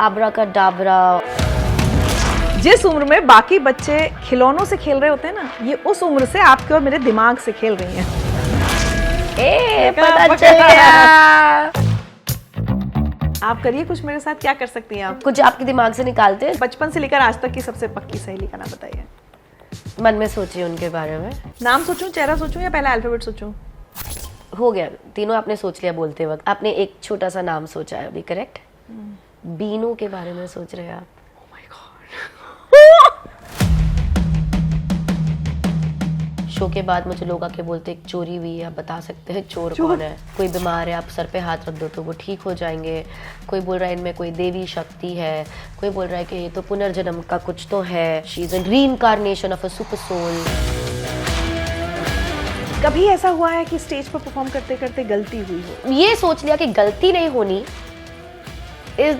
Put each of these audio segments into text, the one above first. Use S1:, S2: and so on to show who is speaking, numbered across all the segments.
S1: आब्राकाडाब्रा।
S2: जिस उम्र में बाकी बच्चे खिलौनों से खेल रहे होते हैं ना, ये उस उम्र से आपके और मेरे दिमाग से खेल रही हैं।
S1: पता चल गया।
S2: आप करिए कुछ मेरे साथ, क्या कर सकती हैं आप?
S1: कुछ आपके दिमाग से निकालते हैं।
S2: बचपन से लेकर आज तक की सबसे पक्की सहेली का नाम बताइए।
S1: मन में सोचिए उनके बारे में।
S2: नाम सोचूं, चेहरा सोचूं या पहला अल्फाबेट सोचूं?
S1: हो गया, तीनों आपने सोच लिया बोलते वक्त। आपने एक छोटा सा नाम सोचा है अभी, करेक्ट? बीनू के बारे में सोच रहे हैं आप। शो के बाद मुझे लोग आके बोलते हैं चोरी हुई है, आप बता सकते हैं चोर कौन है? कोई बीमार है, आप सर पे हाथ रख दो तो वो ठीक हो जाएंगे। कोई बोल रहा है इनमें कोई देवी शक्ति है, कोई बोल रहा है कि ये तो पुनर्जन्म का कुछ तो है, she is a reincarnation of a super soul.
S2: कभी ऐसा हुआ है कि स्टेज पर परफॉर्म करते करते गलती हुई हो?
S1: ये सोच लिया कि गलती नहीं होनी,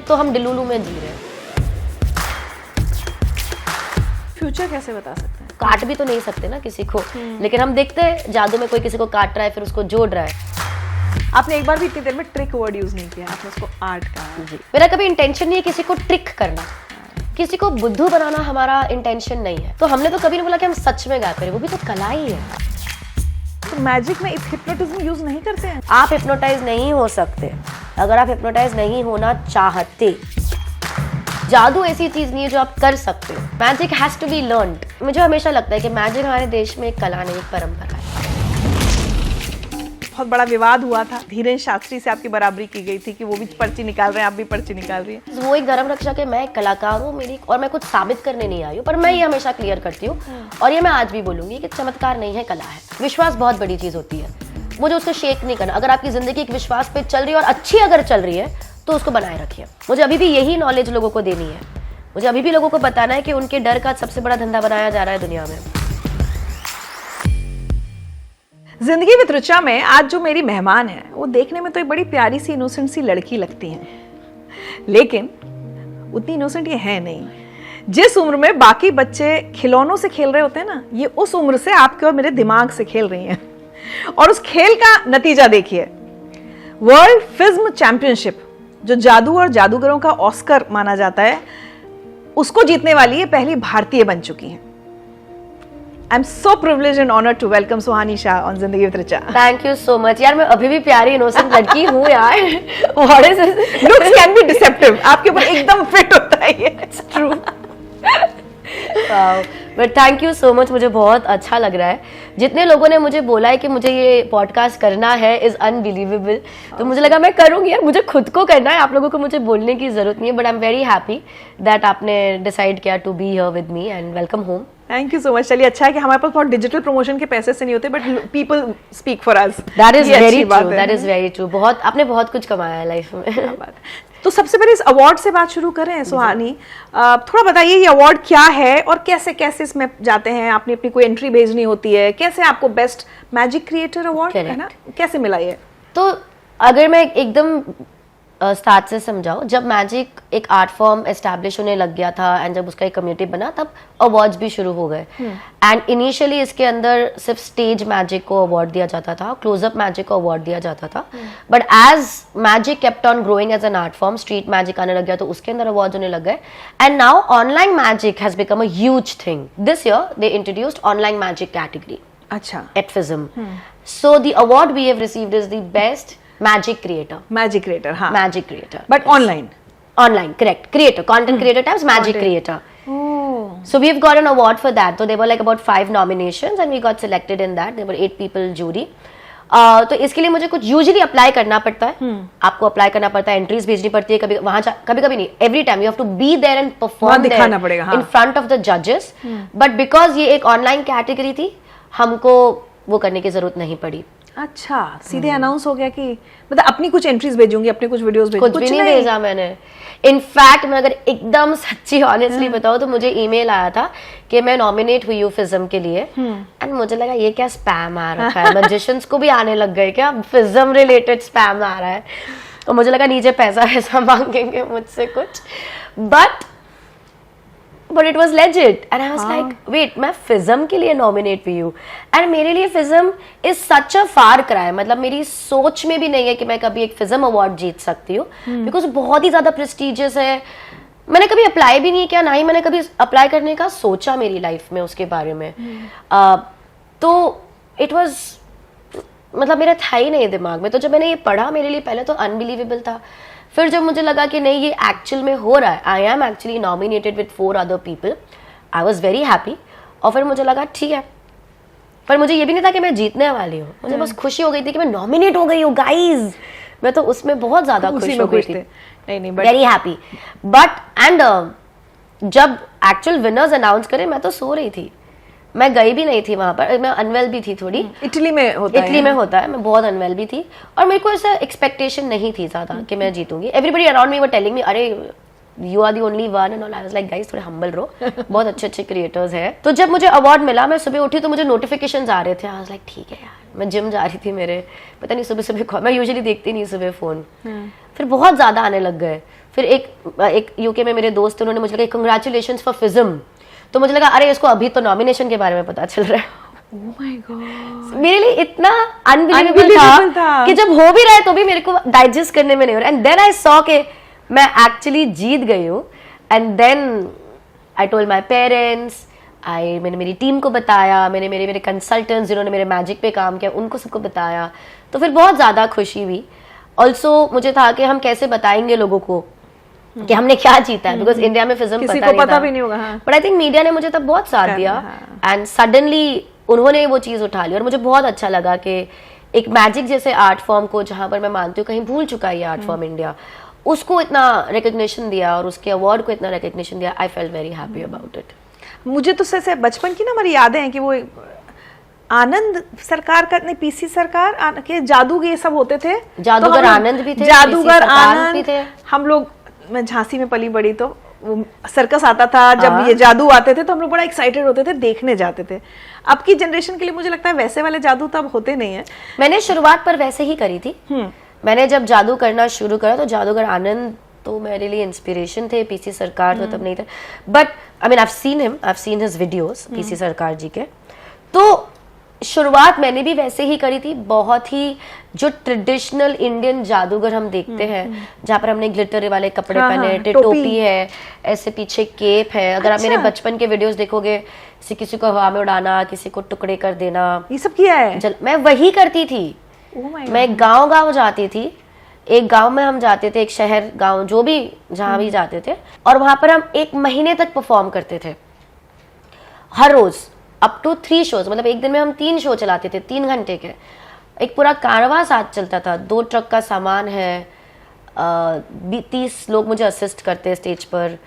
S1: तो हम डिलुलू में जी रहे हैं।
S2: फ्यूचर कैसे बता सकते हैं?
S1: काट भी तो नहीं सकते ना किसी को, लेकिन हम देखते हैं जादू में कोई किसी को काट रहा है फिर उसको जोड़ रहा है।
S2: आपने एक बार भी इतनी देर में ट्रिक वर्ड यूज नहीं किया, आपने उसको आर्ट कहा।
S1: जी, मेरा कभी इंटेंशन नहीं है किसी को ट्रिक करना, किसी को बुद्धू बनाना हमारा इंटेंशन नहीं है। तो हमने तो कभी नहीं बोला कि हम सच में गा करें, वो भी तो कला ही है।
S2: तो मैजिक में हिप्नोटिज्म यूज नहीं करते हैं?
S1: आप हिप्नोटाइज नहीं हो सकते अगर आप हिप्नोटाइज नहीं होना चाहते। जादू ऐसी चीज नहीं है जो आप कर सकते हो। Magic has to be learned. मुझे हमेशा लगता है कि मैजिक हमारे देश में एक कला नहीं, एक परंपरा है।
S2: बहुत बड़ा विवाद हुआ था, धीरेन्द्र शास्त्री से आपकी बराबरी की गई थी कि वो भी पर्ची निकाल रहे हैं, आप भी पर्ची निकाल रही हैं।
S1: वो एक धर्म रक्षक है, मैं एक कलाकार हूँ, मेरी और मैं कुछ साबित करने नहीं आई हूँ, पर मैं ये हमेशा क्लियर करती हूँ और ये मैं आज भी बोलूंगी कि चमत्कार नहीं है, कला है। विश्वास बहुत बड़ी चीज होती है, मुझे उसको शेक नहीं करना। अगर आपकी जिंदगी एक विश्वास पे चल रही है और अच्छी अगर चल रही है तो उसको बनाए रखिए। मुझे अभी भी यही नॉलेज लोगों को देनी है। मुझे अभी भी लोगों को बताना है कि उनके डर का सबसे बड़ा धंधा बनाया जा रहा है दुनिया में।
S2: जिंदगी विद ऋचा में आज जो मेरी मेहमान है वो देखने में तो एक बड़ी प्यारी सी इनोसेंट सी लड़की लगती हैं, लेकिन उतनी इनोसेंट ये है नहीं। जिस उम्र में बाकी बच्चे खिलौनों से खेल रहे होते हैं ना, ये उस उम्र से आपके और मेरे दिमाग से खेल रही हैं। और उस खेल का नतीजा देखिए, वर्ल्ड फिल्म चैंपियनशिप जो जादू और जादूगरों का ऑस्कर माना जाता है, उसको जीतने वाली ये पहली भारतीय बन चुकी हैं। I am so privileged and honoured to welcome Suhani Shah on Zindagi with Richa.
S1: Thank you so much यार, मैं अभी भी प्यारी इनोसेंट लड़की हूँ यार। What is this?
S2: Looks can be deceptive, आपके ऊपर एकदम फिट होता है ये। It's true.
S1: But thank you so much, मुझे बहुत अच्छा लग रहा है। जितने लोगों ने मुझे बोला है कि मुझे ये पॉडकास्ट करना है इज अनबिलीवेबल, तो मुझे लगा मैं करूंगी यार, मुझे खुद को करना है, आप लोगों को मुझे बोलने की जरूरत नहीं है। But I am very happy that आपने डिसाइड किया to be here with me and welcome home.
S2: Thank you so much. चलिए, अच्छा है कि हमारे पास बहुत डिजिटल प्रमोशन के पैसे से नहीं होते, but people speak for us.
S1: That is very true, that is very true. बहुत आपने बहुत कुछ कमाया है लाइफ में।
S2: तो सबसे पहले इस अवार्ड से बात शुरू करें सुहानी। थोड़ा बताइए ये अवार्ड क्या है और कैसे कैसे इसमें जाते हैं? आपने अपनी कोई एंट्री भेजनी होती है, कैसे आपको बेस्ट मैजिक क्रिएटर अवार्ड है ना, कैसे मिला ये?
S1: तो अगर मैं एकदम स्टार्ट से समझाऊं, जब मैजिक एक आर्ट फॉर्म एस्टैब्लिश होने लग गया था एंड जब उसका एक कम्युनिटी बना, तब अवार्ड्स भी शुरू हो गए। एंड इनिशियली इसके अंदर सिर्फ स्टेज मैजिक को अवार्ड दिया जाता था, क्लोजअप मैजिक को अवार्ड दिया जाता था। But as magic kept on growing as an art form, street magic आने लग गया तो उसके अंदर अवार्ड होने लग गए। And now online magic has become a huge thing. This year they introduced online magic category
S2: अच्छा
S1: at FISM. So the award we have received is the best magic creator,
S2: हाँ,
S1: magic creator,
S2: but yes.
S1: online correct, creator, content creator types, magic creator. So we've got an award for that. So there were like about 5 nominations and we got selected in that. There were 8 people jury. तो इसके लिए मुझे कुछ usually apply करना पड़ता है। आपको apply करना पड़ता है, एंट्रीज भेजनी पड़ती है, कभी वहां कभी नहीं, every time you have to be there and perform
S2: दिखाना पड़ेगा
S1: इन फ्रंट ऑफ द जजेस। बट बिकॉज ये एक ऑनलाइन कैटेगरी थी, हमको वो करने की जरूरत नहीं पड़ी।
S2: अच्छा, सीधे अनाउंस हो गया कि मतलब अपनी कुछ एंट्रीज भेजूंगी, अपने कुछ वीडियोस भेजूंगी?
S1: कुछ भी नहीं भेजा मैंने। इनफैक्ट मैं अगर एकदम सच्ची ऑनेस्टली बताऊं तो मुझे ईमेल आया था कि मैं नॉमिनेट हुई हूँ फिज्म के लिए, एंड मुझे लगा ये क्या स्पैम आ रखा है, मैजिशियंस को भी आने लग गए क्या, फिज्म रिलेटेड स्पैम आ रहा है। और मुझे लगा नीचे पैसा मांगेंगे मुझसे कुछ। But but it was legit and I was like wait, मैं फिज्म के लिए नॉमिनेट हुई हूँ एंड मेरे लिए फिज्म is such a far cry, मतलब मेरी सोच में भी नहीं है कि मैं कभी एक फिज्म अवार्ड जीत सकती हूँ, बिकॉज बहुत ही ज्यादा प्रेस्टिजियस है। मैंने कभी अप्लाई भी नहीं किया, ना ही मैंने कभी अप्लाई करने का सोचा मेरी लाइफ में उसके बारे में। तो इट वॉज, मतलब मेरा था ही नहीं दिमाग में। तो जब मैंने ये पढ़ा, मेरे लिए पहले तो अनबिलीवेबल था, फिर जब मुझे लगा कि नहीं ये एक्चुअल में हो रहा है, I am actually nominated with 4 other people, I was very happy. और फिर मुझे लगा ठीक है, पर मुझे ये भी नहीं था कि मैं जीतने वाली हूँ, मुझे बस खुशी हो गई थी कि मैं नॉमिनेट हो गई हूँ गाइज। मैं तो उसमें बहुत ज्यादा खुश हो गई थी, वेरी हैप्पी। बट एंड जब एक्चुअल विनर्स अनाउंस करे, मैं तो सो रही थी, मैं गई भी नहीं थी वहां पर, मैं अनवेल भी थी थोड़ी।
S2: इटली में होता है,
S1: मैं बहुत अनवेल भी थी और मेरे को ऐसा एक्सपेक्टेशन नहीं थी ज्यादा कि मैं जीतूंगी। Everybody around me were telling me अरे you are the only one and all. I was like guys थोड़े हम्बल रहो, बहुत अच्छे अच्छे क्रिएटर्स हैं। तो जब मुझे अवार्ड मिला, मैं सुबह उठी तो मुझे नोटिफिकेशंस आ रहे थे। आई वाज लाइक ठीक है यार, मैं जिम जा रही थी, मेरे पता नहीं सुबह सुबह, मैं यूजुअली देखती नहीं सुबह फोन, फिर बहुत ज्यादा आने लग गए। फिर एक यूके में मेरे दोस्त, उन्होंने मुझे लगा कंग्रेचुलेशंस फॉर फिज्म, तो मुझे लगा अरे इसको अभी तो नॉमिनेशन के बारे में पता चल रहा है।
S2: Oh my God.
S1: मेरे लिए इतना अनबिलीवेबल था कि जब हो भी रहा है तो भी मेरे को डाइजेस्ट करने में नहीं हो रहा। एंड देन आई सॉ के मैं एक्चुअली जीत गई हूँ। And then I told my parents, मैंने मेरी टीम को बताया, मैंने मेरे कंसल्टेंट्स जिन्होंने मेरे मैजिक पे काम किया उनको सबको बताया। तो फिर बहुत ज़्यादा खुशी हुई। ऑल्सो मुझे था कि हम कैसे बताएंगे लोगों को कि हमने क्या जीता है, बिकॉज इंडिया में फिज्म
S2: पता भी नहीं होगा।
S1: बट आई थिंक मीडिया ने मुझे तब बहुत साथ दिया एंड सडनली उन्होंने वो चीज़ उठा ली और मुझे बहुत अच्छा लगा कि एक मैजिक जैसे आर्ट फॉर्म को, जहाँ पर मैं मानती हूँ कहीं भूल चुका है ये आर्ट फॉर्म इंडिया, उसको इतना रिकग्निशन दिया और उसके अवार्ड को इतना रिकग्निशन दिया। I felt very happy about it.
S2: मुझे तो से बचपन की ना हमारी यादें हैं कि वो आनंद सरकार का, नहीं पीसी सरकार के जादू ये सब होते थे,
S1: जादूगर आनंद भी थे,
S2: जादूगर आनंद
S1: भी थे।
S2: हम लोग, मैं झांसी में पली बड़ी, तो वो सर्कस आता था, जब ये जादू आते थे तो हम लोग बड़ा एक्साइटेड होते थे, देखने जाते थे। अब की जनरेशन के लिए मुझे लगता है वैसे वाले जादू तो अब होते नहीं है।
S1: मैंने शुरुआत पर वैसे ही करी थी। मैंने जब जादू करना शुरू करा तो जादूगर आनंद तो मेरे लिए इंस्पिरेशन थे, पीसी सरकार तो तब नहीं थे। But I mean I seen his videos, PC सरकार जी के। तो शुरुआत मैंने भी वैसे ही करी थी, बहुत ही जो ट्रेडिशनल इंडियन जादूगर हम देखते हैं, जहाँ पर हमने ग्लिटर वाले कपड़े पहने, टोपी है, ऐसे पीछे केप है। अगर आप मेरे बचपन के वीडियोस देखोगे, किसी को हवा में उड़ाना, किसी को टुकड़े कर देना,
S2: ये सब किया है।
S1: मैं वही करती थी। मैं गांव जाती थी, एक गांव में हम जाते थे, एक शहर गांव जो भी जहाँ भी जाते थे, और वहां पर हम 1 महीने तक परफॉर्म करते थे, हर रोज अप टू 3 शोज। मतलब एक दिन में हम 3 शो चलाते थे, 3 घंटे के। एक पूरा कारवां साथ चलता था, 2 ट्रक का सामान है, 30 लोग मुझे असिस्ट करते स्टेज पर,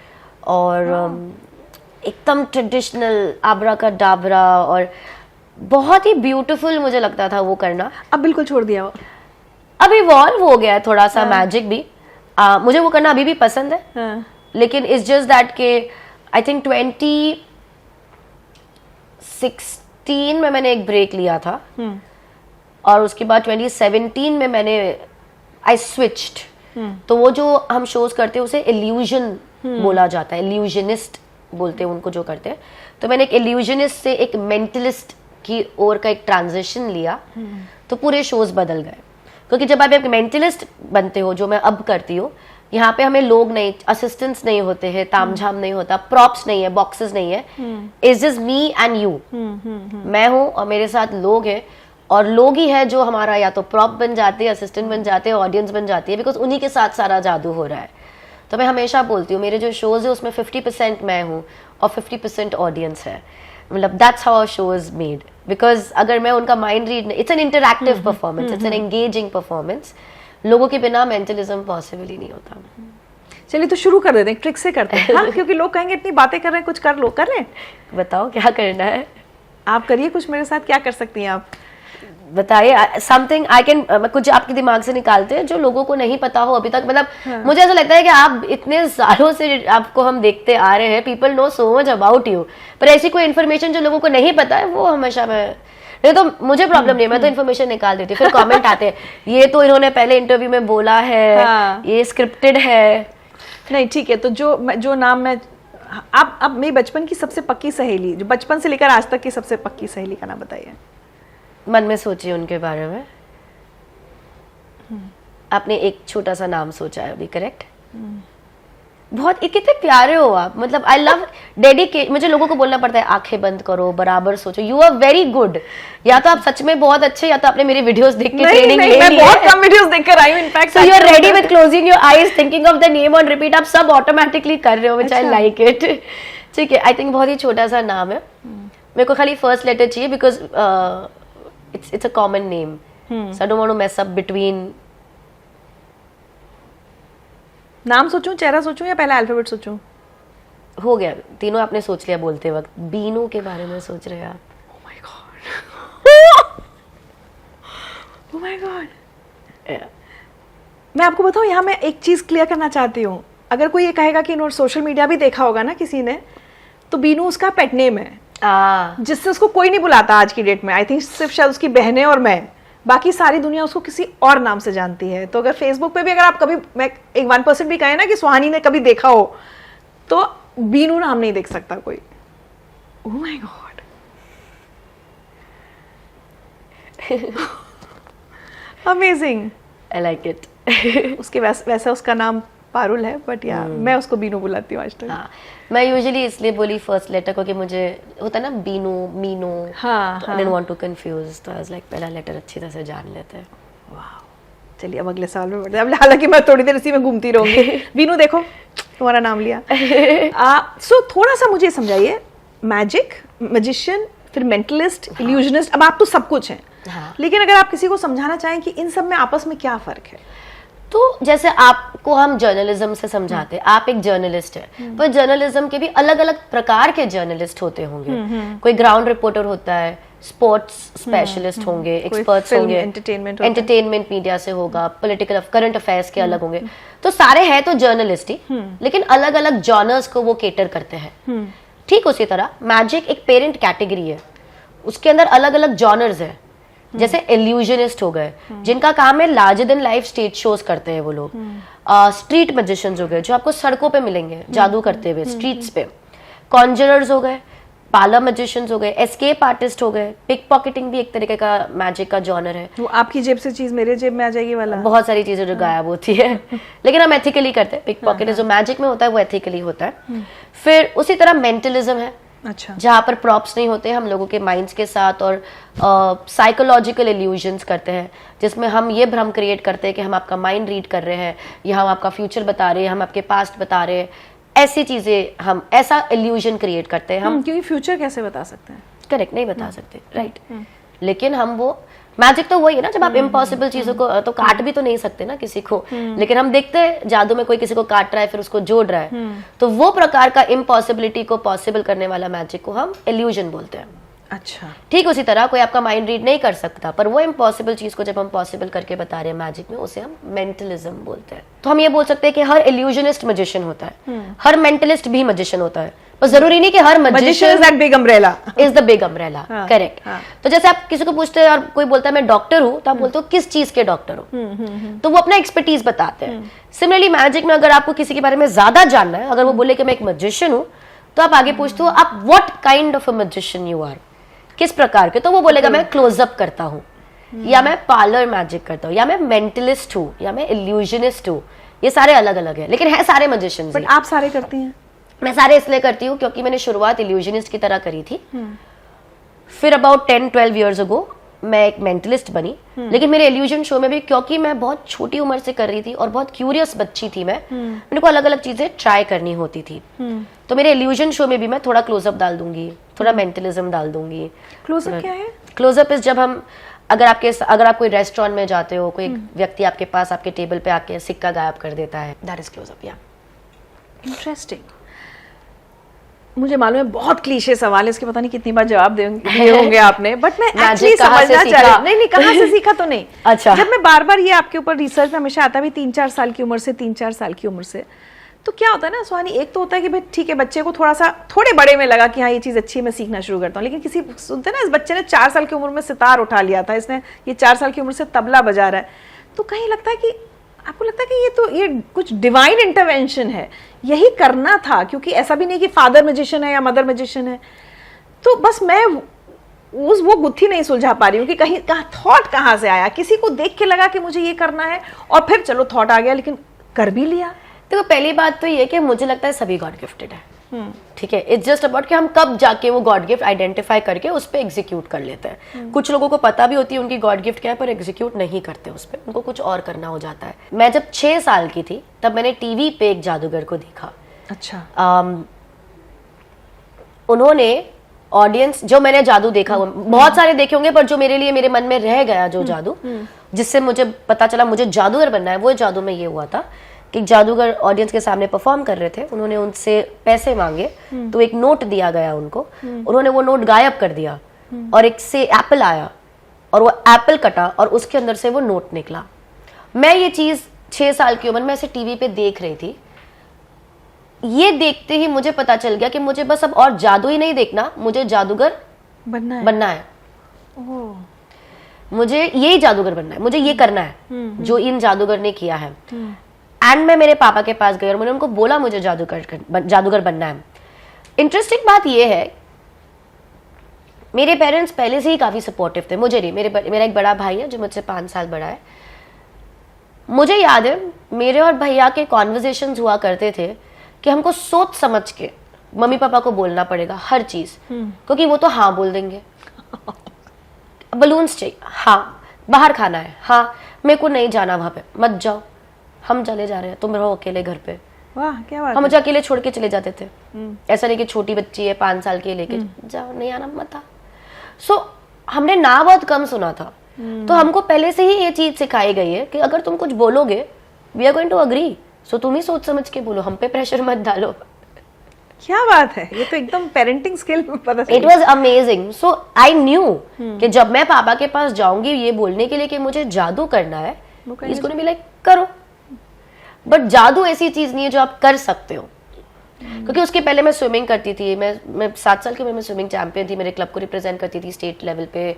S1: और एकदम ट्रेडिशनल आबरा का डाबरा, और बहुत ही ब्यूटीफुल मुझे लगता था वो करना।
S2: अब बिल्कुल छोड़ दिया वो,
S1: अब इवॉल्व हो गया है थोड़ा सा मैजिक भी। मुझे वो करना अभी भी पसंद है, लेकिन इट्स जस्ट दैट के आई थिंक 2016 में मैंने एक ब्रेक लिया था, और उसके बाद 2017 में मैंने आई स्विच्ड। तो वो जो हम शोज करते हैं उसे इल्यूजन बोला जाता है, इल्यूजनिस्ट बोलते हैं उनको जो करते हैं। तो मैंने एक इल्यूजनिस्ट से एक मेंटलिस्ट की ओर का एक ट्रांजिशन लिया, तो पूरे शोज बदल गए। क्योंकि जब आप एक मेंटलिस्ट बनते हो, जो मैं अब करती हूँ, यहाँ पे हमें लोग नहीं, असिस्टेंट्स नहीं होते हैं, तामझाम नहीं होता, प्रॉप्स नहीं है, बॉक्सेस नहीं है, it's just me and you. मैं हूँ और मेरे साथ लोग हैं, और लोग ही है जो हमारा या तो प्रॉप बन जाते हैं, असिस्टेंट बन जाते हैं, ऑडियंस बन जाती है, बिकॉज उन्हीं के साथ सारा जादू हो रहा है। तो मैं हमेशा बोलती हूँ मेरे जो शोज है उसमें 50% मैं हूँ और 50% ऑडियंस है। मतलब that's how a show is made, because अगर मैं उनका mind read, it's an interactive performance, it's an engaging performance. लोगों के बिना मेंटलिज्म पॉसिबल ही नहीं होता।
S2: चलिए तो शुरू कर देते हैं, ट्रिक से करते हैं। हाँ, क्योंकि लोग कहेंगे इतनी बातें कर रहे हैं, कुछ कर लो, कर लें।
S1: बताओ क्या करना है,
S2: आप करिए कुछ मेरे साथ, क्या कर सकती हैं आप,
S1: बताइए। समथिंग आई कैन, कुछ आपके दिमाग से निकालते हैं जो लोगों को नहीं पता हो अभी तक। मतलब मुझे ऐसा लगता है कि आप इतने सालों से आपको हम देखते आ रहे हैं, people know so much about you, पर ऐसी कोई इन्फॉर्मेशन जो लोगों को नहीं पता है वो हमेशा नहीं तो मुझे प्रॉब्लम नहीं है, मैं तो इन्फॉर्मेशन निकाल देती हूँ। फिर कमेंट आते हैं ये तो इन्होंने पहले इंटरव्यू में बोला है, ये स्क्रिप्टेड है।
S2: नहीं ठीक है, तो जो नाम मैं आप अब मेरी बचपन की सबसे पक्की सहेली, जो बचपन से लेकर आज तक की सबसे पक्की सहेली का नाम बताइए।
S1: मन में सोचिए उनके बारे में। आपने एक छोटा सा नाम सोचा है अभी, करेक्ट? बहुत कितने प्यारे हो आप, मतलब आई लव डेडिकेट। मुझे लोगों को बोलना पड़ता है आंखें बंद करो, बराबर सोचो। You are very good. या तो आप सच में बहुत अच्छे, या तो आपने मेरे वीडियोस देख के ट्रेनिंग ले ली है।
S2: मैं बहुत कम वीडियोस देखकर आई हूं in fact.
S1: So you are ready with closing your eyes, thinking of the name on repeat. आप सब ऑटोमेटिकली कर रहे हो, व्हिच आई लाइक इट। ठीक है, आई थिंक बहुत ही छोटा सा नाम है। मेरे को खाली फर्स्ट लेटर चाहिए because it's a common name, so I don't want to mess up between.
S2: नाम सोचूं, चेहरा सोचूं या पहला अल्फाबेट सोचूं?
S1: हो गया, तीनों आपने सोच लिया बोलते वक्त। बीनू के बारे में सोच रहे हैं आप?
S2: Oh my God. Oh my God. मैं आपको बताऊं, यहाँ मैं एक चीज क्लियर करना चाहती हूँ। अगर कोई ये कहेगा कि इन्होंने सोशल मीडिया भी देखा होगा ना किसी ने, तो बीनू उसका पेट नेम है, जिससे उसको कोई नहीं बुलाता आज की डेट में। आई थिंक सिर्फ शायद उसकी बहनें और मैं, बाकी सारी दुनिया उसको किसी और नाम से जानती है। तो अगर फेसबुक पे भी अगर आप कभी, मैं एक 1% भी कहे ना कि सुहानी ने कभी देखा हो, तो बीनू नाम नहीं देख सकता कोई। Oh my God. Amazing,
S1: I like it.
S2: उसके वैसे उसका नाम पारुल है, बट या मैं उसको बीनू बुलाती हूँ आज तक।
S1: हाँ, मैं यूजुअली इसलिए बोली फर्स्ट लेटर क्योंकि मुझे होता है ना बीनू, मीनू।
S2: हाँ,
S1: I didn't want to confuse, तो आई वाज लाइक पहला लेटर अच्छी तरह से जान लेते हैं।
S2: चलिए अब अगले साल में बढ़ते हैं। अब हालांकि मैं थोड़ी देर इसी में घूमती रहूंगी। बीनू देखो, तुम्हारा नाम लिया। सो थोड़ा सा मुझे समझाइए, मैजिक, मैजिशियन, फिर मेंटलिस्ट, इल्यूजनिस्ट, अब आप तो सब कुछ हैं।
S1: हाँ।
S2: लेकिन अगर आप किसी को समझाना चाहें कि इन सब में आपस में क्या फर्क है?
S1: तो जैसे आपको हम जर्नलिज्म से समझाते हैं, आप एक जर्नलिस्ट है, पर जर्नलिज्म के भी अलग अलग प्रकार के जर्नलिस्ट होते होंगे। कोई ग्राउंड रिपोर्टर होता है, स्पोर्ट्स स्पेशलिस्ट होंगे, एक्सपर्ट्स होंगे, एंटरटेनमेंट मीडिया से होगा, पॉलिटिकल करंट अफेयर्स के अलग होंगे। तो सारे हैं तो जर्नलिस्ट ही, लेकिन अलग अलग जॉनर्स को वो केटर करते हैं। ठीक उसी तरह मैजिक एक पेरेंट कैटेगरी है, उसके अंदर अलग अलग जॉनर्स है। जैसे इल्यूजनिस्ट हो गए, जिनका काम है larger than life stage shows करते हैं वो लोग। स्ट्रीट मैजिशियंस हो गए, जो आपको सड़कों पे मिलेंगे जादू करते हुए स्ट्रीट्स पे। कॉन्जरर्स हो गए, पार्लर मैजिशियंस हो गए, एस्केप आर्टिस्ट हो गए। पिक पॉकेटिंग भी एक तरीके का मैजिक का जॉनर है।
S2: वो आपकी जेब से चीज मेरे जेब में आ जाएगी वाला।
S1: बहुत सारी चीजें जो गायब होती है, लेकिन हम एथिकली करते हैं। पिक पॉकेट जो मैजिक में होता है वो एथिकली होता है। फिर उसी तरह मेंटलिज्म है,
S2: अच्छा,
S1: जहाँ पर प्रॉप्स नहीं होते, हम लोगों के माइंड्स के साथ और साइकोलॉजिकल इल्यूजन्स करते हैं, जिसमें हम ये भ्रम क्रिएट करते हैं कि हम आपका माइंड रीड कर रहे हैं, या हम आपका फ्यूचर बता रहे हैं, हम आपके पास्ट बता रहे हैं। ऐसी चीजें, हम ऐसा इल्यूजन क्रिएट करते हैं। हम
S2: क्योंकि फ्यूचर कैसे बता सकते हैं?
S1: करेक्ट, नहीं बता सकते, राइट। लेकिन हम वो मैजिक तो वही है ना, जब आप इम्पॉसिबल चीजों को तो काट भी तो नहीं सकते ना किसी को, लेकिन हम देखते हैं जादू में कोई किसी को काट रहा है फिर उसको जोड़ रहा है, तो वो प्रकार का इम्पॉसिबिलिटी को पॉसिबल करने वाला मैजिक को हम इल्यूजन बोलते हैं।
S2: अच्छा,
S1: ठीक उसी तरह कोई आपका माइंड रीड नहीं कर सकता, पर वो इम्पॉसिबल चीज को जब हम पॉसिबल करके बता रहे हैं मैजिक में, उसे हम मेंटलिज्म बोलते हैं। तो हम ये बोल सकते हैं कि हर इल्यूजनिस्ट मैजिशियन होता है, हर मेंटलिस्ट भी मैजिशियन होता है, पर जरूरी नहीं कि हर magician
S2: that big umbrella
S1: is the big umbrella. Correct. तो जैसे आप किसी को पूछते हैं और कोई बोलता है मैं डॉक्टर हूँ, तो आप बोलते हो किस चीज के डॉक्टर हो, तो वो अपना एक्सपर्टीज बताते हैं। सिमिलरली मैजिक में अगर आपको किसी के बारे में ज्यादा जानना है, अगर वो बोले कि मैं एक मैजिशियन हूँ, तो आप आगे पूछते हो आप what kind of a magician you are, किस प्रकार के, तो वो बोलेगा मैं क्लोजअप करता हूँ, या मैं पार्लर मैजिक करता हूँ, या मैं मेंटलिस्ट हूँ, या मैं इल्यूजनिस्ट हूँ। ये सारे अलग अलग है, लेकिन है सारे मैजिशियंस।
S2: बट आप सारे करती हैं?
S1: मैं सारे इसलिए करती हूँ क्योंकि मैंने शुरुआत इल्यूजनिस्ट की तरह करी थी, फिर अबाउट 10-12 ईयर्स अगो मैं एक मेंटलिस्ट बनी। लेकिन मेरे इल्यूजन शो में भी, क्योंकि मैं बहुत छोटी उम्र से कर रही थी और बहुत क्यूरियस बच्ची थी मैं, मेरे को अलग अलग चीजें ट्राई करनी होती थी। तो मेरे इल्यूजन शो में भी मैं थोड़ा क्लोजअप डाल दूंगी, थोड़ा मेंटलिज्म डाल दूंगी।
S2: क्लोजअप क्या है?
S1: क्लोजअप इज जब हम, अगर आप कोई रेस्टोरेंट में जाते हो, कोई व्यक्ति आपके पास आपके टेबल पे आके सिक्का गायब कर देता है, दैट इज क्लोजअप। या
S2: इंटरेस्टिंग। मुझे मालूम है बहुत क्लीशे सवाल है, इसके पता नहीं कितनी बार जवाब दिए होंगे आपने, बट मैं एक्चुअली समझना चाह रही। नहीं, कहाँ से सीखा तो नहीं।
S1: अच्छा,
S2: जब मैं बार बार ये आपके ऊपर रिसर्च में हमेशा आता भी 3-4 साल की उम्र से, 3-4 साल की उम्र से, तो क्या होता है ना सुहानी, एक तो होता है कि भाई ठीक है, बच्चे को थोड़े बड़े में लगा कि हाँ ये चीज़ अच्छी है, मैं सीखना शुरू करता हूँ। लेकिन किसी सुनते ना, इस बच्चे ने 4 साल की उम्र में सितार उठा लिया था, इसने ये 4 साल की उम्र से तबला बजा रहा है, तो कहीं लगता है कि आपको लगता है कि ये कुछ डिवाइन इंटरवेंशन है, यही करना था? क्योंकि ऐसा भी नहीं कि फादर मैजिशियन है या मदर मैजिशियन है, तो बस मैं वो गुत्थी नहीं सुलझा पा रही हूँ कि कहीं थॉट कहाँ से आया? किसी को देख के लगा कि मुझे ये करना है और फिर चलो थॉट आ गया, लेकिन कर भी लिया।
S1: देखो पहली बात तो ये कि मुझे लगता है सभी गॉड गिफ्टेड है, ठीक है। इट्स जस्ट अबाउट कि हम कब जाके वो गॉड गिफ्ट आइडेंटिफाई करके उस पर एग्जीक्यूट कर लेते हैं। कुछ लोगों को पता भी होती है उनकी गॉड गिफ्ट क्या है, पर एग्जीक्यूट नहीं करते उस पर, उनको कुछ और करना हो जाता है। मैं जब 6 साल की थी तब मैंने टीवी पे एक जादूगर को देखा।
S2: अच्छा।
S1: उन्होंने ऑडियंस, जो मैंने जादू देखा, बहुत सारे देखे होंगे, पर जो मेरे लिए मेरे मन में रह गया जो जादू, जिससे मुझे पता चला मुझे जादूगर बनना है, वो जादू में ये हुआ था कि जादूगर ऑडियंस के सामने परफॉर्म कर रहे थे। उन्होंने उनसे पैसे मांगे तो एक नोट दिया गया उनको, उन्होंने वो नोट गायब कर दिया और एक से एप्पल आया और वो एप्पल कटा और उसके अंदर से वो नोट निकला। मैं ये चीज 6 साल की उम्र में ऐसे टीवी पे देख रही थी। ये देखते ही मुझे पता चल गया कि मुझे बस अब और जादू ही नहीं देखना, मुझे जादूगर बनना है। मुझे यही जादूगर बनना है, मुझे ये करना है जो इन जादूगर ने किया है। एंड मैं मेरे पापा के पास गई और मैंने उनको बोला मुझे जादूगर बनना है। इंटरेस्टिंग बात ये है, मेरे पेरेंट्स पहले से ही काफी सपोर्टिव थे, मुझे नहीं, मेरा एक बड़ा भाई है जो मुझसे 5 साल बड़ा है। मुझे याद है मेरे और भैया के कॉन्वर्सेशंस हुआ करते थे कि हमको सोच समझ के मम्मी पापा को बोलना पड़ेगा हर चीज, क्योंकि वो तो हाँ बोल देंगे। बलून्स चाहिए, हाँ। बाहर खाना है, हाँ। मेरे को नहीं जाना वहां पे, मत जाओ, हम चले जा रहे हैं, तुम रहो अकेले घर पे।
S2: वाह क्या बात
S1: हम मुझे अकेले छोड़ के चले जाते थे। ऐसा नहीं कि छोटी बच्ची है 5 साल की लेके जाओ, नहीं आना मत। सो हमने ना बहुत कम सुना था, तो हमको पहले से ही ये चीज सिखाई गई है कि अगर तुम कुछ बोलोगे we are going to agree, so तुम ही सोच समझ के बोलो, हम पे प्रेशर मत डालो।
S2: क्या बात है, ये तो एकदम पेरेंटिंग स्किल पता चली।
S1: It was amazing. So I knew कि जब मैं पापा के पास जाऊंगी ये बोलने के लिए कि मुझे जादू करना है, इसको नहीं, लाइक करो। बट जादू ऐसी चीज नहीं है जो आप कर सकते हो, क्योंकि उसके पहले मैं स्विमिंग करती थी। मैं 7 साल की उम्र में स्विमिंग चैंपियन थी, मेरे क्लब को रिप्रेजेंट करती थी स्टेट लेवल पे।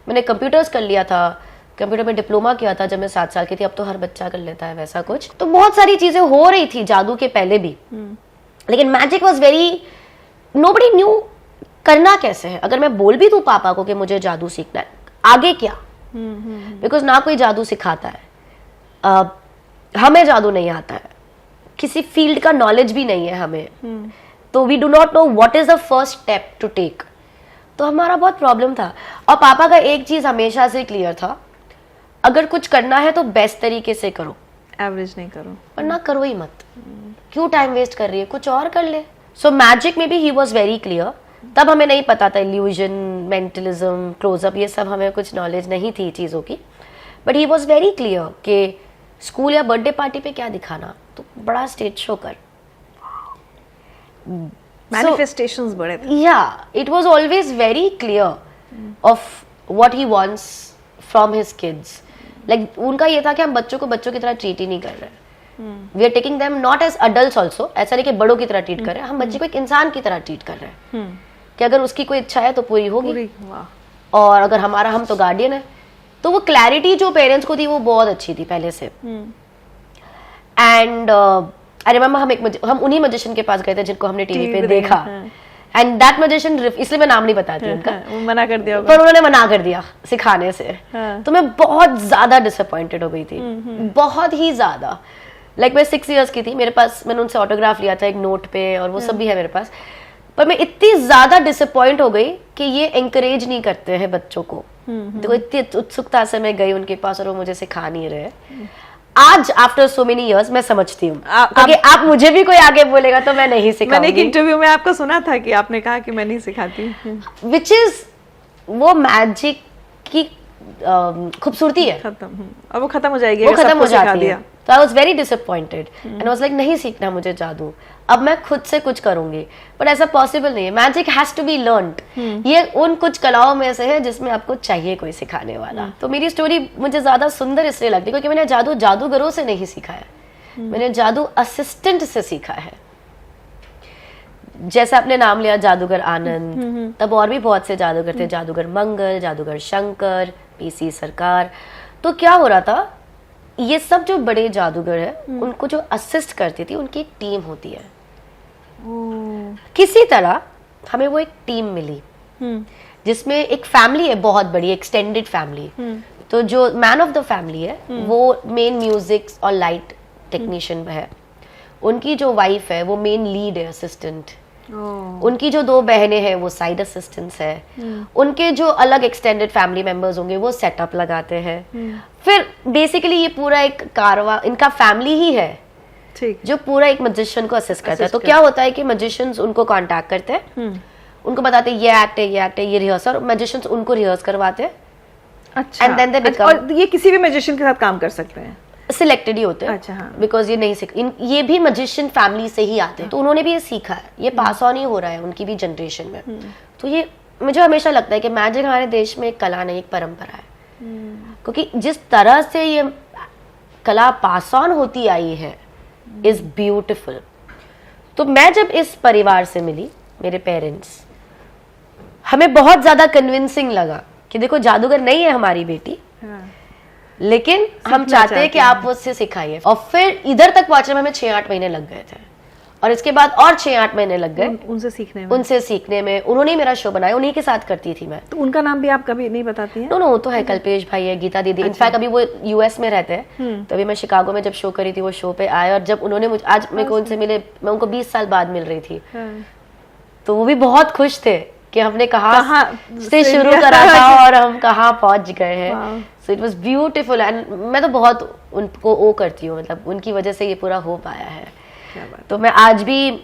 S1: मैंने कंप्यूटर्स कर लिया था, कंप्यूटर में डिप्लोमा किया था जब मैं 7 साल की थी। अब तो हर बच्चा कर लेता है वैसा कुछ। तो बहुत सारी चीजें हो रही थी जादू के पहले भी, लेकिन magic was very, nobody knew करना कैसे है। अगर मैं बोल भी दूं पापा को कि मुझे जादू सीखना है, आगे क्या, बिकॉज ना कोई जादू सिखाता है। हमें जादू नहीं आता है, किसी फील्ड का नॉलेज भी नहीं है हमें, तो we do not know what is the first step to take. तो हमारा बहुत प्रॉब्लम था। और पापा का एक चीज हमेशा से क्लियर था, अगर कुछ करना है तो बेस्ट तरीके से करो,
S2: एवरेज नहीं करो,
S1: वरना करो ही मत। क्यों टाइम वेस्ट कर रही है, कुछ और कर ले। सो मैजिक में भी ही वॉज वेरी क्लियर। तब हमें नहीं पता था इल्यूजन, मेंटलिज्म, क्लोजअप, ये सब हमें कुछ नॉलेज नहीं थी चीजों की। But he was very clear कि स्कूल या बर्थडे पार्टी पे क्या दिखाना, तो बड़ा स्टेज शो कर।
S2: मैनिफेस्टेशंस बड़े थे।
S1: It was always very clear of what he wants from his kids. Like उनका ये था कि हम बच्चों को बच्चों की तरह ट्रीट ही नहीं कर रहे, we are taking them not as adults also. ऐसा नहीं कि बड़ों की तरह ट्रीट कर रहे हैं, हम बच्चे को एक इंसान की तरह ट्रीट कर रहे हैं कि अगर उसकी कोई इच्छा है तो पूरी होगी, और अगर हम तो गार्डियन है। तो वो क्लैरिटी जो पेरेंट्स को थी वो बहुत अच्छी थी पहले से। एंड आई रिमेम्बर हम उन्हीं मैजिशियन के पास गए थे जिनको हमने टीवी पे देखा। एंड दैट मैजिशियन, इसलिए मैं नाम नहीं बताती उनका,
S2: मना कर दिया,
S1: पर उन्होंने मना कर दिया सिखाने से। तो मैं बहुत ज्यादा डिसअपॉइंटेड हो गई थी, बहुत ही ज्यादा। लाइक मैं 6 इयर्स की थी, मेरे पास, मैंने उनसे ऑटोग्राफ लिया था एक नोट पे और वो सब भी है मेरे पास। पर मैं इतनी ज्यादा डिसअपॉइंट हो गई कि ये एंकरेज नहीं करते हैं बच्चों को। तो इतनी उत्सुकता से मैं गई उनके पास और वो मुझे सिखा नहीं रहे। आज आफ्टर सो मेनी इयर्स मैं समझती हूँ, क्योंकि आप मुझे भी कोई आगे बोलेगा तो मैं नहीं सिखाऊंगी।
S2: मैंने एक इंटरव्यू में आपको सुना था कि आपने कहा कि मैं नहीं सिखाती,
S1: विच इज वो मैजिक की खूबसूरती है।
S2: और वो खत्म हो जाएगी,
S1: वो खत्म हो जाती है। तो I was very disappointed and was like नहीं सीखना मुझे जादू, अब मैं खुद से कुछ करूंगी। बट ऐसा पॉसिबल नहीं है, magic has to be learned. ये उन कुछ कलाओं में से है जिसमें आपको चाहिए कोई सिखाने वाला। तो मेरी स्टोरी मुझे ज्यादा सुंदर इसलिए लगती है क्योंकि मैंने जादू जादूगरों से नहीं सीखा है, मैंने जादू असिस्टेंट से सीखा है। जैसे आपने नाम लिया जादूगर आनंद, तब और भी बहुत से जादूगर थे, जादूगर मंगल, जादूगर शंकर, पीसी सरकार। तो क्या हो रहा था, ये सब जो बड़े जादूगर है उनको जो असिस्ट करती थी उनकी एक टीम होती है। किसी तरह हमें वो एक टीम मिली जिसमें एक फैमिली है, बहुत बड़ी एक्सटेंडेड फैमिली। तो जो मैन ऑफ द फैमिली है वो मेन म्यूजिक और लाइट टेक्नीशियन है, उनकी जो वाइफ है वो मेन लीड है, असिस्टेंट। उनकी जो 2 बहनें हैं वो साइड असिस्टेंट्स है। उनके जो अलग एक्सटेंडेड फैमिली मेंबर्स होंगे वो सेटअप लगाते हैं। फिर बेसिकली ये पूरा एक कारवा इनका फैमिली ही है,
S2: ठीक,
S1: जो पूरा एक मैजिशियन को असिस्ट करता है। तो क्या होता है कि मैजिशियंस उनको कांटेक्ट करते हैं, उनको बताते हैं ये एक्ट है, ये एक्ट है, ये रिहर्सल, और मैजिशियंस उनको रिहर्स करवाते हैं।
S2: अच्छा,
S1: And then they
S2: अच्छा,
S1: become-
S2: और ये किसी भी मैजिशियन के साथ काम कर सकते हैं?
S1: सिलेक्टेड ही होते हैं।
S2: अच्छा, हाँ।
S1: बिकॉज ये नहीं ये भी मैजिशियन फैमिली से ही आते हैं, तो उन्होंने भी ये सीखा है, ये पास ऑन ही हो रहा है उनकी भी जनरेशन में। तो ये मुझे हमेशा लगता है कि मैजिक हमारे देश में एक कला नहीं, एक परंपरा है। क्योंकि जिस तरह से ये कला पास ऑन होती आई है इज ब्यूटिफुल। तो मैं जब इस परिवार से मिली, मेरे पेरेंट्स, हमें बहुत ज्यादा कन्विंसिंग लगा कि देखो जादूगर नहीं है हमारी बेटी, लेकिन हम चाहते हैं कि आप उससे सिखाइए। और फिर इधर तक पहुंचने में हमें 6-8 महीने लग गए थे, और इसके बाद और 6-8 महीने लग गए
S2: उनसे सीखने में।
S1: उनसे सीखने में। उन्होंने ही मेरा शो बनाया, उन्हीं के साथ करती थी मैं।
S2: तो उनका नाम भी आप कभी नहीं बताती हैं?
S1: नो नो, वो तो है, कल्पेश भाई है, गीता दीदी। इनफैक्ट अभी वो यूएस में रहते हैं, तभी मैं शिकागो में जब शो करी थी वो शो पे आए, और जब उन्होंने मुझे आज मेरे को उनसे मिले, मैं उनको 20 साल बाद मिल रही थी, तो वो भी बहुत खुश थे कि हमने कहाँ से शुरू करा था और हम कहाँ पहुंच गए हैं। So it was beautiful, and मैं तो बहुत उनको ओ करती हूँ, मतलब उनकी वजह से ये पूरा हो पाया है। तो मैं आज भी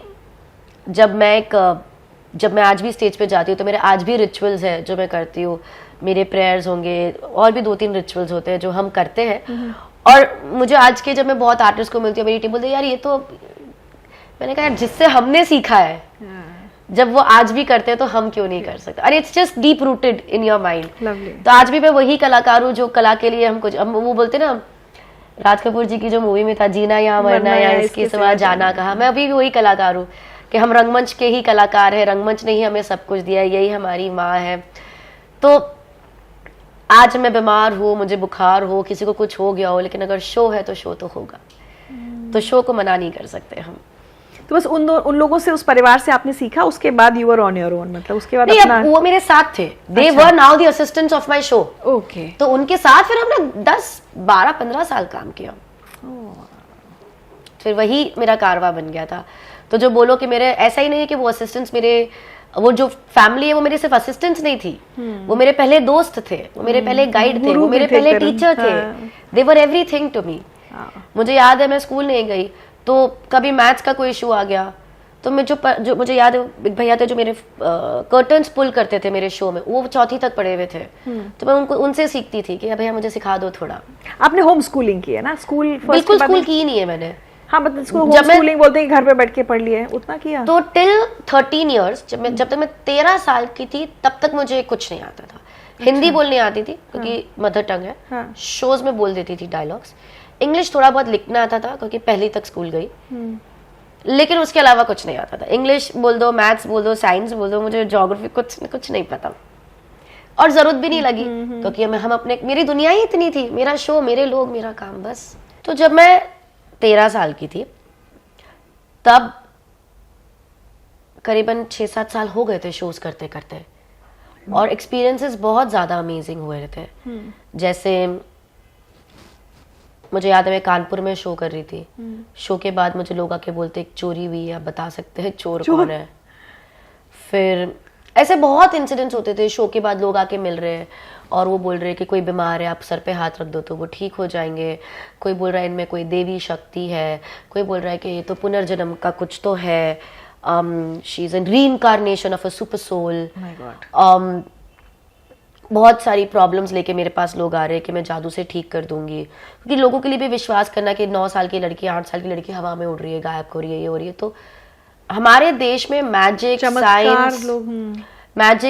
S1: जब मैं आज भी स्टेज पे जाती हूँ तो मेरे आज भी रिचुअल्स है जो मैं करती हूँ। मेरे प्रेयर्स होंगे, और भी 2-3 रिचुअल्स होते हैं जो हम करते हैं। और मुझे आज के जब मैं बहुत आर्टिस्ट को मिलती हूँ, मेरी टीम बोलती है यार ये तो, मैंने कहा यार जिससे हमने सीखा है, जब वो आज भी करते हैं तो हम क्यों नहीं कर सकते। अरे it's just deep rooted in your mind. तो आज भी मैं वही कलाकार हूँ जो कला के लिए हम कुछ, वो बोलते ना राज कपूर जी की जो मूवी में था, जीना या मरना या इसके सिवा जाना कहा, मैं अभी भी वही कलाकार हूँ कि हम रंगमंच के ही कलाकार हैं। रंगमंच ने ही हमें सब कुछ दिया, यही हमारी माँ है। तो आज मैं बीमार हूँ, मुझे बुखार हो, किसी को कुछ हो गया हो, लेकिन अगर शो है तो शो तो होगा। तो शो को मना नहीं कर सकते हम।
S2: तो बस उन लोगों से, उस परिवार से आपने सीखा, उसके बाद you were on your own, मतलब उसके बाद
S1: नहीं,
S2: अपना...
S1: वो मेरे साथ थे, they were now the assistants of my show.
S2: Okay.
S1: तो उनके साथ फिर हमने 10-12-15 साल काम किया। फिर वही मेरा कारवा बन गया था। तो जो बोलो कि मेरे, ऐसा ही नहीं है कि वो असिस्टेंट्स मेरे, वो जो फैमिली है वो मेरे सिर्फ असिस्टेंट्स नहीं थी, वो मेरे पहले दोस्त थे, वो मेरे पहले गाइड थे, वो मेरे पहले टीचर थे। They were everything to me. मुझे याद है मैं स्कूल नहीं गई तो कभी मैथ्स का कोई इशू आ गया तो मैं जो मुझे याद है, एक भैया थे जो मेरे कर्टन्स पुल करते थे मेरे शो में, वो 4th तक पढ़े हुए थे। तो मैं उनसे सीखती थी कि भैया मुझे सिखा दो थोड़ा।
S2: आपने होम स्कूलिंग की है ना? स्कूल
S1: बिल्कुल स्कूल की ही नहीं है मैंने।
S2: हाँ, मतलब इसको होम स्कूलिंग बोलते हैं कि घर पे बैठ के पढ़ लिया, उतना किया?
S1: तो टिल 13 इयर्स, जब तक मैं 13 साल की थी तब तक मुझे कुछ नहीं आता था। हिंदी बोलनी आती थी क्योंकि मदर टंग है, शोज में बोल देती थी डायलॉग्स। इंग्लिश थोड़ा बहुत लिखना आता था क्योंकि पहली तक स्कूल गई, लेकिन उसके अलावा कुछ नहीं आता था। इंग्लिश बोल दो, मैथ्स बोल दो, साइंस बोल दो, मुझे ज्योग्राफी कुछ नहीं पता, और जरूरत भी नहीं लगी क्योंकि हम अपने, मेरी दुनिया ही इतनी थी, मेरा शो, मेरे लोग, मेरा काम, बस। तो जब मैं 13 साल की थी तब करीबन 6-7 साल हो गए थे शोज करते करते, और एक्सपीरियंसेस बहुत ज्यादा अमेजिंग हुए थे। जैसे मुझे याद है मैं कानपुर में शो कर रही थी, शो के बाद मुझे लोग आके बोलते एक चोरी हुई है, आप बता सकते हैं चोर कौन है। फिर ऐसे बहुत इंसिडेंट्स होते थे, शो के बाद लोग आके मिल रहे हैं और वो बोल रहे हैं कि कोई बीमार है, आप सर पे हाथ रख दो तो वो ठीक हो जाएंगे। कोई बोल रहा है इनमें कोई देवी शक्ति है, कोई बोल रहा है कि ये तो पुनर्जन्म का कुछ तो है, she is an reincarnation of a super soul. बहुत सारी प्रॉब्लम्स लेके मेरे पास लोग आ रहे हैं कि मैं जादू से ठीक कर दूंगी, क्योंकि लोगों के लिए भी विश्वास करना कि 9 साल की लड़की, 8 साल की लड़की हवा में उड़ रही है, गायब हो रही है, ये हो रही है। तो हमारे देश में मैजिक,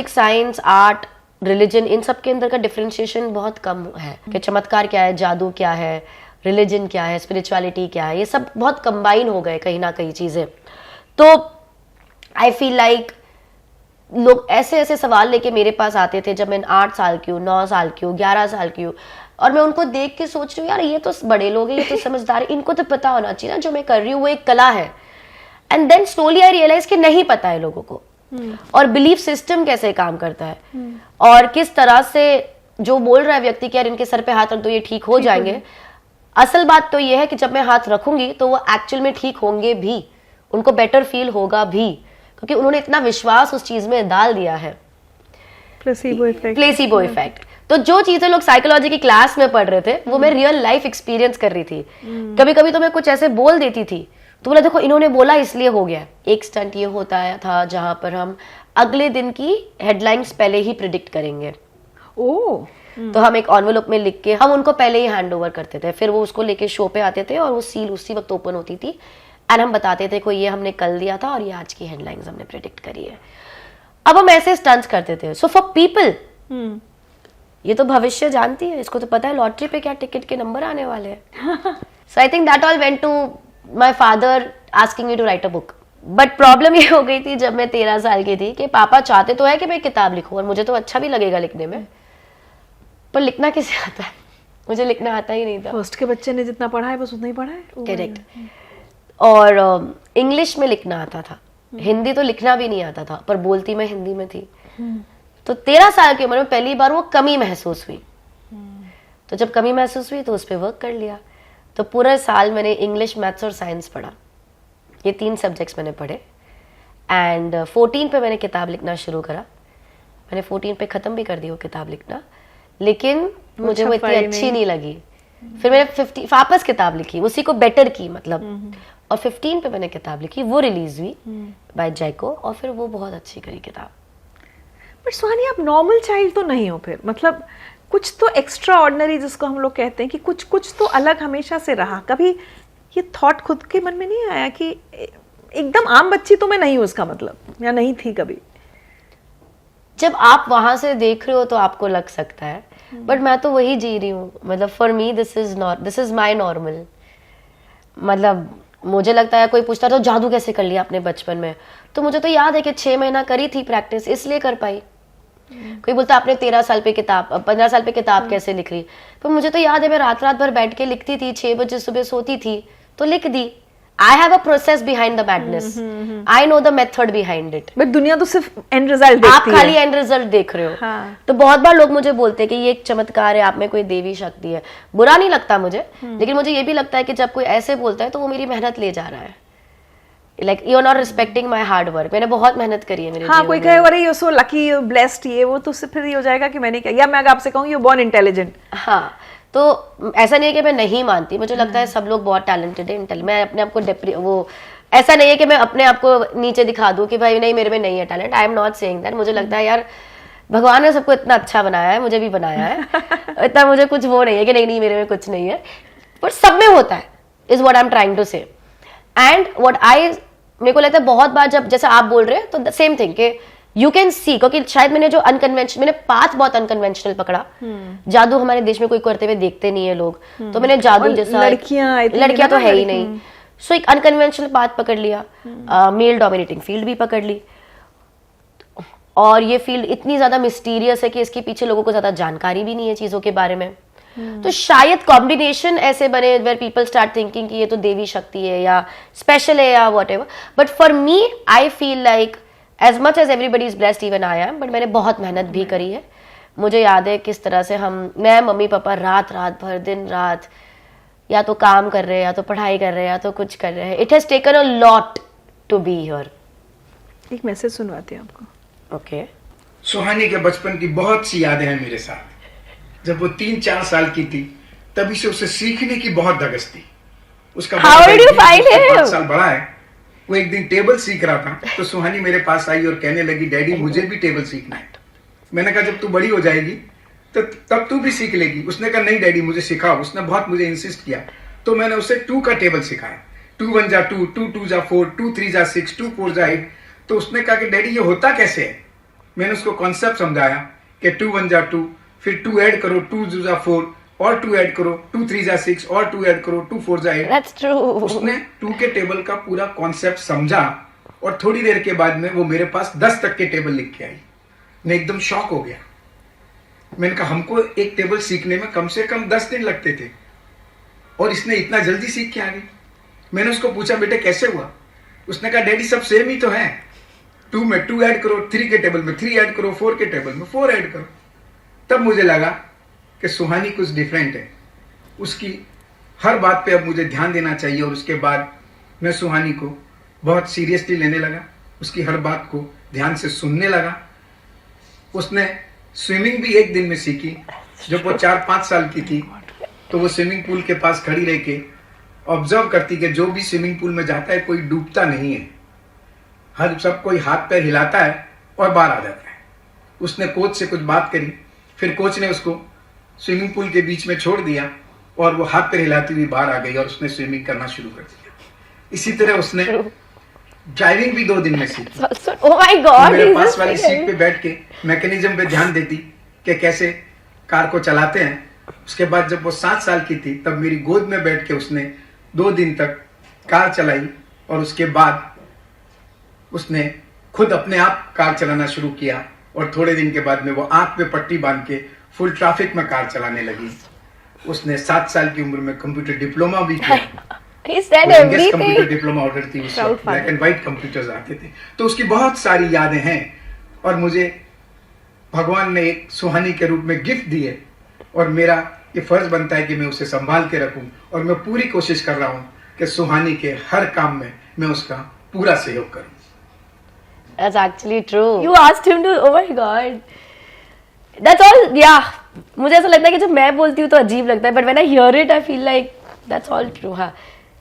S1: साइंस, आर्ट, रिलीजन, इन सब के अंदर का डिफरेंशिएशन बहुत कम है कि चमत्कार क्या है, जादू क्या है, रिलीजन क्या है, स्पिरिचुअलिटी क्या है, ये सब बहुत कंबाइन हो गए कहीं ना कहीं चीजें। तो आई फील लाइक लोग ऐसे ऐसे सवाल लेके मेरे पास आते थे जब मैं 8 साल की हूँ, 9 साल की हूँ, 11 साल की हूँ। और मैं उनको देख के सोच रही हूँ यार ये तो बड़े लोग हैं, ये तो समझदार है, इनको तो पता होना चाहिए ना जो मैं कर रही हूँ वो एक कला है। And then slowly I realise कि नहीं पता है लोगों को, और बिलीफ सिस्टम कैसे काम करता है, और किस तरह से जो बोल रहा है व्यक्ति कि यार इनके सर पे हाथ रख दो ये ठीक हो जाएंगे, असल बात तो ये है कि जब मैं हाथ रखूंगी तो वो एक्चुअल में ठीक होंगे भी, उनको बेटर फील होगा भी, क्योंकि उन्होंने इतना विश्वास उस चीज में डाल दिया है। Placebo effect. तो जो चीजें लोग साइकोलॉजी की क्लास में पढ़ रहे थे वो मैं रियल लाइफ एक्सपीरियंस कर रही थी। कभी कभी तो मैं कुछ ऐसे बोल देती थी तो बोला देखो इन्होंने बोला इसलिए हो गया। एक स्टंट ये होता था जहां पर हम अगले दिन की हेडलाइंस पहले ही प्रिडिक्ट करेंगे। तो हम एक एनवेलप में लिख के हम उनको पहले ही हैंड ओवर करते थे, फिर वो उसको लेके शो पे आते थे और वो सील उसी वक्त ओपन होती थी एंड हम बताते थे कोई ये हमने कल दिया था और ये आज की हेडलाइंस हमने प्रिडिक्ट करी है। अब हम ऐसे स्टंट्स करते थे। सो फॉर पीपल ये तो भविष्य जानती है, इसको तो पता है लॉटरी पे क्या टिकट के नंबर आने वाले हैं। So I think that all went to my father asking me to write a book. But problem ये हो गई थी जब मैं 13 साल की थी कि पापा चाहते तो है कि मैं किताब लिखूं और मुझे तो अच्छा भी लगेगा लिखने में, पर लिखना कैसे आता है, मुझे लिखना आता ही नहीं था।
S2: फर्स्ट के बच्चे ने जितना पढ़ा है बस उतना ही पढ़ा है।
S1: करेक्ट। और इंग्लिश में लिखना आता था, हिंदी तो लिखना भी नहीं आता था, पर बोलती मैं हिंदी में थी। तो 13 साल की उम्र में पहली बार वो कमी महसूस हुई। तो जब कमी महसूस हुई तो उस पर वर्क कर लिया। तो पूरे साल मैंने इंग्लिश, मैथ्स और साइंस पढ़ा, ये 3 सब्जेक्ट्स मैंने पढ़े। एंड 14 पे मैंने किताब लिखना शुरू करा। मैंने 14 पे ख़त्म भी कर दी वो किताब लिखना, लेकिन मुझे वो इतनी अच्छी नहीं लगी। फिर मैंने 50 वापस किताब लिखी, उसी को बेटर की मतलब, और 15 पे मैंने किताब लिखी, वो रिलीज हुई बाय जैको, और फिर वो बहुत अच्छी करी किताब।
S2: बट सुहानी आप नॉर्मल चाइल्ड तो नहीं हो फिर, मतलब कुछ तो एक्स्ट्रा ऑर्डिनरी जिसको हम लोग कहते हैं कि कुछ तो अलग हमेशा से रहा। कभी ये थॉट खुद के मन में नहीं आया कि एकदम आम बच्ची तो मैं नहीं हूँ, इसका मतलब, या नहीं थी कभी?
S1: जब आप वहां से देख रहे हो तो आपको लग सकता है, बट मैं तो वही जी रही हूँ। मतलब for me this is my normal. मतलब मुझे लगता है कोई पूछता तो जादू कैसे कर लिया आपने बचपन में, तो मुझे तो याद है कि 6 महीना करी थी प्रैक्टिस, इसलिए कर पाई। कोई बोलता आपने 13 साल पे किताब, 15 साल पे किताब कैसे लिख रही, पर मुझे तो याद है मैं रात भर बैठ के लिखती थी, 6 बजे सुबह सोती थी तो लिख दी। I have a process behind the madness. I know the method behind it.
S2: But दुनिया तो सिर्फ एंड रिजल्ट देखती है।
S1: आप खाली एंड रिजल्ट देख रहे हो।
S2: हाँ।
S1: तो बहुत बार लोग मुझे बोलते हैं कि ये एक चमत्कार है, आप में कोई देवी शक्ति है। बुरा नहीं लगता मुझे, लेकिन मुझे ये भी लगता है कि जब कोई ऐसे बोलता है तो वो मेरी मेहनत ले जा रहा है। Like you are not respecting my hard work. मैंने बहुत मेहनत करी है मेरे
S2: हाँ, कोई कहे अरे you so lucky, you blessed, ये वो, तो फिर ये हो जाएगा कि मैंने क्या, या मैं आपसे कहूँ यू बॉर्न इंटेलिजेंट।
S1: हाँ, तो ऐसा नहीं है कि मैं नहीं मानती, मुझे लगता है सब लोग बहुत टैलेंटेड है। मैं अपने आप को वो ऐसा नहीं है कि मैं अपने आप को नीचे दिखा दूं कि भाई नहीं मेरे में नहीं है talent. I am not saying that. मुझे लगता है यार भगवान ने सबको इतना अच्छा बनाया है, मुझे भी बनाया है। इतना मुझे कुछ वो नहीं है कि नहीं मेरे में कुछ नहीं है, पर सब में होता है, is what I am trying to say. And what मेरे को लगता है बहुत बार जब जैसे आप बोल रहे हैं तो सेम थिंग कि यू कैन सी, क्योंकि शायद मैंने जो मैंने पाथ बहुत अनकन्वेंशनल पकड़ा। जादू हमारे देश में कोई करते हुए देखते नहीं है लोग, तो मैंने जादू जैसा, लड़कियां तो है ही नहीं, सो एक अनकन्वेंशनल पाथ पकड़ लिया, मेल डोमिनेटिंग फील्ड भी पकड़ ली। और ये फील्ड इतनी ज्यादा मिस्टीरियस है कि इसके पीछे लोगों को ज्यादा जानकारी भी नहीं है चीजों के बारे में। तो शायद कॉम्बिनेशन ऐसे बने वेयर पीपल स्टार्ट थिंकिंग कि ये तो देवी शक्ति है या स्पेशल है या whatever. But for me I feel like as much as everybody is blessed, even I am, but मैंने बहुत मेहनत भी करी है। मुझे याद है किस तरह से मैं मम्मी पापा रात भर दिन रात या तो काम कर रहे हैं या तो पढ़ाई कर रहे हैं या तो कुछ कर रहे हैं। It has taken a lot to be here.
S2: एक मैसेज सुनवाते हैं आपको।
S1: ओके।
S3: सुहानी के बचपन की बहुत सी यादें हैं मेरे साथ। जब वो 3-4 साल की थी तभी से उसे सीखने की बहुत धगस थी। उसका 5 साल बड़ा है। वो एक दिन टेबल सीख रहा था तो सुहानी मेरे पास आई और कहने लगी डैडी मुझे भी टेबल सीखना है। मैंने कहा जब तू बड़ी हो जाएगी तो तब तू भी सीख लेगी। उसने कहा नहीं डैडी मुझे सिखाओ। उसने बहुत मुझे इंसिस्ट किया तो मैंने उसे 2 का टेबल सिखाया। 2 1 जा 2, 2 2 जा 4, 2 3 जा 6, 2 4 जा 8। तो उसने कहा कि डैडी ये होता कैसे है। मैंने उसको कॉन्सेप्ट समझाया कि 2 1 जा 2, फिर 2 ऐड करो, 2 2 जा 4 और 2 ऐड करो, 2 3 जा 6 और 2 ऐड करो, 2 4 जा 8।
S1: That's true.
S3: उसने 2 के टेबल का पूरा कॉन्सेप्ट समझा और थोड़ी देर के बाद में वो मेरे पास 10 तक के टेबल लिख के आई। मैं एकदम शॉक हो गया। मैंने कहा हमको एक टेबल सीखने में कम से कम 10 दिन लगते थे और इसने इतना जल्दी सीख के आ गई। मैंने उसको पूछा बेटे कैसे हुआ? उसने कहा डैडी सब सेम ही तो है, 2 में 2 ऐड करो, 3 के टेबल में 3 ऐड करो, 4 के टेबल में 4 ऐड करो। तब मुझे लगा कि सुहानी कुछ डिफरेंट है, उसकी हर बात पे अब मुझे ध्यान देना चाहिए। और उसके बाद मैं सुहानी को बहुत सीरियसली लेने लगा, उसकी हर बात को ध्यान से सुनने लगा। उसने स्विमिंग भी एक दिन में सीखी। जब वो 4-5 साल की थी तो वो स्विमिंग पूल के पास खड़ी रह के ऑब्जर्व करती कि जो भी स्विमिंग पूल में जाता है कोई डूबता नहीं है, हर सब कोई हाथ पैर हिलाता है और बाहर आ जाता है। उसने कोच से कुछ बात करी, फिर कोच ने उसको स्विमिंग पूल के बीच में छोड़ दिया और वो हाथ पैर हिलाती हुई बाहर आ गई और उसने स्विमिंग करना शुरू कर दिया। इसी तरह उसने ड्राइविंग भी 2 दिन में सीखी।
S1: Oh my God,
S3: मेरे
S1: he's
S3: पास
S1: a
S3: वाली
S1: singer.
S3: सीट पे बैठ के मैकेनिज्म पे ध्यान देती कि कैसे कार को चलाते हैं। उसके बाद जब वो 7 साल की थी तब मेरी गोद में बैठ के उसने 2 दिन तक कार चलाई और उसके बाद उसने खुद अपने आप कार चलाना शुरू किया और थोड़े दिन के बाद में वो आंख पे पट्टी बांध के फुल ट्रैफिक में कार चलाने लगी। उसने 7 साल की उम्र में कंप्यूटर डिप्लोमा भी किया।
S1: He said
S3: computer
S1: everything.
S3: Diploma order थी उस
S2: Proud
S3: वक्त, black
S2: father.
S3: And white computers आते थे। तो उसकी बहुत सारी यादें हैं और मुझे भगवान ने एक सुहानी के रूप में गिफ्ट दी है और मेरा ये फर्ज बनता है कि मैं उसे संभाल के रखूं और मैं पूरी कोशिश कर रहा हूं कि सुहानी के हर काम में मैं उसका पूरा सहयोग करूं।
S1: That's actually true. You asked him to, oh my God. That's all, yeah. मुझे ऐसा लगता है कि जब मैं बोलती हूँ तो अजीब लगता है, but when I hear it, I feel like that's all true. हाँ.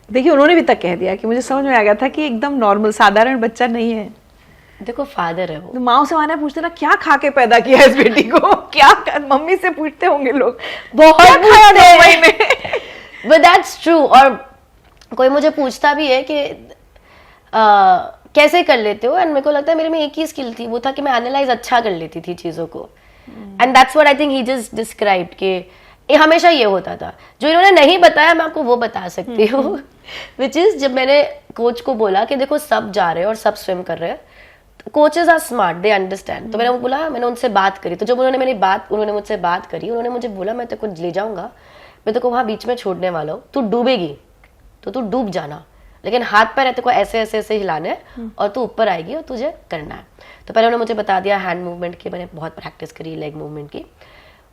S2: देखिए उन्होंने भी तक कह दिया कि मुझे समझ में आ गया था कि एकदम नॉर्मल साधारण बच्चा नहीं है।
S1: देखो फादर है वो।
S2: तो माँ से माने पूछते ना क्या खा के पैदा किया है इस बेटी को, मम्मी से पूछते होंगे लोग
S1: बहुत
S2: क्या खाया 2 महीने।
S1: But that's true. और कोई मुझे पूछता भी है कि कैसे कर लेते हो, एंड मेरे को लगता है मेरे में एक ही स्किल थी, वो था कि मैं एनालाइज अच्छा कर लेती थी चीजों को। And that's what I think he just described कि ये हमेशा ये होता था। जो इन्होंने नहीं बताया मैं आपको वो बता सकती हूँ, विच इज जब मैंने कोच को बोला कि देखो सब जा रहे हैं और सब स्विम कर रहे हैं, coaches are smart, they understand. तो मैंने बोला, मैंने उनसे बात करी, तो जब उन्होंने मुझसे बात करी, उन्होंने मुझे बोला मैं तेरे को ले जाऊंगा, मैं तेरे को वहां बीच में छोड़ने वाला हूँ, तू डूबेगी तो तू डूब जाना, लेकिन हाथ पैर तेरे को ऐसे ऐसे ऐसे हिलाने हैं और तू ऊपर आएगी और तुझे करना है। तो पहले उन्होंने मुझे बता दिया हैंड मूवमेंट की, मैंने बहुत प्रैक्टिस करी लेग मूवमेंट की,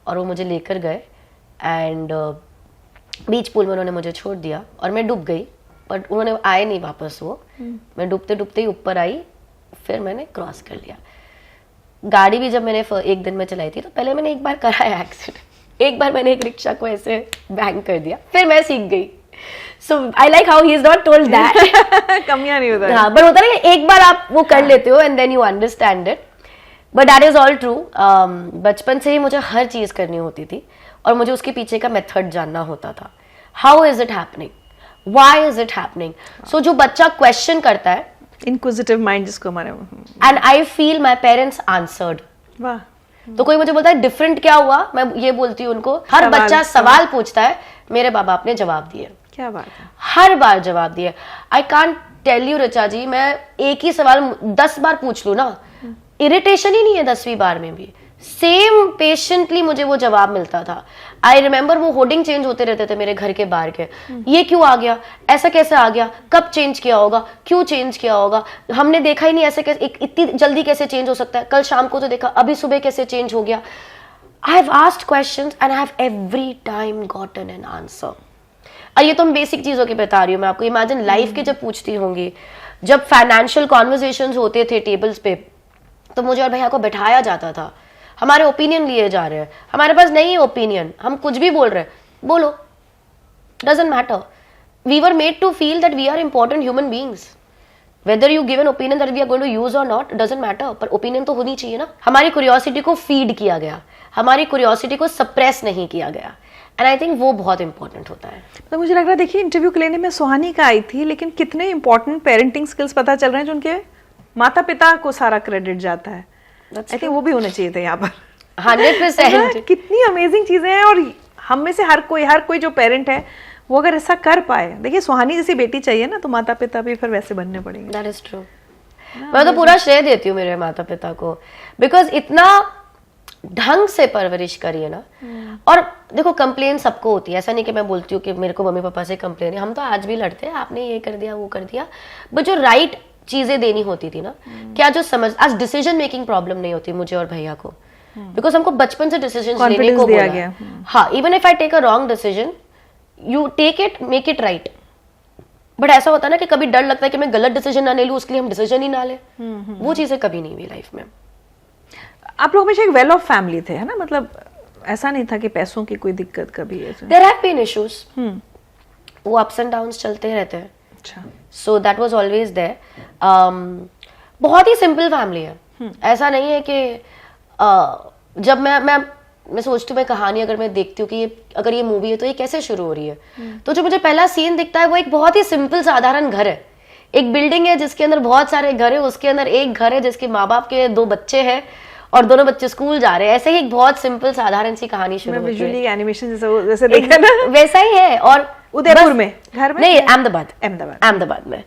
S1: और वो मुझे लेकर गए एंड बीच पूल में उन्होंने मुझे छोड़ दिया और मैं डूब गई, बट उन्होंने आए नहीं वापस वो। मैं डूबते डूबते ही ऊपर आई, फिर मैंने क्रॉस कर लिया। गाड़ी भी जब मैंने 1 दिन में चलाई थी तो पहले मैंने एक बार कराया एक्सीडेंट, एक बार मैंने एक रिक्शा को ऐसे बैंग कर दिया, फिर मैं सीख गई। So I like how he is not told that.
S2: कमियां नहीं होता है।
S1: हाँ, बट होता है ना एक बार आप वो कर लेते हो and then you understand it, but that is all true. बचपन से ही मुझे हर चीज करनी होती थी और मुझे उसके पीछे का मेथड जानना होता था। How is it happening, why is it happening. So जो बच्चा क्वेश्चन करता है,
S2: इनक्विजिटिव माइंड जिसको हमारे,
S1: and I feel my parents answered.
S2: वाह,
S1: तो कोई मुझे बोलता है डिफरेंट क्या हुआ, मैं ये बोलती हूँ उनको, हर
S2: सवाल,
S1: बच्चा सवाल पूछता है, मेरे बाबा आपने जवाब दिए,
S2: क्या बात है।
S1: हर बार जवाब दिए। I can't tell you Richa ji, मैं एक ही सवाल 10 बार पूछ लूं ना, इरिटेशन ही नहीं है 10वीं बार में भी, सेम पेशेंटली मुझे वो जवाब मिलता था। आई रिमेम्बर वो होर्डिंग चेंज होते रहते थे मेरे घर के बाहर के, ये क्यों आ गया, ऐसा कैसे आ गया, कब चेंज किया होगा, क्यों चेंज किया होगा, हमने देखा ही नहीं, ऐसे कैसे इतनी जल्दी कैसे चेंज हो सकता है, कल शाम को तो देखा, अभी सुबह कैसे चेंज हो गया। I have asked questions and I have every time gotten an answer. ये तो मैं बेसिक चीजों की बता रही हूँ मैं आपको। इमेजिन लाइफ के जब पूछती होंगी, जब फाइनेंशियल कॉन्वर्सेशंस होते थे टेबल्स पे, तो मुझे और भैया को बैठाया जाता था, हमारे ओपिनियन लिए जा रहे हैं, हमारे पास नहीं है ओपिनियन, हम कुछ भी बोल रहे हैं, बोलो, doesn't matter. We were made to feel that we are important human beings, whether you give an opinion that we are going to use or not, doesn't matter, पर ओपिनियन तो होनी चाहिए ना। हमारी क्यूरियोसिटी को फीड किया गया, हमारी क्यूरियोसिटी को सप्रेस नहीं किया गया, एंड आई थिंक वो बहुत इंपॉर्टेंट होता है।
S2: तो मुझे लग रहा है, देखिए इंटरव्यू के लेने में सुहानी का आई थी, लेकिन कितने इंपॉर्टेंट पेरेंटिंग स्किल्स पता चल रहे हैं जो उनके माता पिता को सारा क्रेडिट जाता है। आई थिंक वो भी होने चाहिए थे यहाँ पर।
S1: 100%।
S2: कितनी अमेजिंग चीजें हैं, और हम में से हर कोई जो पेरेंट है वो अगर ऐसा कर पाए, देखिए सुहानी जैसी बेटी चाहिए ना, तो माता पिता भी फिर वैसे बनने पड़ेंगे।
S1: That is true. मैं तो पूरा श्रेय देती हूँ मेरे माता पिता को, बिकॉज इतना ढंग से परवरिश करिए ना। और देखो कंप्लेन सबको होती है, ऐसा नहीं कि मैं बोलती हूँ कि मेरे को मम्मी पापा से कंप्लेन है, हम तो आज भी लड़ते हैं, आपने ये कर दिया वो कर दिया, बट जो राइट चीजें देनी होती थी ना, क्या जो समझ, आज डिसीजन मेकिंग प्रॉब्लम नहीं होती मुझे और भैया को, बिकॉज हमको बचपन से डिसीजन लेने
S2: Confidence
S1: को
S2: दिया
S1: बोला
S2: गया।
S1: है। हाँ, even if I take a wrong decision, you take it, make it right. But ऐसा होता है ना कि कभी डर लगता है कि मैं गलत डिसीजन ना ले लूं, उसके लिए हम डिसीजन ही ना ले, वो चीजें कभी नहीं हुई लाइफ में।
S2: आप लोग हमेशा एक वेल ऑफ फैमिली थे, है ना? मतलब ऐसा नहीं था कि पैसों की कोई दिक्कत कभी ऐसे।
S1: देयर हैव बीन इश्यूज, वो अप्स एंड डाउन्स चलते रहते हैं,
S2: अच्छा।
S1: So that was always there. बहुत ही सिंपल फैमिली है, ऐसा नहीं है कि जब मैं सोचती हूँ, मैं कहानी अगर मैं देखती हूँ कि ये अगर ये मूवी है तो ये कैसे शुरू हो रही है, तो जो मुझे पहला सीन दिखता है वो एक बहुत ही सिंपल साधारण घर है, एक बिल्डिंग है जिसके अंदर बहुत सारे घर है, उसके अंदर एक घर है जिसके माँ बाप के 2 बच्चे हैं और दोनों बच्चे स्कूल जा रहे हैं। ऐसे ही एक बहुत सिंपल साधारण सी कहानी शुरू होती है,
S2: विजुअली एनिमेशन जैसे देखा ना,
S1: वैसा ही है। और
S2: उदयपुर
S1: बस-
S2: में घर में
S1: नहीं, अहमदाबाद में।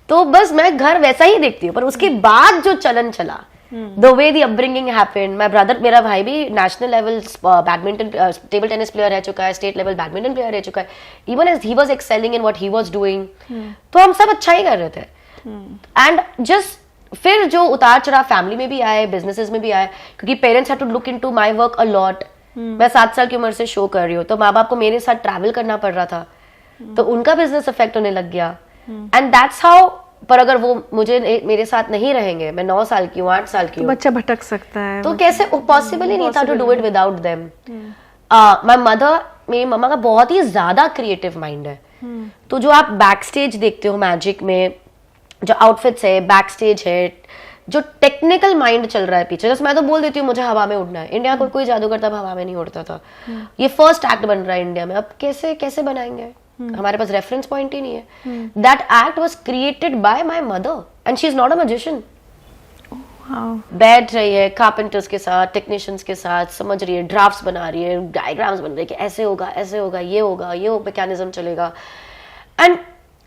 S1: तो बस मैं घर वैसा ही देखती हूँ, पर उसके बाद जो चलन चला, the way the upbringing happened, my brother, मेरा भाई भी national level badminton table tennis player रह चुका है, स्टेट लेवल बैडमिंटन प्लेयर रह चुका है, even as he was excelling in what he was doing. तो हम सब अच्छा ही कर रहे थे। एंड जस्ट फिर जो उतार चढ़ाव फैमिली में भी आए, बिजनेसेस में भी आए, क्योंकि parents had to look into my work a lot. मैं 7 साल की उम्र से शो कर रही हूँ, तो माँ बाप को मेरे साथ ट्रैवल करना पड़ रहा था, तो उनका बिजनेस अफेक्ट होने लग गया। एंड दैट्स हाउ, पर अगर वो मुझे मेरे साथ नहीं रहेंगे, मैं 9 साल की हूँ, 8 साल की
S2: तो
S1: हूँ,
S2: बच्चा भटक सकता है,
S1: तो कैसे, पॉसिबल ही नहीं था to do it without them. My mother, मेरी मम्मा का बहुत ही ज्यादा क्रिएटिव माइंड है, तो जो आप बैक स्टेज देखते हो मैजिक में, जो आउटफिट्स है, बैक स्टेज है, जो टेक्निकल माइंड चल रहा है पीछे, जैसे मैं तो बोल देती हूँ मुझे हवा में उड़ना है, इंडिया कोई जादूगर तब हवा में नहीं उड़ता था, ये फर्स्ट एक्ट बन रहा है इंडिया में, अब कैसे कैसे बनाएंगे, हमारे पास रेफरेंस पॉइंट ही नहीं है। That act was created by my mother and she is not a magician. बैठ रही है कारपेंटर्स के साथ, टेक्नीशियंस के साथ, समझ रही है, ड्राफ्ट्स बना रही है, डायग्राम्स बन रही है कि ऐसे होगा, ऐसे होगा, ये मैकेनिज्म चलेगा। And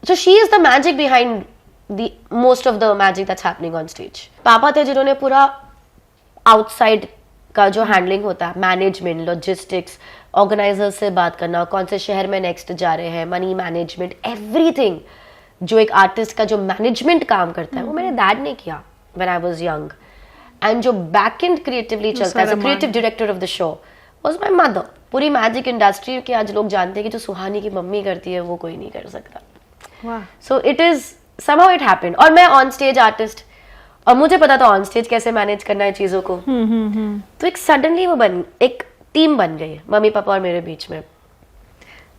S1: so she is the magic behind the most of the magic that's happening on stage. पापा थे जिन्होंने पूरा आउटसाइड का जो हैंडलिंग होता है, मैनेजमेंट, लॉजिस्टिक्स, ऑर्गेनाइजर्स से बात करना, कौन से शहर में नेक्स्ट जा रहे हैं, मनी मैनेजमेंट, एवरीथिंग, जो एक आर्टिस्ट का जो मैनेजमेंट काम करता है, वो मेरे डैड ने किया when I was young. And जो बैक एंड क्रिएटिवली चलता है, as a creative director of the show was my mother. पूरी मैजिक इंडस्ट्री के आज लोग जानते हैं कि जो सुहानी की मम्मी करती है वो कोई नहीं कर सकता। सो it is somehow it happened। और मैं ऑन स्टेज आर्टिस्ट, और मुझे पता था ऑन स्टेज कैसे मैनेज करना है चीजों को, तो एक सडनली वो एक टीम बन गई मम्मी पापा और मेरे बीच में।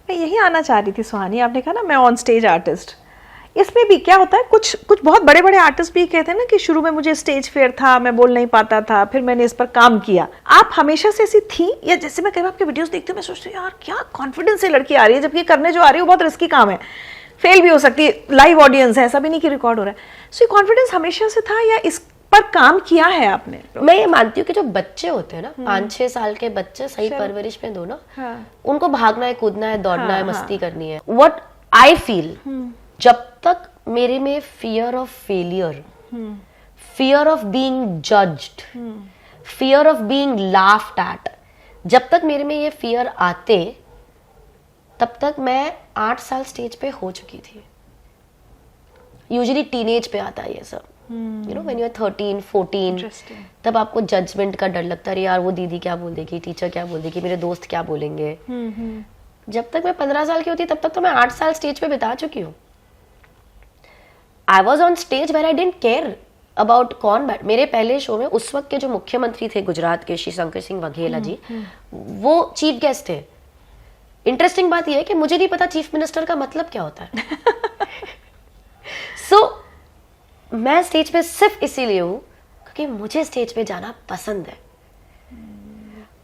S2: मैं यही आना चाह रही थी सुहानी, आपने कहा ना मैं ऑन स्टेज आर्टिस्ट, इसमें भी क्या होता है, कुछ बहुत बड़े बड़े आर्टिस्ट भी कहते हैं ना कि शुरू में मुझे स्टेज फेयर था, मैं बोल नहीं पाता था, फिर मैंने इस पर काम किया। आप हमेशा से ऐसी थी, या जैसे मैं कई बार आपके वीडियोस देखती हूँ, मैं सोचती हूँ यार क्या कॉन्फिडेंस से लड़की आ रही है, जबकि ये करने जो आ रही है वो बहुत रिस्की काम है, फेल भी हो सकती है, लाइव ऑडियंस है, ऐसा भी नहीं कि रिकॉर्ड हो रहा है। सो ये कॉन्फिडेंस हमेशा से था या इस पर काम किया है आपने?
S1: मैं ये मानती हूँ कि जो बच्चे होते हैं ना, 5-6 साल के बच्चे, सही परवरिश में दो ना, उनको भागना है, कूदना है, दौड़ना है, मस्ती करनी है। व्हाट आई फील, जब तक मेरे में fear of failure, fear of being judged, fear of being laughed eight, जब तक मेरे में ये फियर आते, तब तक मैं 8 साल स्टेज पे हो चुकी थी। यूजुअली टीनेज पे आता है ये सब, you know when you are 13, 14, तब आपको जजमेंट का डर लगता है, यार वो दीदी क्या बोल देगी, टीचर क्या बोल देगी, मेरे दोस्त क्या बोलेंगे। जब तक मैं 15 साल की होती तब तक तो मैं 8 साल स्टेज पे बिता चुकी हूँ। I was on stage where I didn't care about कौन बैठ। मेरे पहले शो में उस वक्त के जो मुख्यमंत्री थे गुजरात के, श्री शंकर सिंह वघेला जी, वो चीफ गेस्ट थे। इंटरेस्टिंग बात यह है कि मुझे नहीं पता चीफ मिनिस्टर का मतलब क्या होता है। सो मैं स्टेज पे सिर्फ इसीलिए हूं क्योंकि मुझे स्टेज पे जाना पसंद है।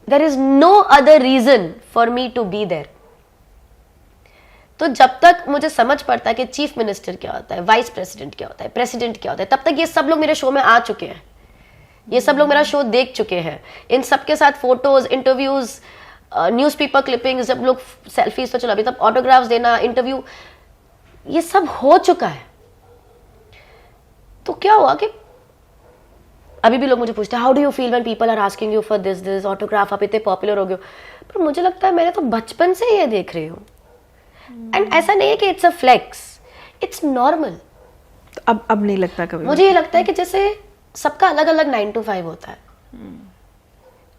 S1: There is no other reason for me to be there. तो जब तक मुझे समझ पड़ता है कि चीफ मिनिस्टर क्या होता है, वाइस प्रेसिडेंट क्या होता है, प्रेसिडेंट क्या होता है, तब तक ये सब लोग मेरे शो में आ चुके हैं, ये सब लोग मेरा शो देख चुके हैं। इन सबके साथ फोटोज, इंटरव्यूज, न्यूज़पेपर क्लिपिंग्स, जब लोग सेल्फीज तो चलो अभी तब ऑटोग्राफ्स देना, इंटरव्यू, ये सब हो चुका है। तो क्या हुआ कि अभी भी लोग मुझे पूछते हैं how do you feel when people are asking you for this autograph, आप इतने पॉपुलर हो गए हो। पर मुझे लगता है मैंने तो बचपन से ये देख रही हूँ, एंड ऐसा नहीं है कि it's a flex, it's normal.
S2: तो अब नहीं लगता कभी?
S1: मुझे ये लगता है कि जैसे सबका अलग अलग 9 to 5 होता है,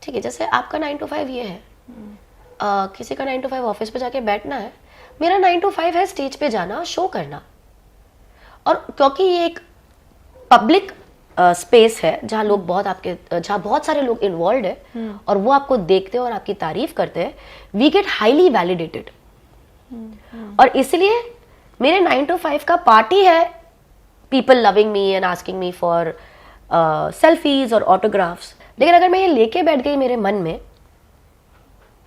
S1: ठीक है, जैसे आपका 9 to 5 ये है, किसी का 9 to 5 ऑफिस पे जाके बैठना है, मेरा 9 to 5 है स्टेज पे जाना, शो करना। और क्योंकि ये एक पब्लिक स्पेस है जहाँ लोग जहाँ बहुत सारे लोग इन्वॉल्व है और वो आपको देखते हैं और आपकी तारीफ करते हैं, वी गेट हाईली वैलिडेटेड। और इसलिए मेरे 9 to 5 का पार्टी है people loving me and asking me for selfies और ऑटोग्राफ्स। लेकिन अगर मैं ये लेके बैठ गई मेरे मन में,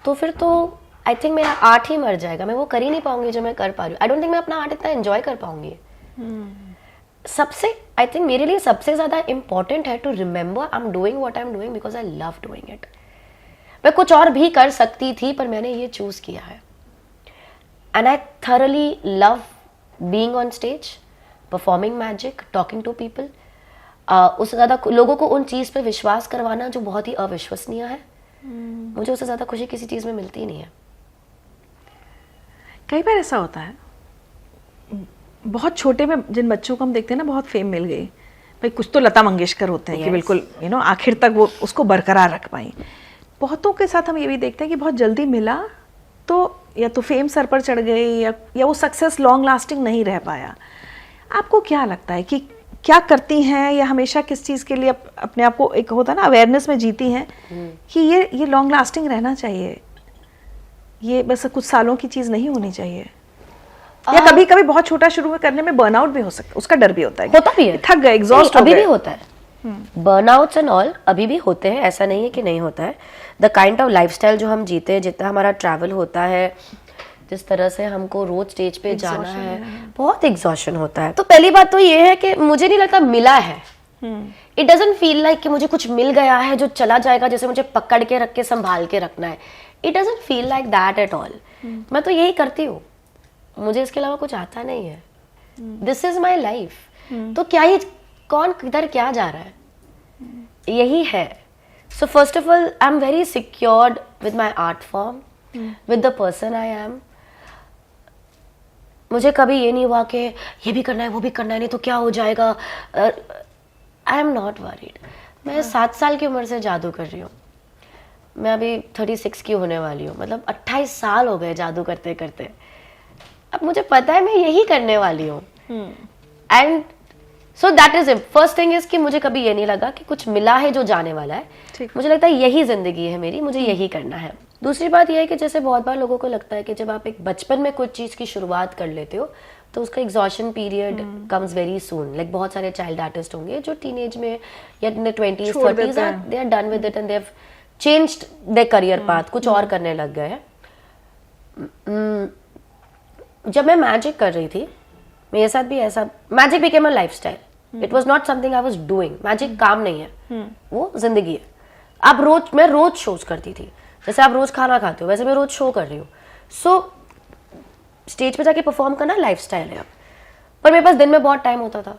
S1: तो फिर तो आई थिंक मेरा आर्ट ही मर जाएगा, मैं वो कर ही नहीं पाऊंगी जो मैं कर पा रही हूँ। आई डोंट थिंक मैं अपना आर्ट इतना एंजॉय कर पाऊंगी। सबसे आई थिंक मेरे लिए सबसे ज्यादा इंपॉर्टेंट है to remember I am doing what I am doing because I love doing it. मैं कुछ और भी कर सकती थी पर मैंने ये चूज किया है, and I thoroughly love being on stage, performing magic, talking to people. उससे ज्यादा लोगों को उन चीज पे विश्वास करवाना जो बहुत ही अविश्वसनीय है, मुझे उससे ज्यादा खुशी किसी चीज में मिलती नहीं है।
S2: कई बार ऐसा होता है, बहुत छोटे में जिन बच्चों को हम देखते हैं ना, बहुत फेम मिल गई भाई, कुछ तो लता मंगेशकर होते हैं कि बिल्कुल आखिर तक वो उसको बरकरार रख पाई। बहुतों के साथ हम ये भी देखते हैं कि बहुत जल्दी मिला तो या तो फेम सर पर चढ़ गई या वो सक्सेस लॉन्ग लास्टिंग नहीं रह पाया। आपको क्या लगता है कि क्या करती हैं या हमेशा किस चीज़ के लिए अपने आप को, एक होता है ना अवेयरनेस में जीती हैं कि ये लॉन्ग लास्टिंग रहना चाहिए, ये बस कुछ सालों की चीज़ नहीं होनी चाहिए? या कभी कभी बहुत छोटा शुरू में करने में बर्नआउट भी हो सकता है, उसका डर भी होता है,
S1: होता भी है,
S2: थक गए, एग्जॉस्ट हो गए।
S1: अभी भी होता है बर्नआउट्स एंड ऑल, अभी भी होते हैं, ऐसा नहीं है कि नहीं होता है। द काइंड ऑफ लाइफस्टाइल जो हम जीते हैं, जितना हमारा ट्रैवल होता है, जिस तरह से हमको रोज स्टेज पे जाना है, बहुत एग्जॉशन होता है। तो पहली बात तो ये है कि मुझे नहीं लगता मिला है, इट डजंट फील लाइक कि मुझे कुछ मिल गया है जो चला जाएगा, जैसे मुझे पकड़ के रख के संभाल के रखना है। It doesn't feel like that at all. मैं तो यही करती हूँ, मुझे इसके अलावा कुछ आता नहीं है। This is my life. तो क्या ही कौन किधर क्या जा रहा है, यही है। So first of all I am very secured with my art form, with the person I am. मुझे कभी ये नहीं हुआ कि ये भी करना है वो भी करना है, नहीं तो क्या हो जाएगा। आई एम नॉट वरीड। मैं 7 साल की उम्र से जादू कर रही हूँ, मैं अभी 36 की होने वाली हूँ, मतलब 28 साल हो गए जादू करते करते। अब मुझे पता है मैं यही करने वाली हूँ, and so that is it. First thing is कि मुझे कभी ये नहीं लगा कि कुछ मिला है जो जाने वाला है। मुझे लगता है यही जिंदगी है मेरी, मुझे यही करना है। दूसरी बात यह है कि जैसे बहुत बार लोगों को लगता है कि जब आप एक बचपन में कुछ चीज की शुरुआत कर लेते हो तो उसका exhaustion period comes very soon. Like बहुत सारे चाइल्ड आर्टिस्ट होंगे जो टीनेज में या in the 20s 30s they are done with it and they have changed their career path, कुछ और करने लग गए हैं। जब मैं मैजिक कर रही थी, मेरे साथ भी ऐसा, magic became a lifestyle, it was not something I was doing. Magic काम नहीं है, वो जिंदगी है। मैं रोज शोज करती थी, जैसे आप रोज खाना खाते हो वैसे मैं रोज शो कर रही हूँ। सो स्टेज पे जाके परफॉर्म करना लाइफस्टाइल है अब। पर मेरे पास दिन में बहुत टाइम होता था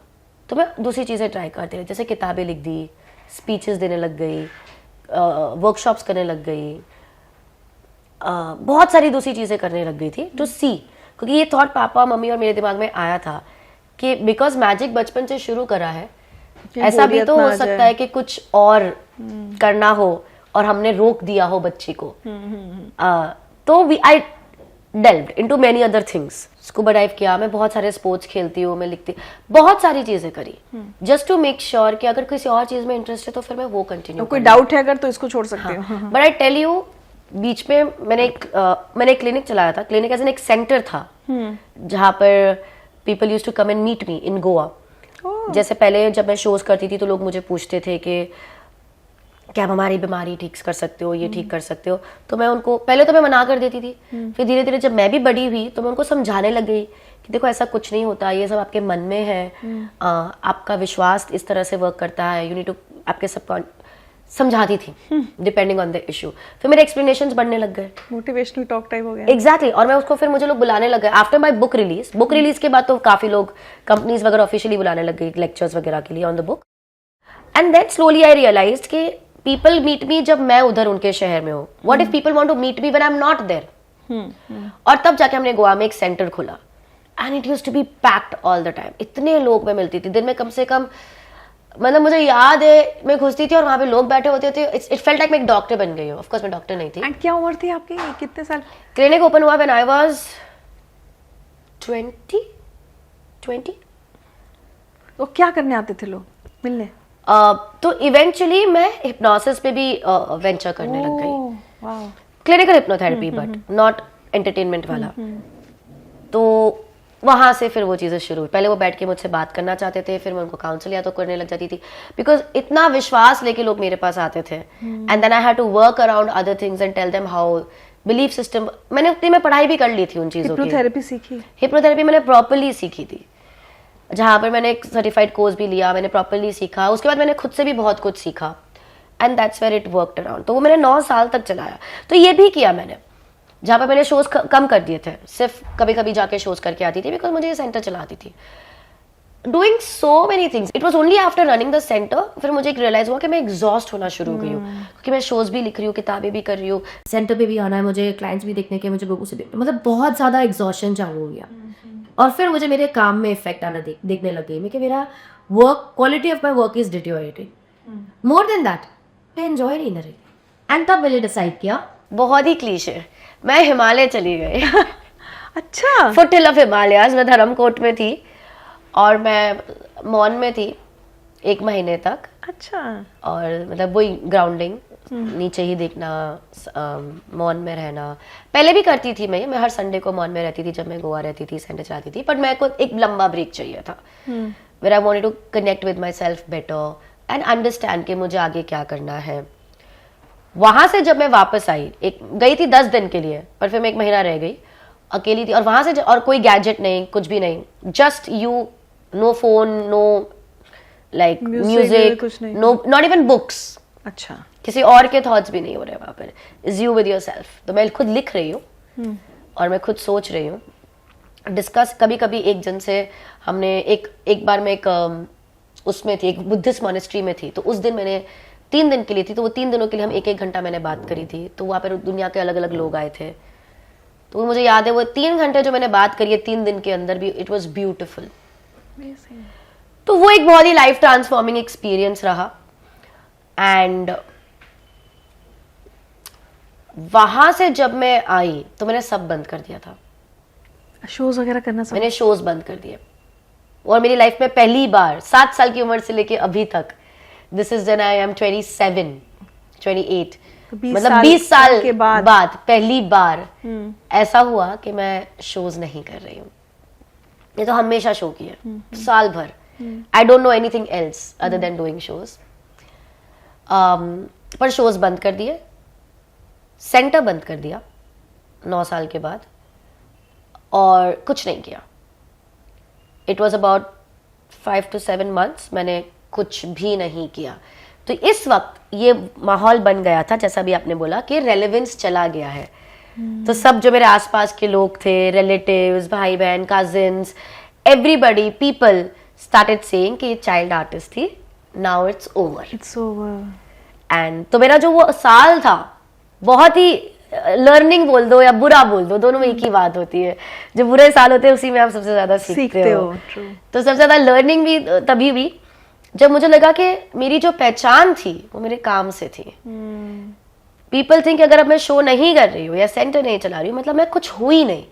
S1: तो मैं दूसरी चीजें ट्राई करती रही, जैसे किताबें लिख दी, स्पीचेस देने लग गई, वर्कशॉप्स करने लग गई, बहुत सारी दूसरी चीजें करने लग गई थी टू सी। क्योंकि ये थॉट पापा मम्मी और मेरे दिमाग में आया था कि बिकॉज मैजिक बचपन से शुरू करा है, ऐसा भी तो हो सकता है कि कुछ और करना हो और हमने रोक दिया हो बच्ची को। तो I delved into many other things. Scuba dive किया, मैं बहुत सारे स्पोर्ट्स खेलती हूँ, मैं लिखती, बहुत सारी चीजें करी जस्ट टू मेक श्योर कि अगर किसी और चीज में इंटरेस्ट है तो फिर मैं वो कंटिन्यू।
S2: कोई डाउट है अगर तो इसको छोड़ सकते हो।
S1: बट आई टेल यू, बीच में मैंने एक क्लिनिक चलाया था। क्लिनिक एज एन एक सेंटर था जहाँ पर people used to come and meet me in Goa. जैसे पहले जब मैं शोज करती थी तो लोग मुझे पूछते थे कि क्या आप हमारी बीमारी ठीक कर सकते हो, ये ठीक कर सकते हो। तो मैं उनको, पहले तो मैं मना कर देती थी, फिर धीरे धीरे जब मैं भी बड़ी हुई तो मैं उनको समझाने लग गई कि देखो ऐसा कुछ नहीं होता, ये सब आपके मन में है, आपका विश्वास इस तरह से वर्क करता है, यू नीड टू, आपके सब समझाती थी डिपेंडिंग ऑन द इशू। फिर मेरे एक्सप्लेनेशंस बढ़ने लग गए,
S2: मोटिवेशनल टॉक टाइप हो गया।
S1: एग्जैक्टली। और मैं उसको, फिर मुझे लोग बुलाने लग गए आफ्टर माय बुक रिलीज के बाद तो काफी लोग, कंपनीज वगैरह ऑफिशियली बुलाने लग गई लेक्चर्स वगैरह के लिए on the book. And then slowly I realise कि पीपल मीट मी जब मैं उधर उनके शहर में हूँ. What if people want to meet me when I am not there. और तब जाके हमने गोवा में एक सेंटर खोला and it used to be packed all the time. इतने लोग मैं मिलती थी दिन में कम से कम, मतलब मुझे याद है मैं घुसती थी और वहां पे लोग बैठे होते थे. इट फेल्ट लाइक मैं एक डॉक्टर बन गई हूँ. ऑफ कोर्स मैं डॉक्टर नहीं थी.
S2: एंड क्या उम्र थी आपकी, कितने साल?
S1: क्लिनिक ओपन हुआ व्हेन आई वाज 20.
S2: वो क्या करने आते थे लोग मिलने?
S1: तो इवेंचुअली मैं हिप्नोसिस पे भी वेंचर करने लग गई.
S2: Wow.
S1: Clinical hypnotherapy but not entertainment वाला. तो वहां से फिर वो चीजें शुरू हुई. पहले वो बैठ के मुझसे बात करना चाहते थे, फिर मैं उनको काउंसिल या तो करने लग जाती थी बिकॉज इतना विश्वास लेके लोग मेरे पास आते थे. And then I had to work around other things and tell them how belief system. मैंने उतनी में पढ़ाई भी कर ली थी उन चीजों की.
S2: हिप्नोथेरेपी सीखी?
S1: हिप्नोथेरेपी मैंने प्रॉपरली सीखी थी, जहां पर मैंने एक सर्टिफाइड कोर्स भी लिया. मैंने प्रॉपरली सीखा. उसके बाद मैंने खुद से भी बहुत कुछ सीखा and that's where it worked around. तो वो मैंने 9 साल तक चलाया. तो ये भी किया मैंने, जहाँ पर मैंने शोज कम कर दिए थे, सिर्फ कभी कभी जाके शोज करके आती थी बिकॉज मुझे ये सेंटर चलाती थी. Doing so many things. It was only after running the centre फिर मुझे एक रियलाइज हुआ कि मैं एग्जॉस्ट होना शुरू हो गई हूँ, क्योंकि मैं शोज भी लिख रही हूँ, किताबें भी कर रही हूँ,
S4: सेंटर पे भी आना है मुझे, क्लाइंट्स भी देखने के, मुझे लोगों से देखना, मतलब बहुत ज़्यादा एग्जॉशन चालू हो गया. और फिर मुझे मेरे काम में इफेक्ट आना देखने लग गई मैं कि मेरा work, quality of my work is deteriorating. More than that मैं एंजॉय नहीं कर रही. एंड तब मैंने डिसाइड किया,
S1: बहुत ही क्लीशे, मैं हिमालय चली गई.
S2: अच्छा.
S1: Foot hill of Himalayas. मैं धर्मकोट में थी और मैं मौन में थी 1 महीने तक.
S2: अच्छा.
S1: और मतलब वही ग्राउंडिंग, नीचे ही देखना, मौन में रहना. पहले भी करती थी मैं हर संडे को मौन में रहती थी जब मैं गोवा रहती थी, सेंटर चलाती थी. बट मेरे को एक लंबा ब्रेक चाहिए था where I wanted to connect with myself better and understand कि मुझे आगे क्या करना है. वहां से जब मैं वापस आई, गई थी 10 दिन के लिए, पर फिर मैं 1 महीना रह गई, अकेली थी. और वहां से और कोई गैजेट नहीं, कुछ भी नहीं, just you, no phone, no like music, no, not even books.
S2: अच्छा.
S1: किसी और के थॉट्स भी नहीं हो रहे वहां पर. Is you with your self. तो मैं खुद लिख रही हूँ और मैं खुद सोच रही हूँ. डिस्कस कभी कभी एक जन से हमने एक बार मैं एक उसमें थी, एक बुद्धिस्ट मॉनेस्ट्री में थी. तो उस दिन मैंने 3 दिन के लिए थी, तो वो 3 दिनों के लिए हम 1-1 घंटा मैंने बात करी थी. तो वहाँ पर दुनिया के अलग अलग लोग आए थे. तो मुझे याद है वो 3 घंटे जो मैंने बात करी है 3 दिन के अंदर भी, इट वॉज ब्यूटिफुल. तो वो एक बहुत ही लाइफ ट्रांसफॉर्मिंग एक्सपीरियंस रहा. एंड वहां से जब मैं आई तो मैंने सब बंद कर दिया था.
S2: शोज वगैरह करना सब?
S1: मैंने शोज बंद कर दिए. और मेरी लाइफ में पहली बार 7 साल की उम्र से लेके अभी तक, this is when I M 27, 28, मतलब 20 साल के बाद पहली बार ऐसा हुआ कि मैं शोज नहीं कर रही हूँ. ये तो हमेशा शो किया, साल भर. I don't know anything else other than doing shows. पर शोज बंद कर दिए, सेंटर बंद कर दिया 9 साल के बाद, और कुछ नहीं किया. It was about 5 to 7 months मैंने कुछ भी नहीं किया. तो इस वक्त ये माहौल बन गया था, जैसा भी आपने बोला, कि रेलेवेंस चला गया है. तो सब जो मेरे आसपास के लोग थे, रिलेटिव्स, भाई बहन, cousins, everybody, people started saying कि ये चाइल्ड आर्टिस्ट थी, now it's over.
S2: It's over.
S1: And तो मेरा जो वो साल था, बहुत ही लर्निंग बोल दो या बुरा बोल दो, दोनों में एक ही बात होती है. जो बुरे साल होते हैं उसी में आप सबसे ज्यादा सीखते हो. तो सबसे ज्यादा लर्निंग भी तभी भी जब मुझे लगा कि मेरी जो पहचान थी वो मेरे काम से थी. पीपल थिंक अगर अब मैं शो नहीं कर रही हूँ या सेंटर नहीं चला रही हूँ, मतलब मैं कुछ हूँ ही नहीं,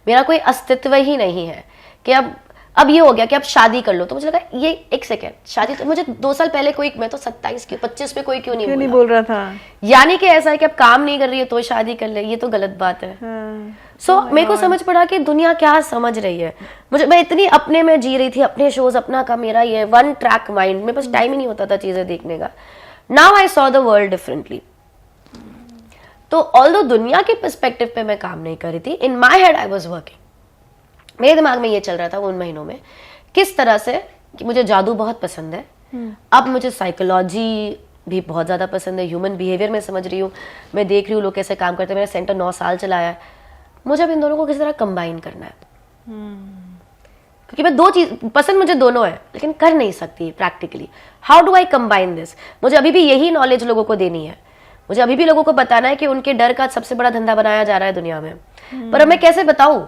S1: मेरा कोई अस्तित्व ही नहीं है. कि अब ये हो गया कि अब शादी कर लो. तो मुझे लगा ये एक सेकेंड, शादी तो मुझे 2 साल पहले कोई, मैं तो 27 की 25 पे कोई क्यों नहीं
S2: बोल रहा था.
S1: यानी कि ऐसा है कि अब काम नहीं कर रही है तो शादी कर ले, ये तो गलत बात है. सो मेरे को समझ पड़ा कि दुनिया क्या समझ रही है. मैं इतनी अपने में जी रही थी, अपने शोज, अपना का मेरा, ये 1 track माइंड, मेरे पास टाइम ही नहीं होता था चीजें देखने का. Now I saw the world differently. तो ऑल्दो दुनिया के पर्सपेक्टिव पे मैं काम नहीं कर रही थी, in my head I was working. मेरे दिमाग में ये चल रहा था उन महीनों में किस तरह से कि मुझे जादू बहुत पसंद है. अब मुझे साइकोलॉजी भी बहुत ज़्यादा पसंद है, ह्यूमन बिहेवियर में समझ रही हूँ, मैं देख रही हूँ लोग कैसे काम करते हैं. मेरा सेंटर 9 साल चलाया है. मुझे अब इन दोनों को किसी तरह कंबाइन करना है. क्योंकि मैं दो चीज पसंद मुझे दोनों है लेकिन कर नहीं सकती practically. How do I combine this? मुझे अभी भी यही नॉलेज लोगों को देनी है. मुझे अभी भी लोगों को बताना है कि उनके डर का सबसे बड़ा धंधा बनाया जा रहा है दुनिया में. पर अब मैं कैसे बताऊं?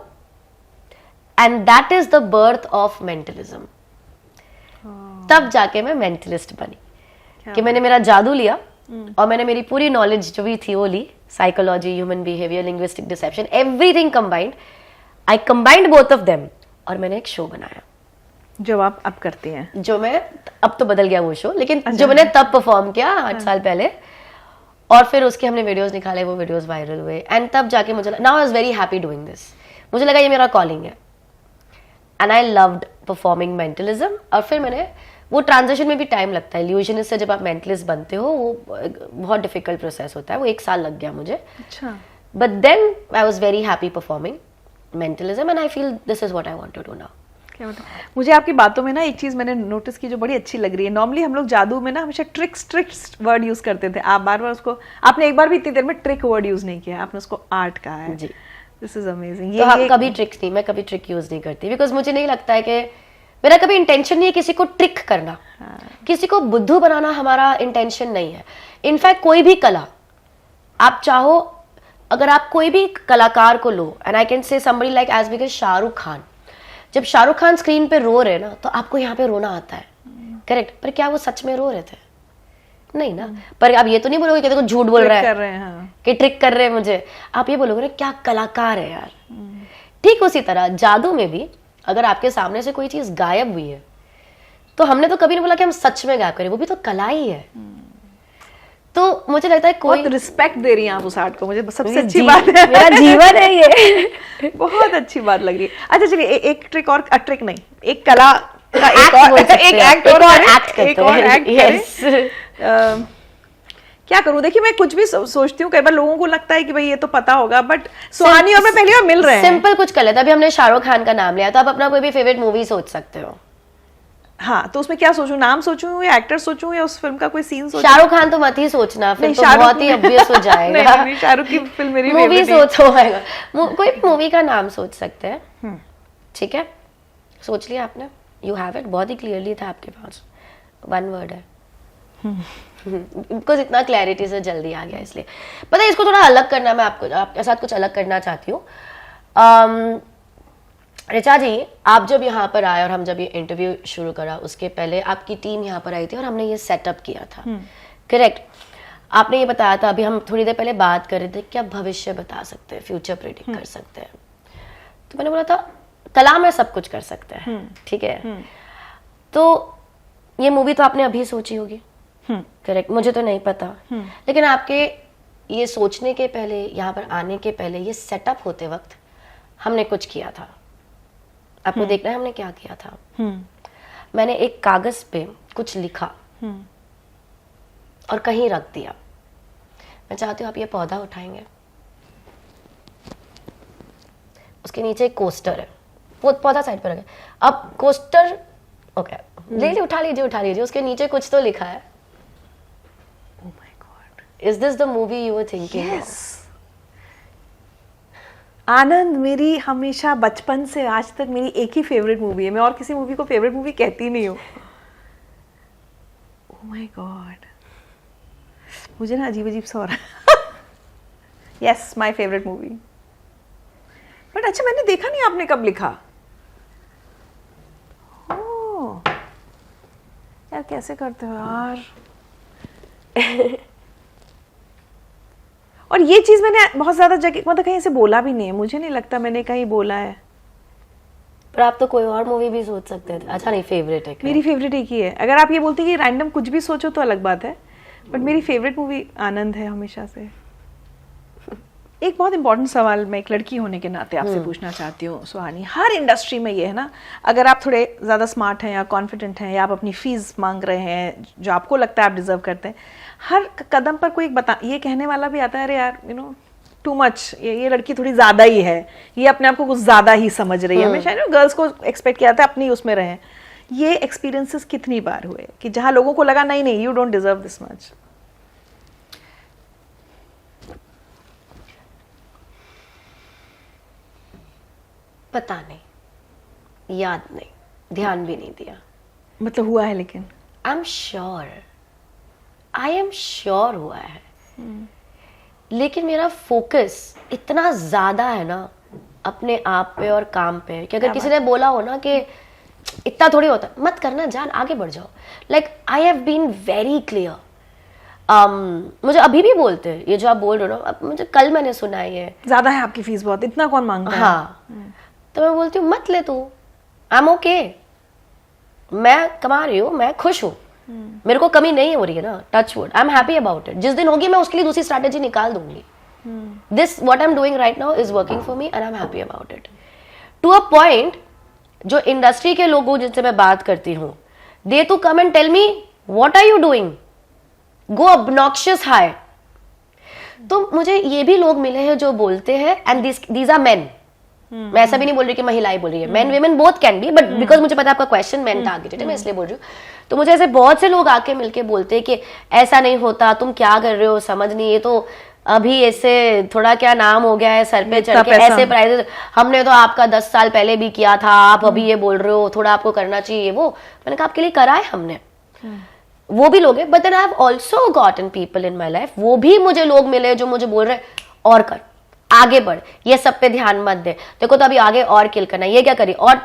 S1: And that is the birth of mentalism. तब जाके मैं मेंटलिस्ट बनी कि मैंने मेरा जादू लिया और मैंने मेरी पूरी नॉलेज जो भी थी वो ली. Psychology, human behaviour, linguistic deception, everything combined. I combined both of them और मैंने एक शो बनाया
S2: जो आप अब करती हैं.
S1: जो मैं अब तो बदल गया वो शो, लेकिन जो मैंने तब परफॉर्म किया 8 साल पहले. और फिर उसके हमने वीडियोस निकाले, वो वीडियोस वायरल हुए. एंड तब जाके मुझे now I was very happy doing this. मुझे लगा ये मेरा कॉलिंग है. And I loved performing mentalism. और फिर मैंने वो ट्रांजिशन में भी टाइम लगता है. इल्यूजनिस्ट से जब आप मेंटलिस्ट बनते हो वो बहुत डिफिकल्ट प्रोसेस होता है. वो 1 साल लग गया मुझे.
S2: अच्छा.
S1: But then I was very happy performing mentalism and I feel this is what I want to do now.
S2: क्या बताऊं? मुझे आपकी बातों में ना एक चीज मैंने नोटिस की जो बड़ी अच्छी लग रही है. नॉर्मली हम लोग जादू में ना हमेशा ट्रिक्स वर्ड यूज करते थे. आप बार बार उसको, आपने एक बार भी इतनी देर में ट्रिक वर्ड यूज नहीं किया, आपने उसको आर्ट कहा है.
S1: जी.
S2: This is amazing.
S1: तो हम कभी ट्रिक्स नहीं, मैं कभी ट्रिक यूज नहीं करती बिकॉज मुझे नहीं लगता है कि मेरा कभी इंटेंशन नहीं है किसी को ट्रिक करना. किसी को बुद्धू बनाना हमारा इंटेंशन नहीं है. इनफैक्ट कोई भी कला आप चाहो, अगर आप कोई भी कलाकार को लो, and I can say somebody like as big as Shahrukh Khan. जब शाहरुख खान स्क्रीन पे रो रहे ना तो आपको यहाँ पे रोना आता है. करेक्ट. पर क्या वो सच में रो रहे थे? नहीं ना. पर आप ये तो नहीं बोलोगे कि देखो झूठ बोल रहा है,
S2: कर रहे हैं, हाँ.
S1: कि ट्रिक कर रहे हैं मुझे. आप ये बोलोगे क्या कलाकार है यार. ठीक उसी तरह जादू में भी अगर आपके सामने से कोई चीज गायब हुई है तो हमने तो कभी नहीं बोला कि हम सच में गायब करें. वो भी तो कला ही है. तो मुझे लगता है कोई
S2: बहुत रिस्पेक्ट दे रही हैं आप उस आर्ट को. मुझे सबसे
S1: मेरी
S2: अच्छी बात है,
S1: मेरा जीवन है ये.
S2: बहुत अच्छी बात लग रही है. अच्छा चलिए एक ट्रिक और, ट्रिक नहीं, एक कला का एक
S1: Act
S2: और
S1: बोल सकते
S2: एक
S1: हैं.
S2: एक्ट और
S1: act करते
S2: एक और
S1: हैं.
S2: Act
S1: Yes.
S2: क्या करूं? देखिए मैं कुछ भी सोचती हूँ, कई बार लोगों को लगता है कि भाई ये तो पता होगा, बट सुहानी और मैं पहली बार मिल रहे हैं.
S1: सिंपल कुछ कर लेते. अभी हमने शाहरुख खान का नाम लिया तो आप अपना कोई भी फेवरेट मूवी सोच सकते हो.
S2: हाँ, तो उसमें क्या सोचूं? नाम सोचूं या एक्टर सोचूं या उस फिल्म का कोई सीन सोचूं?
S1: शाहरुख खान तो मत ही सोचना, फिर
S2: नहीं,
S1: तो
S2: शाहरुख
S1: बहुत ही ऑब्वियस हो जाएगा.
S2: नहीं, शाहरुख की फिल्म मेरी
S1: मूवी
S2: favorite है.
S1: सोच होएगा. कोई मूवी का नाम सोच सकते हैं. ठीक है, सोच लिया आपने? You have it. बहुत ही क्लियरली था आपके पास. 1 वर्ड है. बिकॉज इतना क्लैरिटी से जल्दी आ गया इसलिए. पता है इसको थोड़ा अलग करना, मैं आपके साथ कुछ अलग करना चाहती हूँ. ऋचा जी, आप जब यहाँ पर आए और हम जब ये इंटरव्यू शुरू करा उसके पहले आपकी टीम यहाँ पर आई थी और हमने ये सेटअप किया था. करेक्ट. आपने ये बताया था, अभी हम थोड़ी देर पहले बात कर रहे थे कि आप भविष्य बता सकते हैं, फ्यूचर प्रेडिक्ट कर सकते हैं. तो मैंने बोला था कला में सब कुछ कर सकते हैं. ठीक है. तो ये मूवी तो आपने अभी सोची होगी. करेक्ट. मुझे तो नहीं पता, लेकिन आपके ये सोचने के पहले, यहाँ पर आने के पहले, ये सेटअप होते वक्त हमने कुछ किया था. आपको देखना है हमने क्या किया था. मैंने एक कागज पे कुछ लिखा और कहीं रख दिया. मैं चाहती हूँ आप ये पौधा उठाएंगे, उसके नीचे एक कोस्टर है, वो पौधा साइड पर रखें. अब कोस्टर ओके ले उठा लीजिए. उसके नीचे कुछ तो लिखा है.
S2: Oh my God.
S1: Is this the movie you were thinking of?
S2: आनंद मेरी हमेशा बचपन से आज तक मेरी एक ही फेवरेट मूवी है. मैं और किसी मूवी को फेवरेट मूवी कहती नहीं हूँ. ओह माय गॉड, मुझे ना अजीब अजीब सा हो रहा है. Yes, my favourite movie. But अच्छा, मैंने देखा नहीं आपने कब लिखा. ओह यार, कैसे करते हो यार. और ये चीज मैंने बहुत ज्यादा जगह, मतलब कहीं से बोला भी नहीं है. मुझे नहीं लगता मैंने कहीं बोला है.
S1: पर आप तो कोई और मूवी भी सोच सकते थे. अच्छा नहीं, फेवरेट है.
S2: मेरी फेवरेट एक ही है. अगर आप ये बोलते कि रैंडम कुछ भी सोचो तो अलग बात है, बट मेरी फेवरेट मूवी आनंद है हमेशा से. एक बहुत इंपॉर्टेंट सवाल मैं एक लड़की होने के नाते आपसे पूछना चाहती हूँ सुहानी. हर इंडस्ट्री में ये है ना, अगर आप थोड़े ज़्यादा स्मार्ट हैं या कॉन्फिडेंट हैं या आप अपनी फीस मांग रहे हैं जो आपको लगता है आप डिजर्व करते हैं, हर कदम पर कोई ये कहने वाला भी आता है, अरे यार टू मच, ये लड़की थोड़ी ज़्यादा ही है, ये अपने आप को कुछ ज़्यादा ही समझ रही है. हमेशा गर्ल्स को एक्सपेक्ट किया जाता है अपनी उसमें रहें. ये एक्सपीरियंसेस कितनी बार हुए कि जहाँ लोगों को लगा नहीं you don't deserve this much?
S1: पता नहीं. याद नहीं, ध्यान भी नहीं दिया।
S2: मतलब हुआ है लेकिन
S1: आई एम श्योर हुआ है, लेकिन मेरा फोकस इतना ज्यादा है ना अपने आप पे और काम पे कि अगर किसी ने बोला हो ना कि इतना थोड़ी होता, मत करना जान, आगे बढ़ जाओ। Like I have been very clear. मुझे अभी भी बोलते हैं ये जो आप बोल रहे हो ना, अब मुझे कल मैंने सुना है ये,
S2: ज्यादा है आपकी फीस बहुत, इतना कौन मांगता है?
S1: हाँ, तो मैं बोलती हूँ मत ले तू, आई एम ओके, मैं कमा रही हूँ, मैं खुश हूँ, मेरे को कमी नहीं हो रही है ना, touch wood, I am happy about it. जिस दिन होगी मैं उसके लिए दूसरी स्ट्रैटेजी निकाल दूंगी। This what I am doing right now is working for me and I am happy about it to a point. जो इंडस्ट्री के लोगों जिनसे मैं बात करती हूँ, they to come and tell me what are you doing, go obnoxious high. तो मुझे ये भी लोग मिले हैं जो बोलते हैं, एंड दीज आर मेन, मैं ऐसा भी नहीं बोल रही कि महिलाएं बोल रही है, main women both can be, but because मुझे पता है आपका क्वेश्चन मेन टारगेटेड है, मैं इसलिए बोल रही हूँ। तो मुझे ऐसे बहुत से लोग आके मिलके बोलते हैं कि ऐसा नहीं होता, तुम क्या कर रहे हो, समझ नहीं, ये तो अभी ऐसे थोड़ा क्या नाम हो गया है, सर पे चढ़ के ऐसे प्राइजेस, हमने तो आपका 10 साल पहले भी किया था, आप अभी ये बोल रहे हो, थोड़ा आपको करना चाहिए वो। मैंने कहा आपके लिए करा है हमने, वो भी लोग हैं, but then I have also gotten people in my life, वो भी मुझे लोग मिले जो मुझे बोल रहे हैं और कर, आगे बढ़, ये सब पे ध्यान मत दे, देखो तो अभी आगे और किल करना, ये क्या करी, और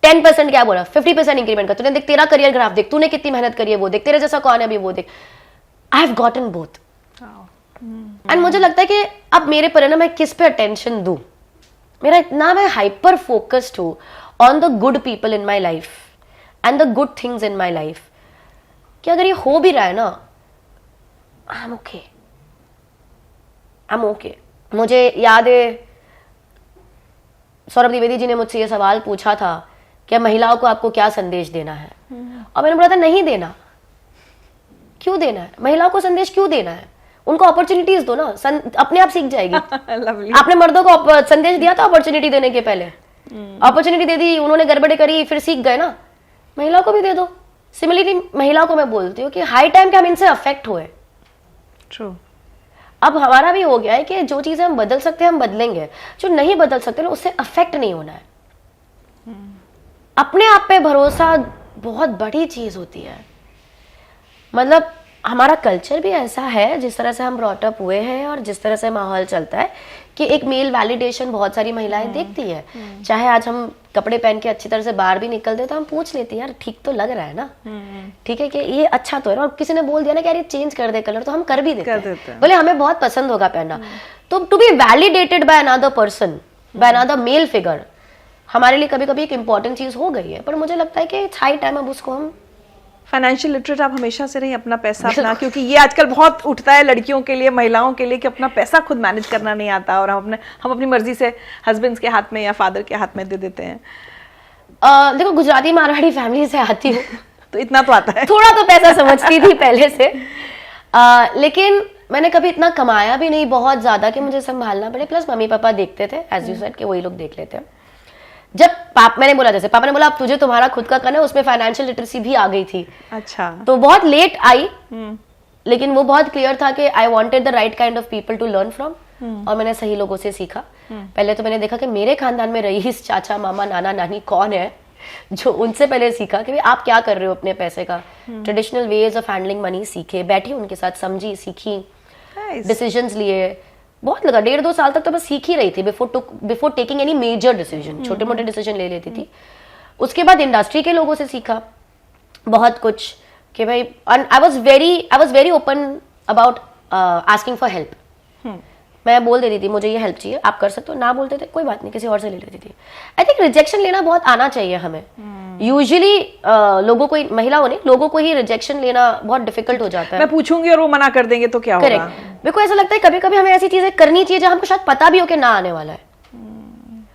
S1: 10% क्या बोला, 50% इंक्रीमेंट कर, तूने देख तेरा करियर ग्राफ देख, तूने कितनी मेहनत करी है वो देख, तेरे जैसा कौन है अभी वो देख। I have gotten both, and मुझे लगता है कि अब मेरे पर है ना, मैं किस पे अटेंशन दूं, मेरा इतना मैं हाइपर फोकस्ड हूं on the good people in my life and the good things in my life, कि अगर ये हो भी रहा है ना, I am okay, I am okay. मुझे याद है सौरभ द्विवेदी जी ने मुझसे ये सवाल पूछा था कि महिलाओं को आपको क्या संदेश देना है, और मैंने बोला था नहीं देना। क्यों देना है, महिलाओं को संदेश क्यों देना है, उनको अपॉर्चुनिटीज दो ना, अपने आप सीख जाएगी। आपने मर्दों को संदेश दिया था अपॉर्चुनिटी देने के पहले, अपॉर्चुनिटी दे दी, उन्होंने गड़बड़े करी, फिर सीख गए ना, महिलाओं को भी दे दो। सिमिलरली महिलाओं को मैं बोलती हूँ कि हाई टाइम कि हम इनसे अफेक्ट हुए।
S2: ट्रू।
S1: अब हमारा भी हो गया है कि जो चीजें हम बदल सकते हैं हम बदलेंगे, जो नहीं बदल सकते ना उससे अफेक्ट नहीं होना है। अपने आप पे भरोसा बहुत बड़ी चीज होती है। मतलब हमारा कल्चर भी ऐसा है, जिस तरह से हम ब्रॉट अप हुए हैं और जिस तरह से माहौल चलता है, कि एक मेल वैलिडेशन बहुत सारी महिलाएं देखती है। चाहे आज हम कपड़े पहन के अच्छी तरह से बाहर भी निकलते तो हम पूछ लेते हैं यार ठीक तो लग रहा है ना, ठीक है कि ये अच्छा तो है, और किसी ने बोल दिया ना कि यार ये चेंज कर दे कलर, तो हम कर भी देते हैं, बोले हमें बहुत पसंद होगा पहनना। तो to be validated by another person, by another male figure, हमारे लिए कभी कभी एक इंपॉर्टेंट चीज हो गई है। पर मुझे लगता है कि हाई टाइम अब उसको हम
S2: फाइनेंशियल लिटरेट आप हमेशा से रही, अपना पैसा अपना, क्योंकि ये आजकल बहुत उठता है लड़कियों के लिए, महिलाओं के लिए, कि अपना पैसा खुद मैनेज करना नहीं आता और हम अपनी मर्जी से हस्बैंड्स के हाथ में या फादर के हाथ में दे देते हैं।
S1: देखो गुजराती मारवाड़ी फैमिली से आती हूँ
S2: तो इतना तो आता है,
S1: थोड़ा तो पैसा समझती थी पहले से, लेकिन मैंने कभी इतना कमाया भी नहीं बहुत ज्यादा कि मुझे संभालना पड़े। प्लस मम्मी पापा देखते थे, एज यू सेड, कि वही लोग देख लेते हैं। जब मैंने बोला, जैसे पापा ने बोला अब तुझे तुम्हारा खुद का करना है, उसमें फाइनेंशियल लिटरेसी भी आ गई थी।
S2: अच्छा।
S1: तो बहुत लेट आई, लेकिन वो बहुत क्लियर था कि I wanted the right kind of people to learn from, और मैंने सही लोगों से सीखा। पहले तो मैंने देखा कि मेरे खानदान में रईस, चाचा, मामा, नाना, नानी कौन है, जो उनसे पहले सीखा कि आप क्या कर रहे हो अपने पैसे का, traditional ways of handling money सीखे, बैठी उनके साथ, समझी, सीखी, डिसीजंस लिए। बहुत लगा, 1.5-2 साल तक तो बस सीख ही रही थी before taking any major decision. छोटे मोटे डिसीजन ले लेती थी। उसके बाद इंडस्ट्री के लोगों से सीखा बहुत कुछ कि भाई, आई was very open about asking for help. मैं बोल देती थी मुझे ये हेल्प चाहिए, आप कर सकते हो, ना बोलते थे कोई बात नहीं, किसी और से ले लेती थी। आई थिंक रिजेक्शन लेना बहुत आना चाहिए हमें। यूजुअली लोगों को, महिलाओं ने, लोगों को ही रिजेक्शन लेना बहुत डिफिकल्ट हो जाता है।
S2: मैं पूछूंगी और वो मना कर देंगे तो क्या होगा?
S1: करेक्ट। मेरे को ऐसा लगता है कभी कभी हमें ऐसी चीजें करनी चाहिए जहां हमको शायद पता भी हो कि ना आने वाला है,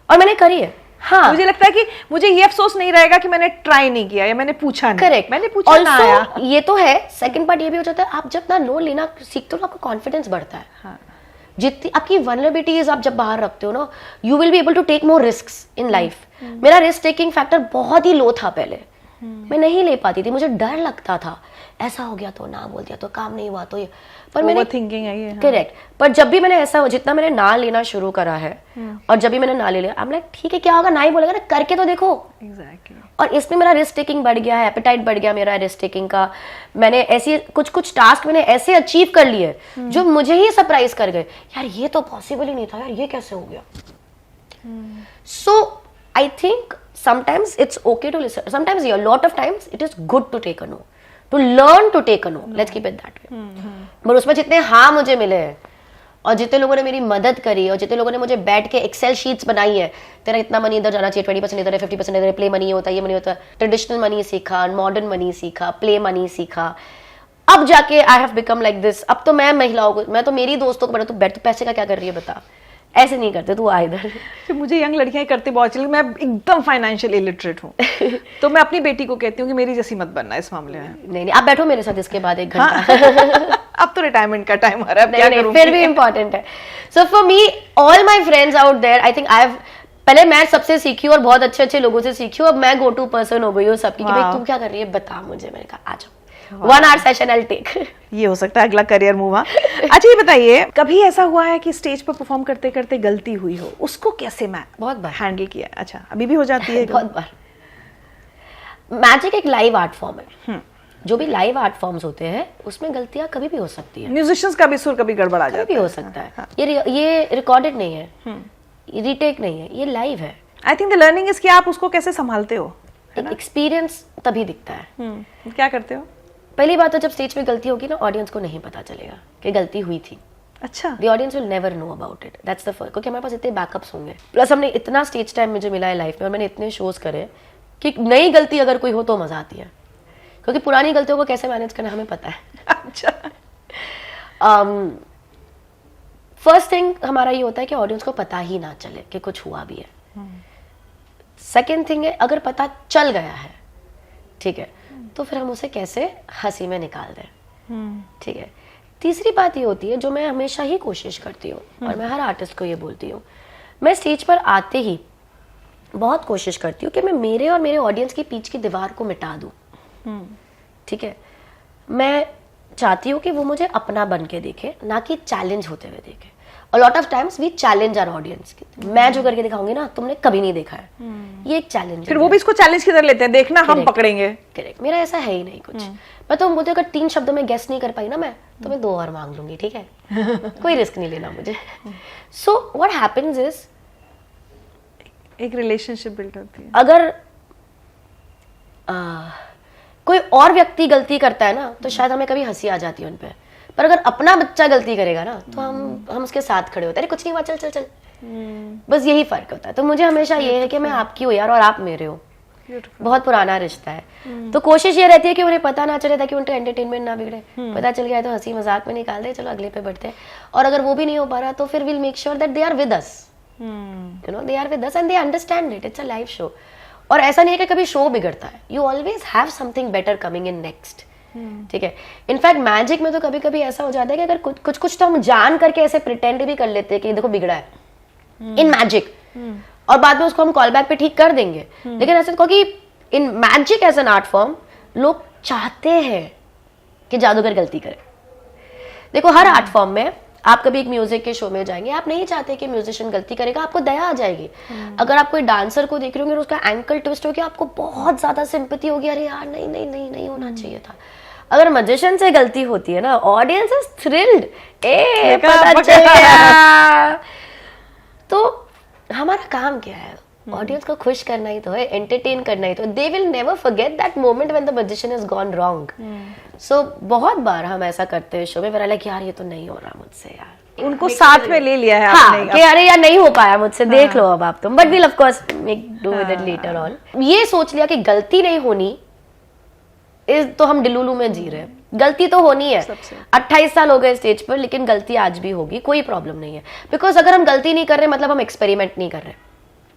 S1: और मैंने करी है। हाँ,
S2: मुझे लगता है कि मुझे ये अफसोस नहीं रहेगा कि मैंने ट्राई नहीं किया या मैंने पूछा नहीं।
S1: करेक्ट,
S2: मैंने पूछा ना आया।
S1: ये तो है। सेकंड पार्ट ये भी हो जाता है, आप जब ना लो लेना सीखते हो ना, आपका कॉन्फिडेंस बढ़ता है।
S2: हाँ।
S1: जितनी आपकी वल्नरेबिलिटीज आप जब बाहर रखते हो ना, you will be able to take more risks in life. मेरा रिस्क टेकिंग फैक्टर बहुत ही लो था पहले, मैं नहीं ले पाती थी, मुझे डर लगता था ऐसा हो गया तो, ना बोल दिया तो, काम नहीं हुआ तो, ये पर मैंने
S2: थिंकिंग है ये।
S1: करेक्ट। पर जब भी मैंने ऐसा जितना मैंने ना लेना शुरू करा है और जब भी मैंने ना ले लिया, आई एम लाइक ठीक है क्या होगा, ना ही बोलेगा ना, करके तो देखो।
S2: एग्जैक्टली।
S1: और इसमें मेरा रिस्क टेकिंग बढ़ गया है, एपेटाइट बढ़ गया मेरा रिस्क टेकिंग का। मैंने ऐसी कुछ टास्क मैंने ऐसे अचीव कर लिए जो मुझे ही सरप्राइज कर गए, यार ये तो पॉसिबल ही नहीं था, यार ये कैसे हो गया। So I think sometimes it's okay to listen, sometimes a lot of times it is good to take a no, to learn to take a no, let's keep it that way। पर उसमें जितने हाँ मुझे मिले हैं और जितने लोगों ने मेरी मदद करी और जितने लोगों ने मुझे बैठ के एक्सेल शीट्स बनाई है, तेरा इतना मनी इधर जाना चाहिए, 20% इधर है, 50% इधर है, प्ले मनी होता है, ये मनी होता है, ट्रेडिशनल मनी सीखा, मॉडर्न मनी सीखा, प्ले मनी सीखा, अब जाके I have become like this. अब तो मैं महिलाओं को, मैं तो मेरी दोस्तों को बता, तू बैठ, तू पैसे का क्या कर रही है बता, ऐसे नहीं करते, तू आ इधर।
S2: तो मुझे यंग लड़कियां करते बहुत चली, मैं एकदम फाइनेंशियल इलिटरेट हूँ तो मैं अपनी बेटी को कहती हूँ कि मेरी जैसी मत बनना इस मामले में।
S1: नहीं आप बैठो मेरे साथ इसके बाद 1 घंटा।
S2: अब तो रिटायरमेंट का टाइम आ रहा है,
S1: नहीं, नहीं, फिर भी इम्पोर्टेंट है। So for me all my friends out there, I think I have, पहले मैं सबसे सीखी और बहुत अच्छे अच्छे लोगों से सीखी, अब मैं गो टू पर्सन हो गई हूँ सबकी कि भाई तू क्या कर रही है बता मुझे। मैंने कहा आ जाओ, 1 hour सेशन आई टेक।
S2: ये हो सकता है अगला करियर मूव। अच्छा ये बताइए, कभी ऐसा हुआ है कि स्टेज पर परफॉर्म करते करते गलती हुई हो, उसको कैसे मैं
S1: बहुत बार
S2: हैंडल किया? अच्छा अभी भी हो जाती है?
S1: बहुत बार। मैजिक एक लाइव आर्ट फॉर्म है, जो भी लाइव आर्ट फॉर्म्स होते हैं उसमें गलतियां कभी भी हो सकती है,
S2: म्यूजिशियंस का भी सुर कभी गड़बड़ा जाता है,
S1: कभी भी हो सकता है। ये रिकॉर्डेड नहीं है, रीटेक नहीं है, ये लाइव है।
S2: आई थिंक द लर्निंग इज कि आप उसको कैसे संभालते हो,
S1: एक्सपीरियंस तभी दिखता है।
S2: क्या करते हो?
S1: पहली बात तो जब स्टेज पे गलती होगी ना, ऑडियंस को नहीं पता चलेगा कि गलती हुई थी।
S2: अच्छा।
S1: The audience will never know about it. That's the first, क्योंकि हमारे पास इतने बैकअप्स होंगे, प्लस हमने इतना स्टेज टाइम मुझे मिला है लाइफ में और मैंने इतने शोज करे कि नई गलती अगर कोई हो तो मजा आती है, क्योंकि पुरानी गलतियों को कैसे मैनेज करना हमें पता है।
S2: अच्छा।
S1: फर्स्ट थिंग हमारा ये होता है कि ऑडियंस को पता ही ना चले कि कुछ हुआ भी है। सेकेंड थिंग है अगर पता चल गया है, ठीक है, तो फिर हम उसे कैसे हंसी में निकाल दें, ठीक है। तीसरी बात ये होती है जो मैं हमेशा ही कोशिश करती हूँ और मैं हर आर्टिस्ट को ये बोलती हूँ, मैं स्टेज पर आते ही बहुत कोशिश करती हूँ कि मैं मेरे और मेरे ऑडियंस के बीच की दीवार को मिटा दूँ, ठीक है। मैं चाहती हूँ कि वो मुझे अपना बन के देखे, ना कि चैलेंज होते हुए देखे। A lot of times we challenge our audience। मैं जो करके दिखाऊंगी ना तुमने कभी नहीं देखा है, ये एक चैलेंज।
S2: फिर वो भी इसको चैलेंज की तरह लेते हैं, देखना हम पकड़ेंगे।
S1: करेक्ट, मेरा ऐसा है ही नहीं कुछ। मैं तो बोलती हूँ अगर 3 शब्दों में गेस नहीं कर पाई ना मैं, तो मैं 2 और मांग लूंगी, ठीक है। कोई रिस्क नहीं लेना मुझे। सो व्हाट हैपेंस इज,
S2: एक रिलेशनशिप बिल्ड होती है।
S1: अगर कोई और व्यक्ति गलती करता है ना तो शायद हमें कभी हंसी आ जाती है उन पे, पर अगर अपना बच्चा गलती करेगा ना तो हम उसके साथ खड़े होते हैं, अरे कुछ नहीं हुआ, चल चल चल। बस यही फर्क होता है। तो मुझे हमेशा ये है कि मैं आपकी हूँ यार और आप मेरे हो, बहुत पुराना रिश्ता है। तो कोशिश ये रहती है कि उन्हें पता ना चले ताकि उनका एंटरटेनमेंट ना बिगड़े। पता चल गया तो हंसी मजाक में निकाल दे, चलो अगले पे बढ़ते हैं। और अगर वो भी नहीं हो पा रहा तो फिर will make sure that they are with us, you know, they are with us and they understand it, it's a live show. और ऐसा नहीं है कि कभी शो बिगड़ता है, you always have something better coming in next, ठीक है। इनफैक्ट मैजिक में तो कभी कभी ऐसा हो जाता है कि अगर कुछ तो हम जान करके ऐसे प्रिटेंड भी कर लेते हैं कि देखो बिगड़ा है इन मैजिक, और बाद में उसको हम कॉल बैक पे ठीक कर देंगे। लेकिन ऐसा क्योंकि in magic as an art form लोग चाहते हैं कि जादूगर गलती करे। देखो हर आर्ट फॉर्म में आप कभी एक म्यूजिक के शो में जाएंगे, आप नहीं चाहते कि म्यूजिशियन गलती करेगा, आपको दया आ जाएगी। अगर आप कोई डांसर को देख रहे होंगे और उसका एंकल ट्विस्ट हो गया, आपको बहुत ज्यादा सिंपैथी होगी, अरे यार नहीं नहीं नहीं नहीं होना चाहिए था। अगर मैजिशियन से गलती होती है ना, ऑडियंस इज थ्रिल्ड, ए पता चल गया। तो हमारा काम क्या है, ऑडियंस को खुश करना ही तो है, एंटरटेन करना ही तो। They will never forget that moment when the magician has gone wrong. So बहुत बार हम ऐसा करते हैं शो में, मेरा लाइक यार ये तो नहीं हो रहा मुझसे यार,
S2: उनको साथ में ले लिया है
S1: हाँ,
S2: आपने
S1: कि अरे यार नहीं हो पाया मुझसे, देख लो अब आप तुम, but will of course make do with it later on. ये सोच लिया कि गलती नहीं होनी इस, तो हम डिलुलू में जी रहे हैं। गलती तो होनी है, 28 साल हो गए स्टेज पर, लेकिन गलती आज भी होगी, कोई प्रॉब्लम नहीं है। बिकॉज अगर हम गलती नहीं कर रहे मतलब हम एक्सपेरिमेंट नहीं कर रहे,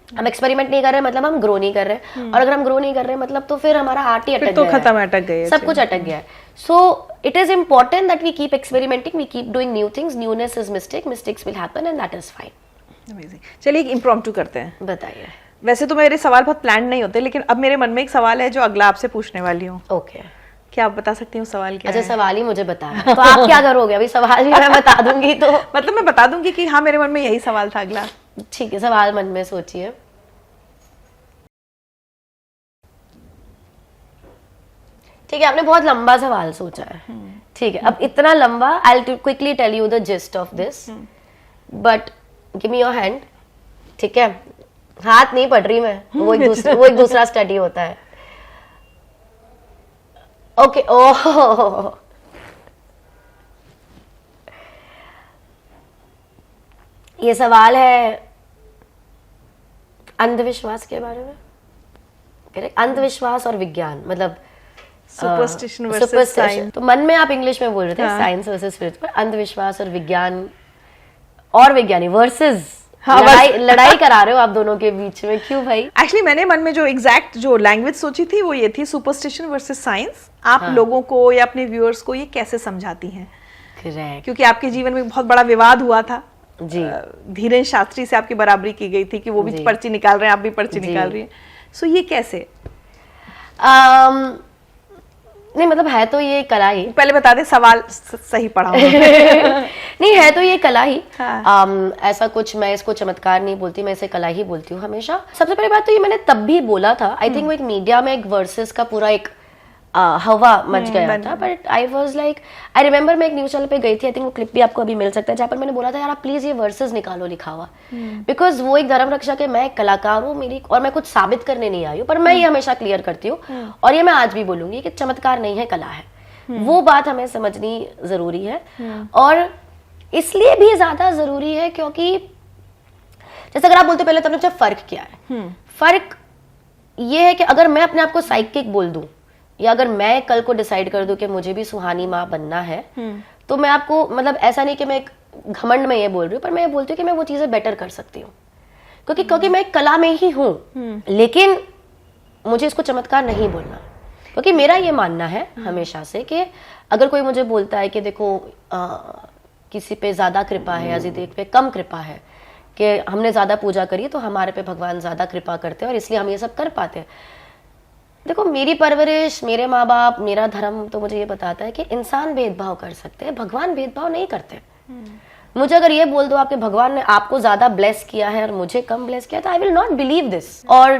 S1: हम एक्सपेरिमेंट नहीं कर रहे मतलब हम ग्रो नहीं कर रहे, और अगर हम ग्रो नहीं कर रहे मतलब तो फिर हमारा आर्ट ही अटक
S2: तो
S1: गया
S2: खत्म,
S1: है,
S2: अटक गए,
S1: सब कुछ अटक गया है। So it is important that we keep experimenting, we keep doing new things, newness is mistake, mistakes will happen and that is fine.
S2: Amazing. चलिए एक इम्प्रॉम्प्टू करते हैं।
S1: बताइए।
S2: वैसे तो मेरे सवाल बहुत प्लान नहीं होते, लेकिन अब मेरे मन में एक सवाल है जो अगला आपसे पूछने वाली हूँ।
S1: ओके
S2: क्या आप बता सकती हूँ सवाल क्या
S1: अच्छा,
S2: है?
S1: सवाल ही मुझे बताया तो आप क्या करोगे? अभी सवाल भी मैं बता दूंगी तो
S2: मतलब मैं बता दूंगी कि हाँ मेरे मन में यही सवाल था अगला।
S1: ठीक है, सवाल मन में सोचिए। ठीक है, आपने बहुत लंबा सवाल सोचा है। ठीक है, अब इतना लंबा, I will quickly tell you the gist of this, but give me your hand. ठीक है, हाथ नहीं पढ़ रही मैं, वो एक दूसरा स्टडी होता है। ओके, ओह ये सवाल है अंधविश्वास के बारे में। करेक्ट, अंधविश्वास और विज्ञान, मतलब
S2: सुपरस्टिशन वर्सेस
S1: superstition।
S2: साइंस।
S1: तो मन में आप इंग्लिश में बोल रहे थे,
S2: हाँ।
S1: साइंस वर्सेस स्पिरिचुअल, अंधविश्वास और विज्ञान और वैज्ञानिक वर्सेस,
S2: हाँ,
S1: लड़ाई करा रहे हो आप दोनों के बीच में, क्यों भाई?
S2: एक्चुअली मैंने मन में जो एग्जैक्ट जो लैंग्वेज सोची थी वो ये थी, सुपरस्टिशन वर्सेस साइंस। आप लोगों को या अपने व्यूअर्स को ये कैसे समझाती हैं?
S1: करेक्ट
S2: क्योंकि आपके जीवन में बहुत बड़ा विवाद हुआ था
S1: जी।
S2: धीरेन्द्र शास्त्री से आपकी बराबरी की गई थी कि वो भी
S1: जी।
S2: पर्ची निकाल रहे हैं, आप भी पर्ची
S1: जी।
S2: निकाल रही हैं। सो ये कैसे?
S1: नहीं, मतलब है तो ये कला ही।
S2: पहले बता दे सवाल सही पढ़ा हो।
S1: नहीं, है तो ये कला ही।
S2: हाँ।
S1: ऐसा कुछ, मैं इसको चमत्कार नहीं बोलती, मैं इसे कला ही बोलती हूँ हमेशा। सबसे पहली बात तो ये मैंने तब भी बोला था, आई थिंक वो एक मीडिया में एक वर्सेस का पूरा एक हवा मच गया था, but I was like, I remember मैं एक न्यूज चैनल पे गई थी, आई थिंक वो क्लिप भी आपको अभी मिल सकता है, जहाँ पर मैंने बोला था यार आप प्लीज ये वर्सेस निकालो लिखा हुआ, बिकॉज वो एक धर्म रक्षक है, मैं एक कलाकार हूँ, मेरी, और मैं कुछ साबित करने नहीं आई हूँ, पर मैं ये हमेशा क्लियर करती हूँ, और ये मैं आज भी बोलूंगी कि चमत्कार नहीं है, कला है। वो बात हमें समझनी जरूरी है, और इसलिए भी ज्यादा जरूरी है क्योंकि जैसे अगर आप बोलते पहले तो फर्क क्या है, फर्क ये है कि अगर मैं अपने आप को साइकिक बोल दूं, या अगर मैं कल को डिसाइड कर दूं कि मुझे भी सुहानी माँ बनना है, तो मैं आपको, मतलब ऐसा नहीं कि मैं एक घमंड में ये बोल रही हूँ, पर मैं ये बोलती हूँ कि मैं वो चीजें बेटर कर सकती हूँ, क्योंकि मैं एक कला में ही हूँ, लेकिन मुझे इसको चमत्कार नहीं बोलना, क्योंकि मेरा ये मानना है हमेशा से कि अगर कोई मुझे बोलता है कि देखो किसी पे ज्यादा कृपा है या किसी पे कम कृपा है, कि हमने ज्यादा पूजा करी तो हमारे पे भगवान ज्यादा कृपा करते हैं और इसलिए हम ये सब कर पाते हैं। देखो, मेरी परवरिश, मेरे माँ बाप, मेरा धर्म तो मुझे ये बताता है कि इंसान भेदभाव कर सकते हैं, भगवान भेदभाव नहीं करते। मुझे अगर ये बोल दो आपके भगवान ने आपको ज्यादा ब्लेस किया है और मुझे कम ब्लेस किया, तो I will not believe this. और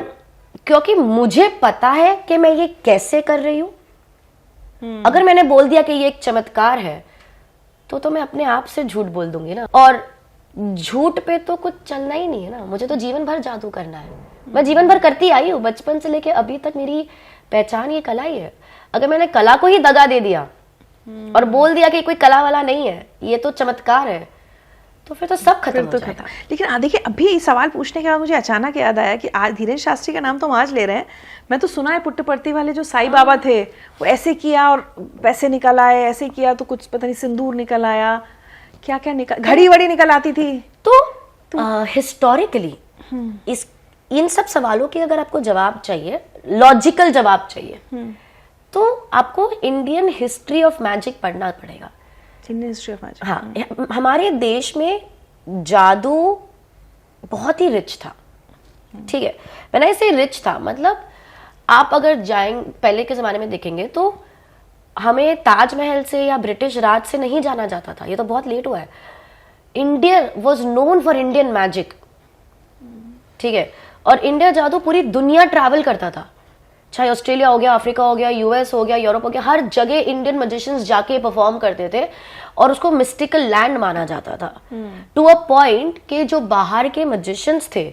S1: क्योंकि मुझे पता है कि मैं ये कैसे कर रही हूं, अगर मैंने बोल दिया कि ये एक चमत्कार है, तो मैं अपने आप से झूठ बोल दूंगी ना, और झूठ पे तो कुछ चलना ही नहीं है ना। मुझे तो जीवन भर जादू करना है, मैं जीवन भर करती आई हूँ, बचपन से लेके अभी तक मेरी पहचान ये कला ही है। अगर मैंने कला को ही दगा दे दिया और बोल दिया कि कोई कला वाला नहीं है, ये तो चमत्कार है, तो फिर तो सब खत्म हो जाएगा।
S2: लेकिन देखिए, अभी सवाल पूछने के बाद मुझे अचानक याद आया कि आज धीरेन्द्र शास्त्री का नाम तो हम आज ले रहे हैं, मैं तो सुना है पुट्टपर्ती वाले जो साईं बाबा थे, वो ऐसे किया और पैसे निकल आए, ऐसे किया तो कुछ पता नहीं सिंदूर निकल आया, क्या क्या निकल, घड़ी वड़ी निकल आती थी।
S1: तो हिस्टोरिकली इन सब सवालों के अगर आपको जवाब चाहिए, लॉजिकल जवाब चाहिए, तो आपको इंडियन हिस्ट्री ऑफ मैजिक पढ़ना पड़ेगा।
S2: Indian history of magic.
S1: हाँ, हमारे देश में जादू बहुत ही रिच था, ठीक है, मैंने इसे रिच था, मतलब आप अगर जाएंगे पहले के जमाने में देखेंगे तो हमें ताजमहल से या ब्रिटिश राज से नहीं जाना जाता था, ये तो बहुत लेट हुआ है। India was known for Indian magic, ठीक है, और इंडिया जादू पूरी दुनिया ट्रैवल करता था, चाहे ऑस्ट्रेलिया हो गया, अफ्रीका हो गया, यूएस हो गया, यूरोप हो गया, हर जगह इंडियन मैजिशियंस जाके परफॉर्म करते थे और उसको मिस्टिकल लैंड माना जाता था, टू अ पॉइंट कि जो बाहर के मैजिशियंस थे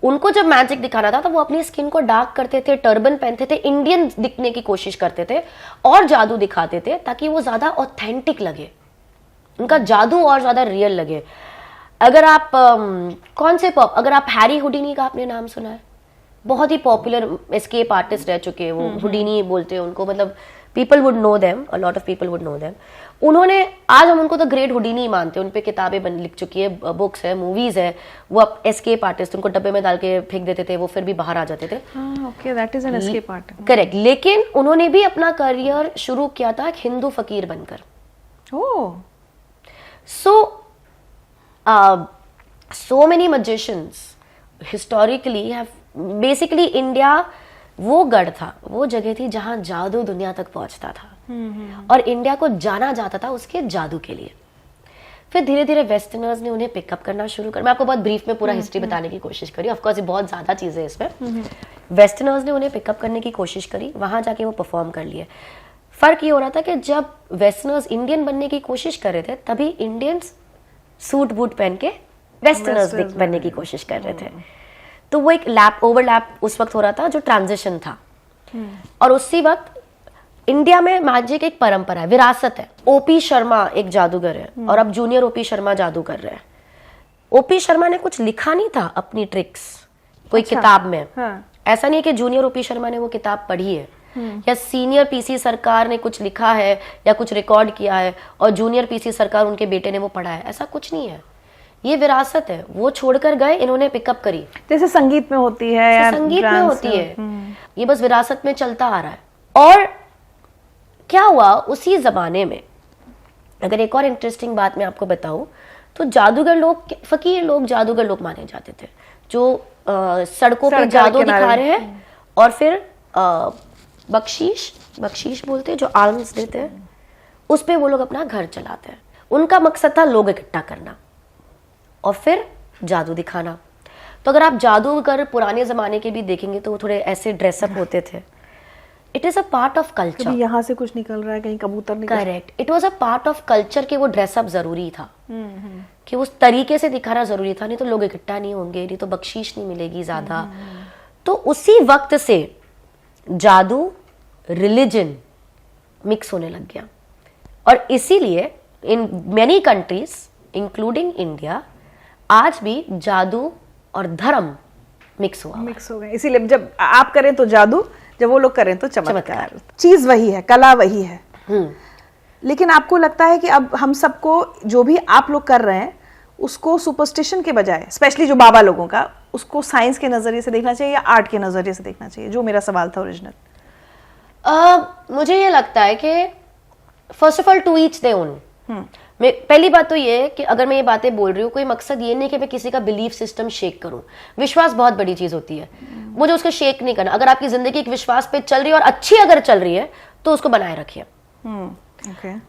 S1: उनको जब मैजिक दिखाना था तो वो अपनी स्किन को डार्क करते थे, टर्बन पहनते थे, इंडियन दिखने की कोशिश करते थे और जादू दिखाते थे ताकि वो ज्यादा ऑथेंटिक लगे, उनका जादू और ज्यादा रियल लगे। अगर आप कौन से अगर आप हैरी हुडीनी का आपने नाम सुना है, बहुत ही पॉपुलर एस्केप आर्टिस्ट रह चुके हैं वो, हुडीनी बोलते हैं उनको, मतलब people would know them, a lot of people would know them. उन्होंने, आज हम उनको तो ग्रेट हुडीनी मानते हैं, उन पे किताबें लिख चुकी है, बुक्स है, मूवीज है, वो एस्केप आर्टिस्ट, उनको डब्बे में डाल के फेंक देते थे, वो फिर भी बाहर आ जाते थे।
S2: Okay, that is an escape art.
S1: Correct, लेकिन उन्होंने भी अपना करियर शुरू किया था एक हिंदू फकीर बनकर।
S2: ओह,
S1: so many magicians historically have basically India वो गढ़ था, वो जगह थी जहां जादू दुनिया तक पहुंचता था और इंडिया को जाना जाता था उसके जादू के लिए। फिर धीरे धीरे वेस्टर्नर्स ने उन्हें पिकअप करना शुरू कर, मैं आपको बहुत ब्रीफ में पूरा हिस्ट्री बताने की कोशिश करी, ऑफ कोर्स ये बहुत ज्यादा चीजें इसमें। वेस्टर्नर्स ने उन्हें पिकअप करने की कोशिश करी, वहां जाके वो परफॉर्म कर लिए। फर्क ये हो रहा था कि जब वेस्टर्नर्स इंडियन बनने की कोशिश कर रहे थे तभी इंडियंस सूट बूट पहन के वेस्टर्नर्स बनने की कोशिश कर रहे थे। तो वो एक ओवरलैप उस वक्त हो रहा था जो ट्रांजिशन था। और उसी वक्त इंडिया में मैजिक एक परंपरा है, विरासत है। ओपी शर्मा एक जादूगर है और अब जूनियर ओपी शर्मा जादू कर रहे हैं। ओपी शर्मा ने कुछ लिखा नहीं था अपनी ट्रिक्स कोई किताब में। ऐसा नहीं है कि जूनियर ओपी शर्मा ने वो किताब पढ़ी है या सीनियर पीसी सरकार ने कुछ लिखा है या कुछ रिकॉर्ड किया है और जूनियर पीसी सरकार उनके बेटे ने वो पढ़ा है, ऐसा कुछ नहीं है। ये विरासत है, वो छोड़कर गए, इन्होंने पिकअप करी।
S2: जैसे संगीत में होती है या
S1: संगीत में होती है, ये बस विरासत में चलता आ रहा है। और क्या हुआ उसी जमाने में, अगर एक और इंटरेस्टिंग बात मैं आपको बताऊं तो जादूगर लोग, फकीर लोग जादूगर लोग माने जाते थे जो सड़कों पे जादू दिखा रहे हैं और फिर बख्शीश बोलते हैं, जो आल्म्स देते हैं, उस पे वो लोग अपना घर चलाते हैं। उनका मकसद था लोग इकट्ठा करना और फिर जादू दिखाना। तो अगर आप जादूगर पुराने जमाने के भी देखेंगे तो वो थोड़े ऐसे ड्रेसअप होते थे। It is a part of culture.
S2: यहाँ से कुछ निकल रहा है, कहीं कबूतर निकल।
S1: Correct, it was a part of culture कि वो ड्रेसअप जरूरी था, कि उस तरीके से दिखाना जरूरी था, नहीं तो लोग इकट्ठा नहीं होंगे, नहीं तो बख्शीश नहीं मिलेगी ज्यादा। तो उसी वक्त से जादू रिलीजन मिक्स होने लग गया और इसीलिए in many countries including India आज भी जादू और धर्म मिक्स हो
S2: गए। इसीलिए जब आप करें तो जादू, जब वो लोग करें तो चमत्कार। चीज वही है, कला वही है। लेकिन आपको लगता है कि अब हम सबको जो भी आप लोग कर रहे हैं उसको सुपरस्टिशन के बजाय, स्पेशली जो बाबा लोगों का, उसको साइंस के नजरिए से देखना चाहिए या आर्ट के नजरिए से देखना चाहिए? जो मेरा सवाल था ओरिजिनल।
S1: मुझे ये लगता है कि first of all to each their own. पहली बात तो ये है कि अगर मैं ये बातें बोल रही हूँ, कोई मकसद ये नहीं कि मैं किसी का बिलीफ सिस्टम शेक करूँ। विश्वास बहुत बड़ी चीज होती है, मुझे उसको शेक नहीं करना। अगर आपकी जिंदगी एक विश्वास पे चल रही है और अच्छी अगर चल रही है तो उसको बनाए रखिए।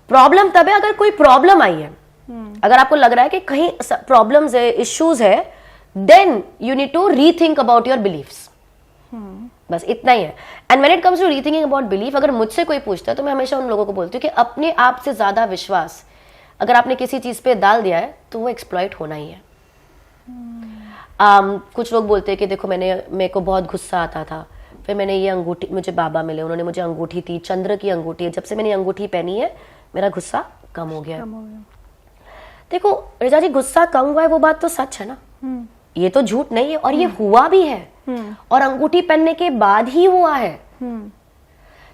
S1: प्रॉब्लम तब है अगर कोई प्रॉब्लम आई है, अगर आपको लग रहा है कि कहीं प्रॉब्लम्स है, इश्यूज है, then you need to rethink about your beliefs. बस इतना ही है। And when it comes to rethinking about belief, अगर मुझसे कोई पूछता है तो मैं हमेशा उन लोगों को बोलती हूँ कि अपने आप से ज्यादा विश्वास अगर आपने किसी चीज पे डाल दिया है तो वो एक्सप्लॉइट होना ही है। कुछ लोग बोलते हैं कि देखो मेरे को बहुत गुस्सा आता था, फिर मैंने ये अंगूठी, मुझे बाबा मिले, उन्होंने मुझे अंगूठी दी, चंद्र की अंगूठी है, जब से मैंने अंगूठी पहनी है मेरा गुस्सा कम हो गया। देखो रिचा जी, गुस्सा कम हुआ है वो बात तो सच है ना, ये तो झूठ नहीं है और ये हुआ भी है और अंगूठी पहनने के बाद ही हुआ है।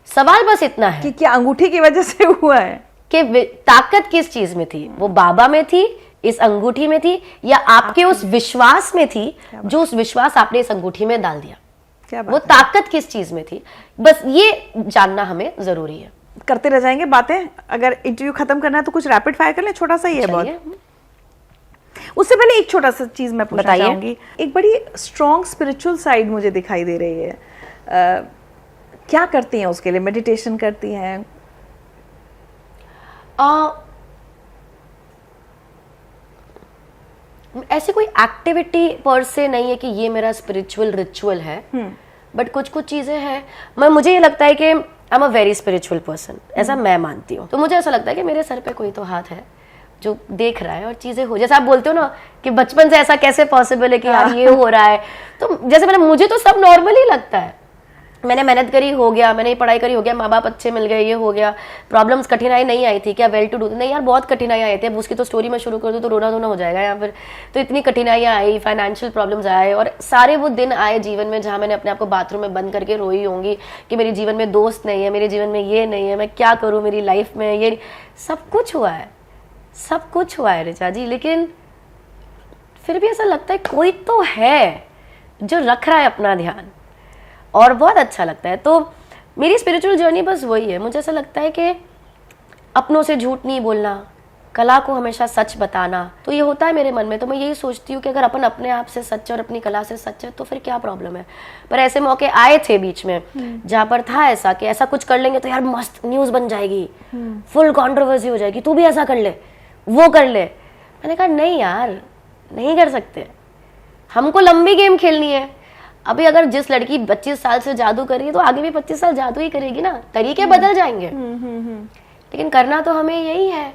S1: सवाल बस इतना है
S2: कि क्या अंगूठी की वजह से हुआ है,
S1: कि ताकत किस चीज में थी? वो बाबा में थी, इस अंगूठी में थी, या आपके उस विश्वास में थी जो उस विश्वास आपने इस अंगूठी में डाल दिया?
S2: क्या बात
S1: वो ताकत किस चीज में थी? बस ये जानना हमें जरूरी है।
S2: करते रह जाएंगे बातें। अगर इंटरव्यू खत्म करना है तो कुछ रैपिड फायर कर ले, छोटा सा ही है बहुत। उससे पहले एक छोटा सा चीज मैं पूछना चाहूंगी। एक बड़ी स्ट्रॉन्ग स्पिरिचुअल साइड मुझे दिखाई दे रही है, क्या करती हैं उसके लिए? मेडिटेशन करती हैं?
S1: ऐसी कोई एक्टिविटी पर से नहीं है कि ये मेरा स्पिरिचुअल रिचुअल है, बट कुछ कुछ चीजें हैं। मुझे ये लगता है कि आई am a very spiritual person, ऐसा मैं मानती हूँ। तो मुझे ऐसा लगता है कि मेरे सर पे कोई तो हाथ है जो देख रहा है और चीजें हो, जैसे आप बोलते हो ना कि बचपन से ऐसा कैसे पॉसिबल है कि यार ये हो रहा है, तो जैसे मुझे तो सब नॉर्मल ही लगता है। मैंने मेहनत करी, हो गया, मैंने पढ़ाई करी, हो गया, माँ बाप अच्छे मिल गए, ये हो गया। प्रॉब्लम्स, कठिनाई नहीं आई थी क्या? वेल टू डू नहीं यार, बहुत कठिनाई आई थी। अब उसकी तो स्टोरी में शुरू कर दूँ तो रोना धोना हो जाएगा यहाँ पर। तो इतनी कठिनाइयाँ आई, फाइनेंशियल प्रॉब्लम्स आए और सारे वो दिन आए जीवन में जहाँ मैंने अपने आप को बाथरूम में बंद करके रोई होंगी कि मेरे जीवन में दोस्त नहीं है, मेरे जीवन में ये नहीं है, मैं क्या करूँ मेरी लाइफ में। ये सब कुछ हुआ है, सब कुछ हुआ है रिचा जी, लेकिन फिर भी ऐसा लगता है कोई तो है जो रख रहा है अपना ध्यान और बहुत अच्छा लगता है। तो मेरी स्पिरिचुअल जर्नी बस वही है। मुझे ऐसा लगता है कि अपनों से झूठ नहीं बोलना, कला को हमेशा सच बताना, तो ये होता है मेरे मन में। तो मैं यही सोचती हूँ कि अगर अपन अपने आप से सच और अपनी कला से सच है तो फिर क्या प्रॉब्लम है। पर ऐसे मौके आए थे बीच में जहाँ पर था ऐसा कि ऐसा कुछ कर लेंगे तो यार मस्त न्यूज़ बन जाएगी, फुल कंट्रोवर्सी हो जाएगी, तू भी ऐसा कर ले, वो कर ले। मैंने कहा नहीं यार, नहीं कर सकते, हमको लंबी गेम खेलनी है। अभी अगर जिस लड़की 25 साल से जादू कर रही है तो आगे भी 25 साल जादू ही करेगी ना, तरीके बदल जाएंगे, लेकिन करना तो हमें यही है।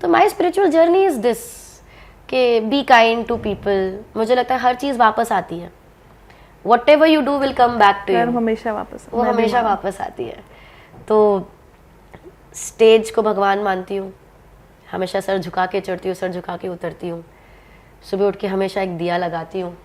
S1: तो my spiritual journey is this कि बी काइंड टू पीपल। मुझे लगता है हर चीज वापस आती है, whatever you do will come back to you,
S2: हमेशा वापस,
S1: वो हमेशा वापस आती है। तो स्टेज को भगवान मानती हूँ, हमेशा सर झुका के चढ़ती हूँ, सर झुका के उतरती हूँ। सुबह उठ के हमेशा एक दिया लगाती हूँ,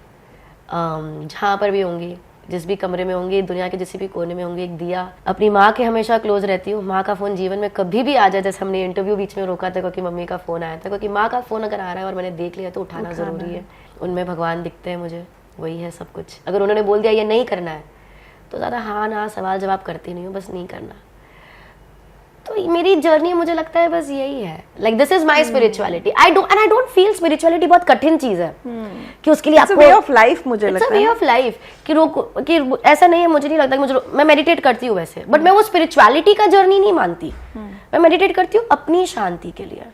S1: जहाँ पर भी होंगी, जिस भी कमरे में होंगी, दुनिया के जिस भी कोने में होंगी, एक दिया। अपनी माँ के हमेशा क्लोज रहती हूँ। माँ का फ़ोन जीवन में कभी भी आ जाए, जैसे हमने इंटरव्यू बीच में रोका था क्योंकि मम्मी का फ़ोन आया था, क्योंकि माँ का फ़ोन अगर आ रहा है और मैंने देख लिया तो उठाना ज़रूरी है। उनमें भगवान दिखते हैं मुझे, वही है सब कुछ। अगर उन्होंने बोल दिया ये नहीं करना है तो ज़्यादा हाँ ना सवाल जवाब करती नहीं हूँ, बस नहीं करना। तो मेरी जर्नी मुझे लगता है बस यही है, like this is my spirituality. I don't feel spirituality बहुत कठिन चीज है कि उसके लिए आपको
S2: वे ऑफ लाइफ, मुझे लगता है
S1: वे ऑफ लाइफ कि ऐसा नहीं है। मुझे नहीं लगता कि मैं मेडिटेट करती हूँ वैसे, बट मैं वो स्पिरिचुअलिटी का जर्नी नहीं मानती। मैं मेडिटेट करती हूँ अपनी शांति के लिए।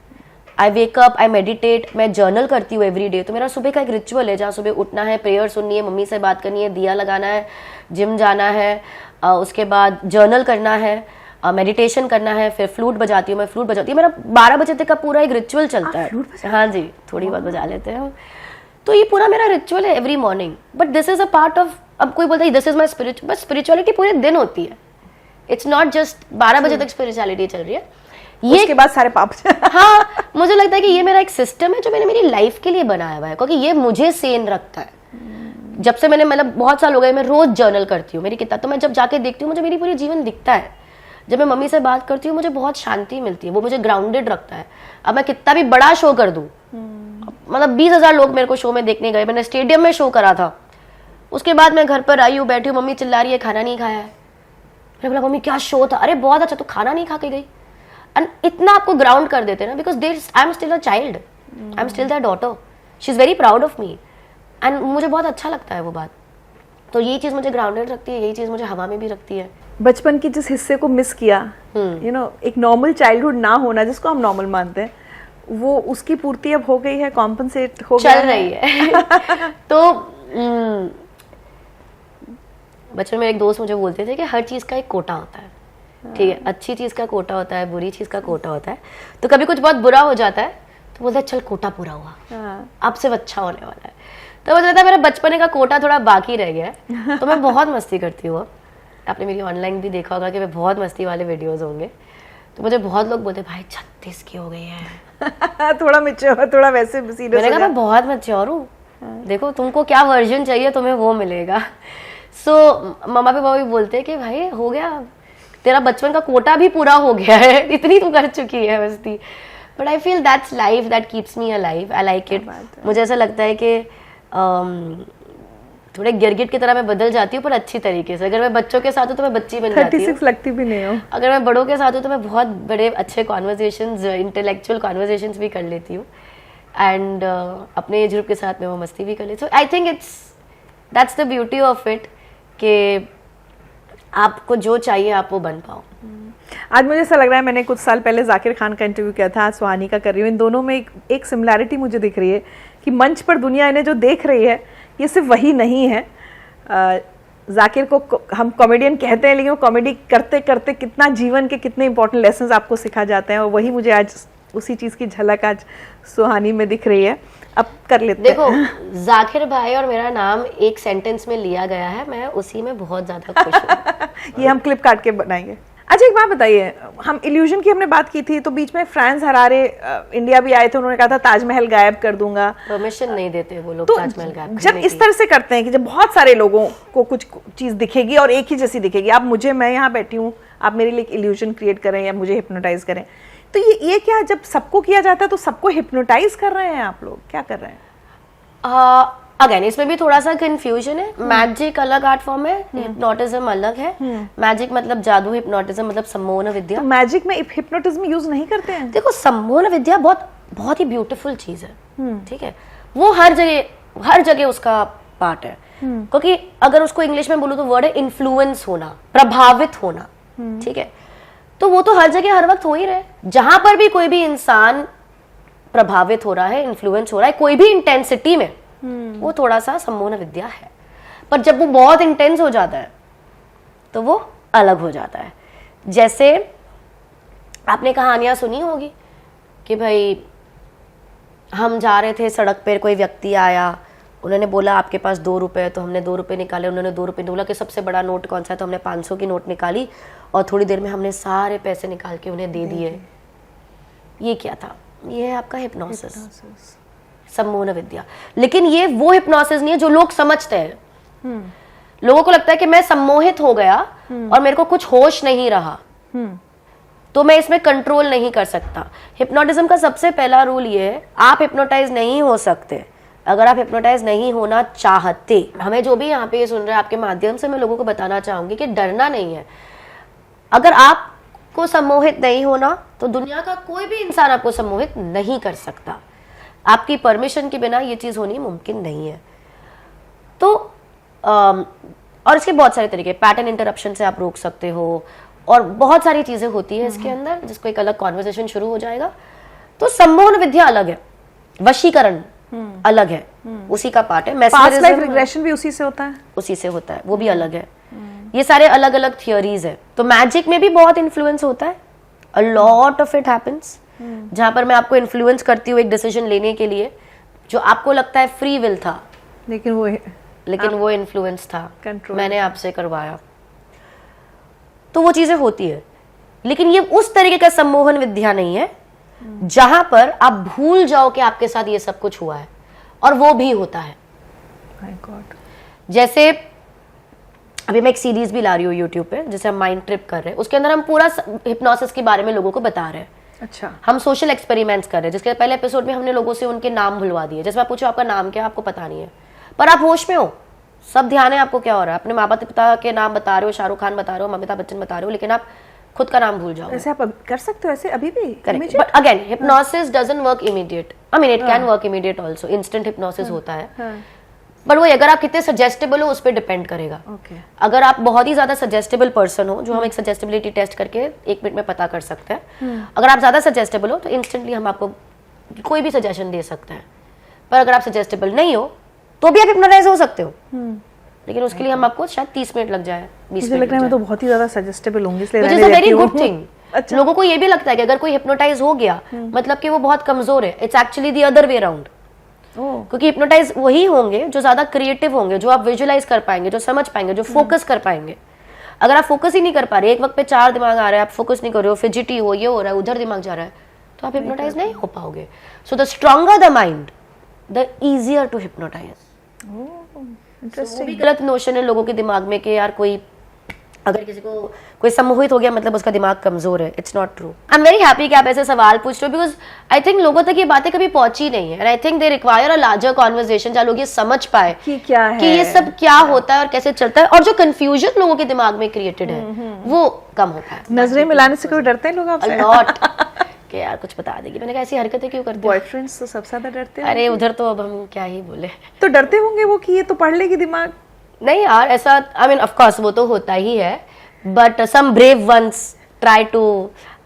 S1: आई वेक अप, आई मेडिटेट, मैं जर्नल करती हूँ एवरी डे। तो मेरा सुबह का एक रिचुअल है जहाँ सुबह उठना है, प्रेयर सुननी है, मम्मी से बात करनी है, दिया लगाना है, जिम जाना है, उसके बाद जर्नल करना है, मेडिटेशन करना है, फिर फ्लूट बजाती हूँ। मैं फ्लूट बजाती हूँ, मेरा 12 बजे तक का पूरा एक रिचुअल चलता है। हाँ जी, थोड़ी बहुत बजा लेते हैं। तो ये पूरा मेरा रिचुअल है every morning. But this is a part of, अब कोई बोलता है this is my spiritual, but spirituality पूरे दिन होती है। इट्स नॉट जस्ट 12 बजे तक स्पिरिचुअलिटी चल रही है, ये
S2: उसके बाद सारे पाप
S1: हाँ, मुझे लगता है कि ये मेरा एक सिस्टम है जो मैंने मेरी लाइफ के लिए बनाया हुआ है, क्योंकि ये मुझे सेन रखता है। जब से मैंने, मतलब बहुत साल हो गए, मैं रोज जर्नल करती हूँ मेरी किताब। तो मैं जब जाके देखती हूँ मुझे मेरी पूरी जीवन दिखता है। जब मैं मम्मी से बात करती हूँ मुझे बहुत शांति मिलती है, वो मुझे ग्राउंडेड रखता है। अब मैं कितना भी बड़ा शो कर दूँ, मतलब 20,000 लोग मेरे को शो में देखने गए, मैंने स्टेडियम में शो करा था, उसके बाद मैं घर पर आई हूँ, बैठी हूँ, मम्मी चिल्ला रही है खाना नहीं खाया है। मैंने बोला मम्मी क्या शो था? अरे बहुत अच्छा, तो खाना नहीं खा के गई। एंड इतना आपको ग्राउंड कर देते हैं ना, because I am still a child, I am still there daughter, she is very proud of me, and मुझे बहुत अच्छा लगता है वो बात। तो ये चीज़ मुझे ग्राउंडेड रखती है, यही चीज़ मुझे हवा में भी रखती है।
S2: बचपन की जिस हिस्से को मिस किया, यू नो, एक नॉर्मल चाइल्डहुड ना होना जिसको हम नॉर्मल मानते हैं, वो उसकी पूर्ति अब हो गई है, कॉम्पनसेट हो गया,
S1: चल रही है। तो बचपन में एक दोस्त मुझे बोलते थे कि हर चीज़ का एक कोटा होता है, ठीक है, अच्छी चीज़ का कोटा होता है, बुरी चीज़ का कोटा होता है। तो कभी कुछ बहुत बुरा हो जाता है तो बोलते हैं चल कोटा पूरा हुआ, अब से अच्छा होने वाला है। तो मुझे लगता है मेरा बचपने का कोटा थोड़ा बाकी रह गया है। तो मैं बहुत मस्ती करती हूँ। आपने मेरी ऑनलाइन भी देखा होगा कि मैं बहुत मस्ती वाले वीडियोस होंगे। तो मुझे बहुत लोग बोलते भाई 36 की हो गई है।
S2: थोड़ा मैच्योर, थोड़ा वैसे सीरियस।
S1: मैंने कहा मैं बहुत मैच्योर हूँ, देखो तुमको क्या वर्जन चाहिए तुम्हें वो मिलेगा। सो मम्मा पापा भी बोलते हैं कि भाई हो गया, तेरा बचपन का कोटा भी पूरा हो गया है, इतनी तू कर चुकी है मस्ती। But I feel that's life, that keeps me alive, I like it. मुझे ऐसा लगता है कि थोड़े गिरगिट की तरह मैं बदल जाती हूँ, पर अच्छी तरीके से। अगर मैं बच्चों के साथ हूँ तो मैं बच्ची बन जाती हूँ,
S2: 36 लगती भी नहीं हो।
S1: अगर मैं बड़ों के साथ हूँ तो मैं बहुत बड़े अच्छे कॉन्वर्जेशंस, इंटेलेक्चुअल कॉन्वर्जेशंस भी कर लेती हूँ। एंड अपने एज ग्रुप के साथ में वो मस्ती भी कर लेती हूँ। I think that's the beauty of it, कि आपको जो चाहिए आप वो बन पाओ।
S2: आज मुझे ऐसा लग रहा है, मैंने कुछ साल पहले जाकिर खान का इंटरव्यू किया था, आज सुहानी का कर रही हूँ, इन दोनों में एक सिमिलैरिटी मुझे दिख रही है कि मंच पर दुनिया इन्हें जो देख रही है ये सिर्फ वही नहीं है। जाकिर को हम कॉमेडियन कहते हैं, लेकिन वो कॉमेडी करते करते कितना जीवन के कितने इंपॉर्टेंट लेसन्स आपको सिखा जाते हैं, और वही मुझे आज उसी चीज़ की झलक आज सुहानी में दिख रही है। अब कर लेते
S1: देखो, जाकिर भाई और मेरा नाम एक सेंटेंस में लिया गया है, मैं उसी में बहुत ज़्यादा खुश हूँ।
S2: ये हम क्लिप काट के बनाएंगे। अच्छा एक बात बताइए, हम इल्यूजन की हमने बात की थी, तो बीच में फ्रांस हरारे इंडिया भी आए थे, उन्होंने कहा था ताजमहल गायब कर दूंगा।
S1: परमिशन नहीं देते वो लोग
S2: तो
S1: ताजमहल गायब
S2: जब इस तरह से करते हैं कि जब बहुत सारे लोगों को कुछ चीज दिखेगी और एक ही जैसी दिखेगी, आप मुझे, मैं यहाँ बैठी हूँ, आप मेरे लिए इल्यूजन क्रिएट करें या मुझे हिप्नोटाइज करें, तो ये क्या जब सबको किया जाता है तो सबको हिप्नोटाइज कर रहे हैं आप लोग, क्या कर रहे हैं?
S1: अगेन इसमें भी थोड़ा सा कंफ्यूजन है। मैजिक अलग आर्ट फॉर्म है, हिप्नोटिज्म अलग है। मैजिक मतलब जादू, हिप्नोटिज्म मतलब सम्मोहन विद्या।
S2: तो मैजिक में हिप्नोटिज्म यूज नहीं करते हैं?
S1: देखो सम्मोहन विद्या बहुत बहुत ही ब्यूटीफुल चीज है, ठीक है, वो हर जगह उसका पार्ट है। क्योंकि अगर उसको इंग्लिश में बोलूं तो वर्ड है इन्फ्लुएंस होना, प्रभावित होना, ठीक है, तो वो तो हर जगह हर वक्त हो ही रहे। जहां पर भी कोई भी इंसान प्रभावित हो रहा है, इन्फ्लुएंस हो रहा है कोई भी इंटेंसिटी में, वो थोड़ा सा सम्मोहन विद्या है। पर जब वो बहुत इंटेंस हो जाता है तो वो अलग हो जाता है। जैसे आपने कहानियां सुनी होगी कि भाई हम जा रहे थे सड़क पर, कोई व्यक्ति आया, उन्होंने बोला आपके पास 2 रुपए, तो हमने 2 रुपए निकाले, उन्होंने 2 रुपए बोला कि सबसे बड़ा नोट कौन सा है, तो हमने 500 की नोट निकाली और थोड़ी देर में हमने सारे पैसे निकाल के उन्हें दे दिए। ये क्या था? ये है आपका हिप्नोसिस, सम्मोहन विद्या। लेकिन ये वो हिप्नोसिस नहीं है जो लोग समझते हैं। लोगों को लगता है कि मैं सम्मोहित हो गया और मेरे को कुछ होश नहीं रहा, तो मैं इसमें कंट्रोल नहीं कर सकता। हिप्नोटिज्म का सबसे पहला रूल ये है, आप हिप्नोटाइज नहीं हो सकते अगर आप हिप्नोटाइज नहीं होना चाहते। हमें जो भी यहाँ पे ये सुन रहे हैं, आपके माध्यम से मैं लोगों को बताना चाहूंगी कि डरना नहीं है। अगर आपको सम्मोहित नहीं होना तो दुनिया का कोई भी इंसान आपको सम्मोहित नहीं कर सकता। आपकी परमिशन के बिना ये चीज होनी मुमकिन नहीं है। तो और इसके बहुत सारे तरीके, पैटर्न इंटरप्शन से आप रोक सकते हो और बहुत सारी चीजें होती है इसके अंदर, जिसको एक अलग कॉन्वर्सेशन शुरू हो जाएगा। तो सम्मोहन विद्या अलग है, वशीकरण अलग है, उसी का पार्ट है।
S2: पास्ट लाइफ रिग्रेशन भी उसी से होता है,
S1: उसी से होता है, वो भी अलग है। ये सारे अलग अलग थियोरीज है। तो मैजिक में भी बहुत इन्फ्लुएंस होता है, a lot of it happens, जहां पर मैं आपको इन्फ्लुएंस करती हूँ एक डिसीजन लेने के लिए जो आपको लगता है फ्री विल था,
S2: लेकिन वो
S1: इन्फ्लुएंस था,
S2: कंट्रोल
S1: मैंने आपसे करवाया। तो वो चीजें होती है, लेकिन ये उस तरीके का सम्मोहन विद्या नहीं है जहां पर आप भूल जाओ कि आपके साथ ये सब कुछ हुआ है, और वो भी होता है।
S2: My God.
S1: जैसे अभी मैं एक सीरीज भी ला रही हूँ यूट्यूब पे, जिसे हम माइंड ट्रिप कर रहे हैं। उसके अंदर हम पूरा हिप्नोसिस के बारे में लोगों को बता रहे हैं।
S2: अच्छा,
S1: हम सोशल एक्सपेरिमेंट्स कर रहे हैं, जिसके पहले एपिसोड में हमने लोगों से उनके नाम भुलवा दिए। जैसे मैं पूछूं आपका नाम क्या है, आपको पता नहीं है, पर आप होश में हो, सब ध्यान है आपको क्या हो रहा है। अपने माँ बाप पिता के नाम बता रहे हो, शाहरुख खान बता रहे हो, अमिताभ बच्चन बता रहे हो, लेकिन आप खुद का नाम भूल जाओ।
S2: ऐसे आप कर सकते हो, ऐसे अभी भी?
S1: Correct, but again hypnosis doesn't work immediate. I mean it can work immediate also, instant hypnosis होता है, बट वो अगर आप कितने सजेस्टेबल हो उस पर डिपेंड करेगा। अगर आप बहुत ही ज्यादा सजेस्टेबल पर्सन हो, जो हम एक सजेस्टेबिलिटी टेस्ट करके 1 मिनट में पता कर सकते हैं, अगर आप ज्यादा सजेस्टेबल हो तो इंस्टेंटली हम आपको कोई भी सजेशन दे सकते हैं। पर अगर आप सजेस्टेबल नहीं हो तो भी आप हिप्नोटाइज हो सकते हो, लेकिन उसके लिए हम आपको शायद 30 मिनट लग जाए, 20 मिनट लग जाए।
S2: मैं तो बहुत ही ज्यादा सजेस्टेबल होंगी, इसलिए
S1: which is a very good thing. लोगों को ये भी लगता है कि अगर कोई हिप्नोटाइज हो गया मतलब कि वो बहुत कमजोर है। It's actually the other way around. क्योंकि हिप्नोटाइज वही होंगे जो ज्यादा क्रिएटिव होंगे, जो आप विजुअलाइज कर पाएंगे, जो समझ पाएंगे, जो फोकस कर पाएंगे। अगर आप फोकस ही नहीं कर पा रहे, एक वक्त पे 4 दिमाग आ रहा है, आप फोकस नहीं कर रहे हो, फिजिटी हो, ये हो रहा है, उधर दिमाग जा रहा है, तो आप हिप्नोटाइज नहीं हो पाओगे। So the stronger the mind, the easier to hypnotise. Interesting. गलत नोशन है लोगों के दिमाग में कि यार कोई अगर किसी को कोई सम्मोहित हो गया मतलब उसका दिमाग कमजोर है। It's not true. I am very happy कि आप ऐसे सवाल पूछ रहे हो, बिकॉज आई थिंक लोगों तक ये बातें कभी पहुंची नहीं है, and I think they require a larger conversation जहां लोग ये समझ पाए
S2: कि क्या है,
S1: कि ये सब क्या होता है और कैसे चलता है, और जो कंफ्यूजन लोगों के दिमाग में क्रिएटेड है वो कम हो पाए।
S2: नजरें मिलाने से कोई डरते हैं लोग आपसे?
S1: लॉट कि यार कुछ बता देगी। मैंने कहा ऐसी हरकतें क्यों करते हो?
S2: बॉयफ्रेंड्स तो सबसे ज्यादा डरते हैं।
S1: अरे उधर तो अब हम क्या ही बोले।
S2: तो डरते होंगे वो कि ये तो पढ़ लेगी दिमाग।
S1: नहीं यार, ऐसा आई मीन ऑफ कोर्स वो तो होता ही है, but some brave ones try to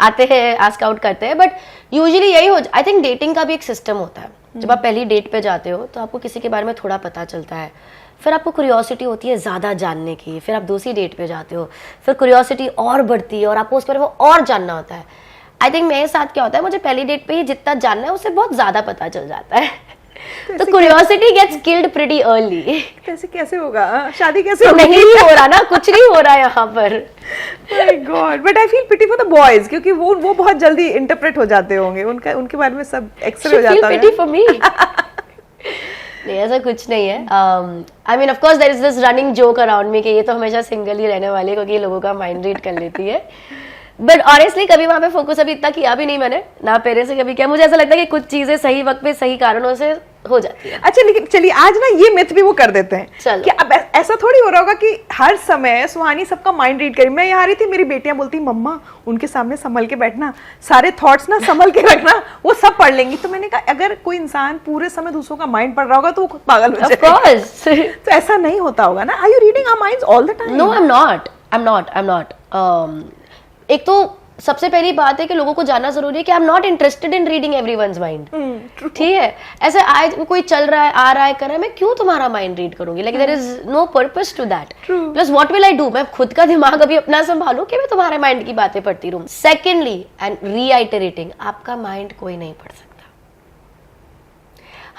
S1: आते हैं, आस्क आउट करते हैं, बट यूजुअली यही हो। आई थिंक डेटिंग का भी एक सिस्टम होता है। जब आप पहली डेट पे जाते हो तो आपको किसी के बारे में थोड़ा पता चलता है, फिर आपको क्यूरियोसिटी होती है ज़्यादा जानने की, फिर आप दूसरी डेट पे जाते हो, फिर क्यूरियोसिटी और बढ़ती है और आपको उस पर वो और जानना होता है। आई थिंक मेरे साथ क्या होता है, मुझे पहली डेट पे ही जितना जानना है उससे बहुत ज़्यादा पता चल जाता है। तो curiosity gets killed pretty early.
S2: कैसे कैसे होगा? शादी कैसे होगी?
S1: नहीं हो रहा ना, कुछ नहीं हो रहा यहाँ पर।
S2: My God, but I feel pity for the boys, क्योंकि वो बहुत जल्दी इंटरप्रेट हो जाते होंगे, उनके बारे में सब एक्सरे हो जाता है।
S1: Pity for me। नहीं, ऐसा कुछ नहीं है। I mean of course there is this running joke around me कि ये तो हमेशा सिंगल ही रहने वाली है, क्योंकि ये लोगों का माइंड रीड कर लेती है। बट ऑनेस्टली कभी वहां पे फोकस अभी इतना किया भी नहीं मैंने, ना पेरेंट्स से कभी किया। मुझे ऐसा लगता है कि कुछ चीजें सही वक्त पे सही कारणों से हो जाती है।
S2: अच्छा, लेकिन चलिए आज ना ये मिथ भी वो कर देते हैं
S1: चलो।
S2: कि अब ऐसा थोड़ी हो रहा होगा कि हर समय सुहानी सबका माइंड रीड करी। मैं यहाँ आ रही थी, मेरी बेटियां बोलती मम्मा उनके सामने संभल के बैठना, सारे थॉट्स ना संभल के रखना, वो सब पढ़ लेंगी। तो मैंने कहा अगर कोई इंसान पूरे समय दूसरों का माइंड पढ़ रहा होगा तो वो खुद पागल हो
S1: Of
S2: जाएगा।
S1: course.
S2: तो ऐसा नहीं होता होगा ना? Are you reading our minds all the time?
S1: No, I'm not. एक तो सबसे पहली बात है कि लोगों को जानना जरूरी है कि आई am not interested in reading everyone's mind. ठीक है, ऐसे आज कोई चल रहा है, आ रहा है, कर रहा है, मैं क्यों तुम्हारा माइंड रीड करूंगी? Like there is no purpose to that. Plus what will I do? मैं खुद का दिमाग अभी अपना संभालू कि मैं तुम्हारे माइंड की बातें पढ़ती रहूं? सेकेंडली एंड रीआइटरेटिंग, आपका माइंड कोई नहीं पढ़ सकता।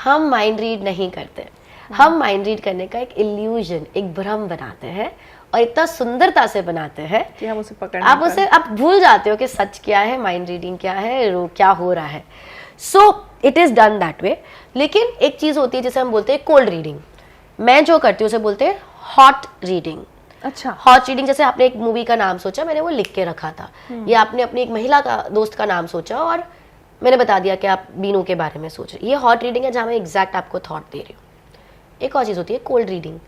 S1: हम माइंड रीड नहीं करते। हम माइंड रीड करने का एक इल्यूजन, एक भ्रम बनाते हैं और इतना सुंदरता से बनाते हैं
S2: कि हम उसे पकड़
S1: आप भूल जाते हो कि सच क्या है, माइंड रीडिंग क्या है, क्या हो रहा है। So it is done that way. लेकिन एक चीज होती है जिसे हम बोलते हैं कोल्ड रीडिंग। मैं जो करती हूँ उसे बोलते हैं हॉट रीडिंग।
S2: अच्छा,
S1: हॉट रीडिंग, जैसे आपने एक मूवी का नाम सोचा, मैंने वो लिख के रखा था, या आपने अपनी एक महिला का दोस्त का नाम सोचा और मैंने बता दिया कि आप बीनू के बारे में सोच रहे। ये हॉट रीडिंग है जहाँ मैं एग्जैक्ट आपको थॉट दे रही हूँ। एक और चीज होती है कोल्ड रीडिंग,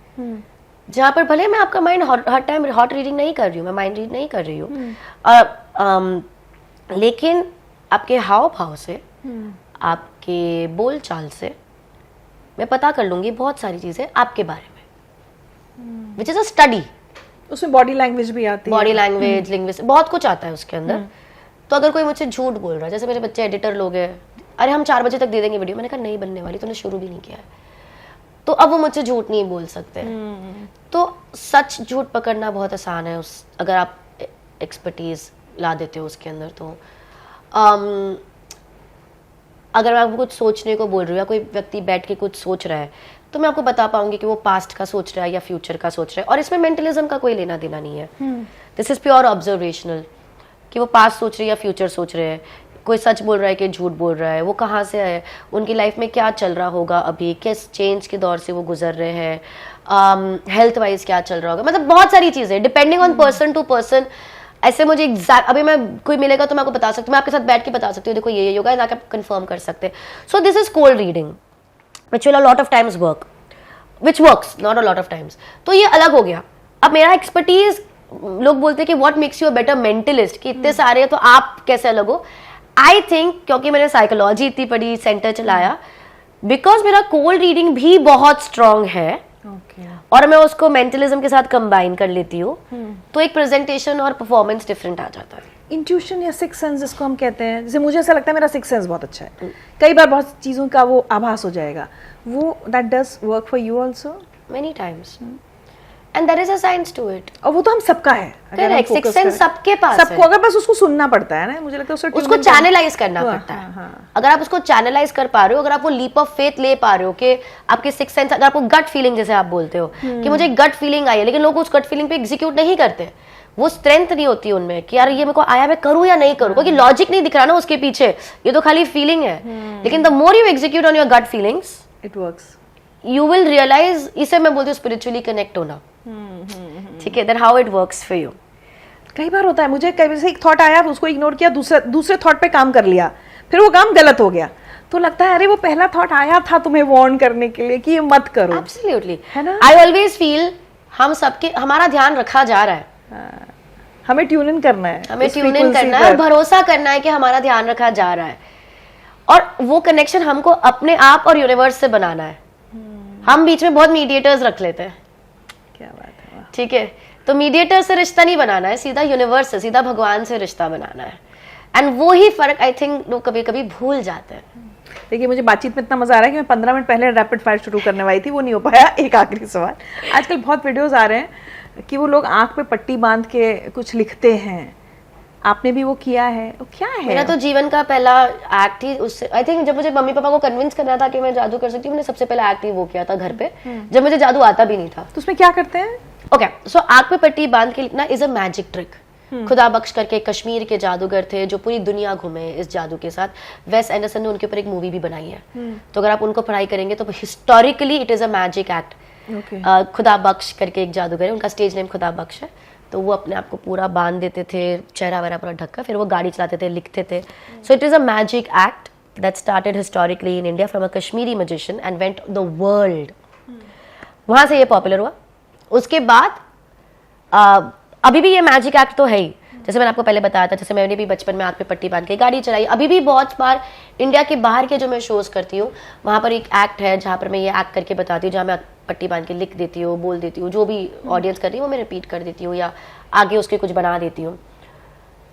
S1: जहाँ पर भले मैं आपका माइंड हर टाइम हॉट रीडिंग नहीं कर रही हूँ, मैं माइंड रीड नहीं कर रही हूँ, लेकिन आपके हाव भाव से, आपके बोल चाल से मैं पता कर लूंगी बहुत सारी चीजें आपके बारे में, विच इज अ स्टडी।
S2: उसमें बॉडी लैंग्वेज भी आती है,
S1: बॉडी लैंग्वेज, लिंग्विस्टिक्स, बहुत कुछ आता है उसके अंदर। तो अगर कोई मुझसे झूठ बोल रहा है, जैसे मेरे बच्चे एडिटर लोग हैं, अरे हम 4 बजे तक दे देंगे वीडियो, मैंने कहा नहीं बनने वाली, तूने शुरू भी नहीं किया है, तो अब वो मुझसे झूठ नहीं बोल सकते। तो सच झूठ पकड़ना बहुत आसान है उस, अगर आप एक्सपर्टीज ला देते हो उसके अंदर। तो अगर मैं आपको कुछ सोचने को बोल रही हूँ या कोई व्यक्ति बैठ के कुछ सोच रहा है, तो मैं आपको बता पाऊंगी कि वो पास्ट का सोच रहा है या फ्यूचर का सोच रहा है। और इसमें मेंटलिज्म का कोई लेना देना नहीं है। दिस इज प्योर ऑब्जर्वेशनल, कि वो पास्ट सोच रहे हैं या फ्यूचर सोच रहे हैं, कोई सच बोल रहा है कि झूठ बोल रहा है, वो कहाँ से है, उनकी लाइफ में क्या चल रहा होगा, अभी किस चेंज के दौर से वो गुजर रहे हैं, हेल्थ वाइज क्या चल रहा होगा, मतलब बहुत सारी चीजें depending on person to person. ऐसे मुझे एग्जैक्ट अभी मैं कोई मिलेगा तो मैं आपको बता सकती हूँ, मैं आपके साथ बैठ के बता सकती हूँ, देखो ये योगा है, आप कंफर्म कर सकते हैं। So this is cold reading which will a lot of times work, which works not a lot of times. तो ये अलग हो गया। अब मेरा एक्सपर्टीज, लोग बोलते हैं कि what makes you a better mentalist, कि इतने सारे हैं तो आप कैसे अलग हो। आई थिंक क्योंकि मैंने साइकोलॉजी इतनी बड़ी सेंटर चलाया, बिकॉज मेरा कोल्ड रीडिंग भी बहुत स्ट्रांग है, और मैं उसको मेंटलिज्म के साथ कंबाइन कर लेती हूँ, तो एक प्रेजेंटेशन और परफॉर्मेंस डिफरेंट आ जाता है।
S2: इंट्यूशन या सिक्स सेंस जिसको हम कहते हैं, जैसे मुझे ऐसा लगता है मेरा सिक्स सेंस बहुत अच्छा है, कई बार बहुत चीज़ों का वो आभास हो जाएगा, वो that does work for you also
S1: many times, and there is a science to it.
S2: और वो तो हम सबका है,
S1: करेक्ट, सिक्स सेंस सबके पास
S2: सबको,
S1: है।
S2: अगर बस उसको सुनना पड़ता है ना, मुझे लगता है
S1: उसको चैनलाइज करना पड़ता है। अगर आप उसको चैनलाइज कर पा रहे हो, अगर आप वो लीप ऑफ फेथ ले पा रहे हो कि आपके सिक्स सेंस, अगर आपको गट फीलिंग, जैसे आप बोलते हो कि मुझे गट फीलिंग आई है, लेकिन लोग उस गट फीलिंग पे एग्जीक्यूट नहीं करते, वो स्ट्रेंथ नहीं होती उनमें कि यार ये मेरे को आया, मैं करूं या नहीं करूं, क्योंकि लॉजिक नहीं दिख रहा ना उसके पीछे, ये तो खाली फीलिंग है। लेकिन the more you execute on your gut feelings,
S2: it works,
S1: you will realise, इसे मैं बोलती हूँ स्पिरिचुअली कनेक्ट होना। ठीक है, that how it works for you.
S2: कई बार होता है, मुझे कई से एक थॉट आया, उसको इग्नोर किया, दूसरे थॉट पे काम कर लिया, फिर वो काम गलत हो गया, तो लगता है अरे वो पहला थॉट आया था तुम्हें वार्न करने के लिए कि ये मत करो।
S1: एब्सोल्युटली,
S2: है ना?
S1: आई ऑलवेज फील हम सबके, हमारा ध्यान रखा जा रहा है,
S2: हमें ट्यून इन करना है,
S1: हमें ट्यून इन करना है और भरोसा करना है कि हमारा ध्यान रखा जा रहा है, और वो कनेक्शन हमको अपने आप और यूनिवर्स से बनाना है। हम बीच में बहुत मीडिएटर्स रख लेते हैं।
S2: क्या बात है, वाह।
S1: ठीक है, तो मीडिएटर से रिश्ता नहीं बनाना है, सीधा यूनिवर्स से, सीधा भगवान से रिश्ता बनाना है। एंड वो ही फर्क आई थिंक लोग कभी कभी भूल जाते हैं।
S2: देखिए, मुझे बातचीत में इतना मजा आ रहा है कि मैं 15 मिनट पहले रैपिड फायर शुरू करने वाली थी, वो नहीं हो पाया। एक आखिरी सवाल, आजकल बहुत वीडियोस आ रहे हैं कि वो लोग आंख पे पट्टी बांध के कुछ लिखते हैं, आपने भी वो किया है, वो क्या है?
S1: मेरा तो जीवन का पहला एक्ट ही उससे, आई थिंक जब मुझे मम्मी पापा को कन्विंस करना था कि मैं जादू कर सकती हूँ, मैंने सबसे पहला एक्ट ही वो किया था घर पे, जब मुझे जादू आता भी नहीं था।
S2: तो उसमें क्या करते हैं?
S1: ओके, सो आंख पे पट्टी बांध के लिखना इज अ मैजिक ट्रिक। खुदा बख्श करके कश्मीर के जादूगर थे जो पूरी दुनिया घूमे इस जादू के साथ। वेस एंडरसन ने उनके ऊपर एक मूवी भी बनाई है, तो अगर आप उनको पढ़ाई करेंगे तो historically it is a magic act. खुदा बख्श करके एक जादूगर है, उनका स्टेज नेम खुदा बख्श है, तो वो अपने आप को पूरा बांध देते थे, चेहरा वगैरह पूरा ढक्का, फिर वो गाड़ी चलाते थे, लिखते थे। सो it is a magic act that started historically in India from a Kashmiri magician and went the world. वहां से ये पॉपुलर हुआ उसके बाद अभी भी ये मैजिक एक्ट तो है ही, जैसे मैंने आपको पहले बताया था, जैसे मैंने भी बचपन में आंख पे पट्टी बांध के गाड़ी चलाई। अभी भी बहुत बार इंडिया के बाहर के जो मैं शोज करती हूँ वहाँ पर एक एक्ट है जहाँ पर मैं ये एक्ट करके बताती हूँ, जहाँ मैं पट्टी बांध के लिख देती हूँ, बोल देती हूँ, जो भी ऑडियंस कर रही है वो मैं रिपीट कर देती हूँ या आगे उसके कुछ बना देती हूँ।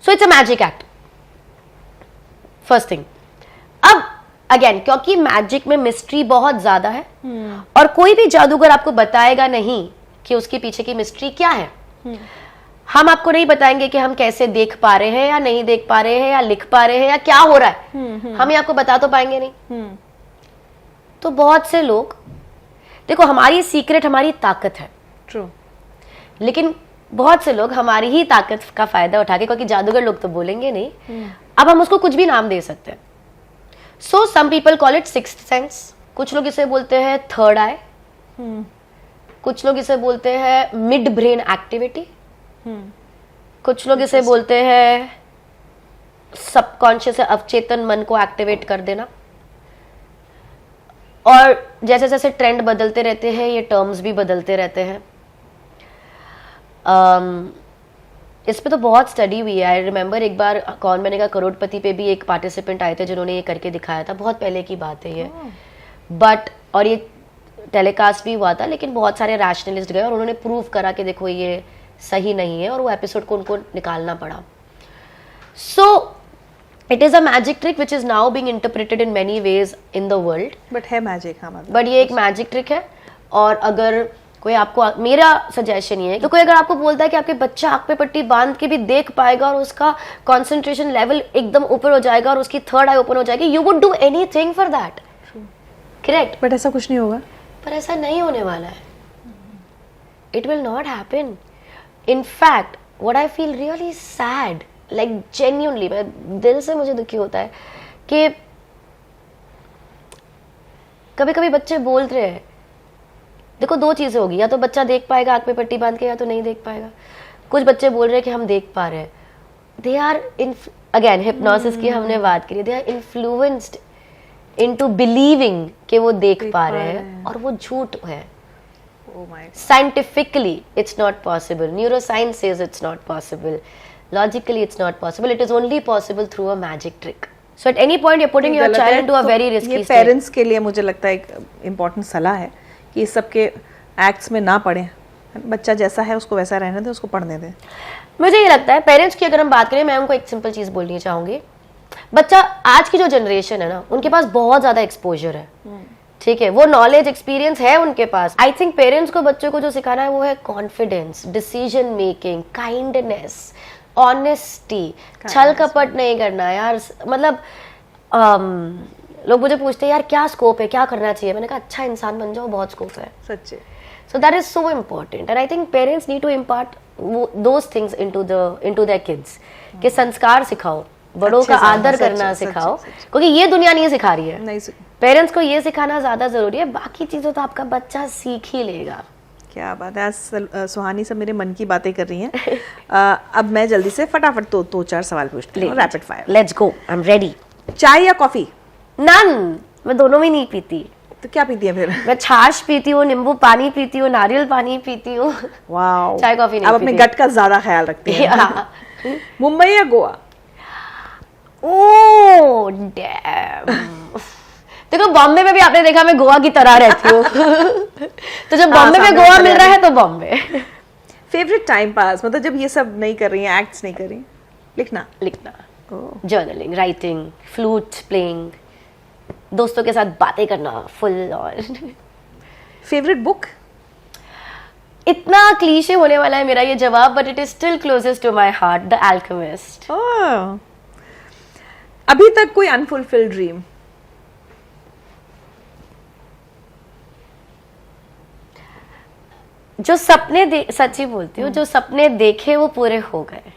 S1: So it's a magic act, first thing. अब अगेन क्योंकि मैजिक में मिस्ट्री बहुत ज्यादा है और कोई भी जादूगर आपको बताएगा नहीं कि उसके पीछे की मिस्ट्री क्या है। हम आपको नहीं बताएंगे कि हम कैसे देख पा रहे हैं या नहीं देख पा रहे हैं या लिख पा रहे हैं या क्या हो रहा है, हम ये आपको बता तो पाएंगे नहीं। तो बहुत से लोग, देखो हमारी सीक्रेट हमारी ताकत है,
S2: ट्रू,
S1: लेकिन बहुत से लोग हमारी ही ताकत का फायदा उठा के, क्योंकि जादूगर लोग तो बोलेंगे नहीं, अब हम उसको कुछ भी नाम दे सकते हैं। So some people call it sixth sense, कुछ लोग इसे बोलते हैं थर्ड आई, कुछ लोग इसे बोलते हैं मिड ब्रेन एक्टिविटी, कुछ लोग इसे बोलते हैं सबकॉन्शियस अवचेतन मन को एक्टिवेट कर देना। और जैसे जैसे ट्रेंड बदलते रहते हैं ये टर्म्स भी बदलते रहते हैं। इस पे तो बहुत स्टडी हुई है। आई रिमेम्बर एक बार कौन बनेगा करोड़पति पे भी एक पार्टिसिपेंट आए थे जिन्होंने ये करके दिखाया था, बहुत पहले की बात है ये, बट और ये टेलीकास्ट भी हुआ था, लेकिन बहुत सारे रैशनलिस्ट गए और उन्होंने प्रूव करा कि देखो ये सही नहीं है और वो एपिसोड को उनको निकालना पड़ा। सो it is a magic trick which is now being interpreted in many ways in the world,
S2: but है मैजिक, हाँ मतलब
S1: बट ये एक मैजिक ट्रिक है। और अगर कोई आपको, मेरा सजेशन ये है कि कोई अगर आपको बोलता है कि आपके बच्चा आंख पे पट्टी बांध के भी देख पाएगा और उसका कंसंट्रेशन लेवल एकदम ऊपर हो जाएगा और उसकी थर्ड आई ओपन हो जाएगी, you would do anything for that, correct?
S2: But ऐसा कुछ नहीं होगा,
S1: पर ऐसा नहीं होने वाला है। It will not happen. In fact what I feel really sad, like genuinely, मैं दिल से मुझे दुखी होता है कि कभी कभी बच्चे बोल रहे हैं, देखो दो चीजें होगी, या तो बच्चा देख पाएगा आंख पे पट्टी बांध के या तो नहीं देख पाएगा। कुछ बच्चे बोल रहे हैं कि हम देख पा रहे हैं, they are in, again hypnosis की हमने बात करी, they are influenced into believing कि वो देख पा रहे हैं और वो झूठ है।
S2: oh my God.
S1: Scientifically it's not possible, neuroscience says it's not possible, logically it's not possible, it is only possible through a magic trick. So at any point you're putting your
S2: गलत
S1: child
S2: है,
S1: into a
S2: तो
S1: very risky
S2: ये
S1: state.
S2: Parents के लिए मुझे लगता है एक इम्पोर्टेंट सलाह है कि इस सब के एक्ट्स में ना पढ़ें, बच्चा जैसा है उसको वैसा रहने दें, उसको पढ़ने दें।
S1: मुझे ये लगता है पेरेंट्स की अगर हम बात करें, मैं उनको एक सिंपल चीज बोलनी चाहूंगी, बच्चा आज की जो जनरेशन है ना, उनके पास बहुत ज्यादा एक्सपोजर है, ठीक है, वो नॉलेज एक्सपीरियंस है उनके पास। आई थिंक पेरेंट्स को बच्चों को जो सिखाना है वो है confidence, decision making, kindness, honesty, छल कपट नहीं करना यार। मतलब लोग मुझे पूछते हैं यार क्या स्कोप है, क्या करना चाहिए, मैंने कहा अच्छा इंसान बन जाओ, बहुत स्कोप है।
S2: सच्चे।
S1: So that is so important and I think parents need to impart those things into their kids, कि संस्कार सिखाओ, बड़ों का आदर करना सिखाओ, क्योंकि ये दुनिया नहीं सिखा रही है।
S2: नहीं,
S1: पेरेंट्स को ये सिखाना ज्यादा जरूरी है, बाकी चीजें तो आपका बच्चा सीख ही लेगा।
S2: क्या बात है, आज सुहानी सब मेरे मन की बातें कर रही हैं। अब मैं जल्दी से फटाफट दो चार सवाल पूछती हूँ, rapid fire.
S1: Let's go, I am ready.
S2: चाय या कॉफी?
S1: नन, मैं दोनों में नहीं पीती।
S2: तो क्या पीती है फिर?
S1: मैं छाछ पीती हूँ, नींबू पानी पीती हूँ, नारियल पानी पीती हूँ।
S2: वाओ,
S1: चाय कॉफी नहीं
S2: अब अपने
S1: पीती।
S2: गट का ज्यादा ख्याल रखती हैं। मुंबई या गोवा?
S1: Oh damn. देखो बॉम्बे में भी आपने देखा मैं गोवा की तरह रहती हूँ। तो जब बॉम्बे में गोवा मिल रहा है तो बॉम्बे।
S2: फेवरेट टाइम पास, मतलब जब ये सब नहीं कर रही हैं, एक्ट्स नहीं कर रही, लिखना?
S1: लिखना, जर्नलिंग, राइटिंग, फ्लूट प्लेइंग, दोस्तों के साथ बातें करना फुल ऑन।
S2: Favourite book?
S1: इतना क्लीशे होने वाला है मेरा ये जवाब, but it is still closest to my heart, the Alchemist.
S2: अभी तक कोई अनफुलफिल्ड ड्रीम?
S1: जो सपने सच्ची बोलती हूँ, जो सपने देखे वो पूरे हो गए।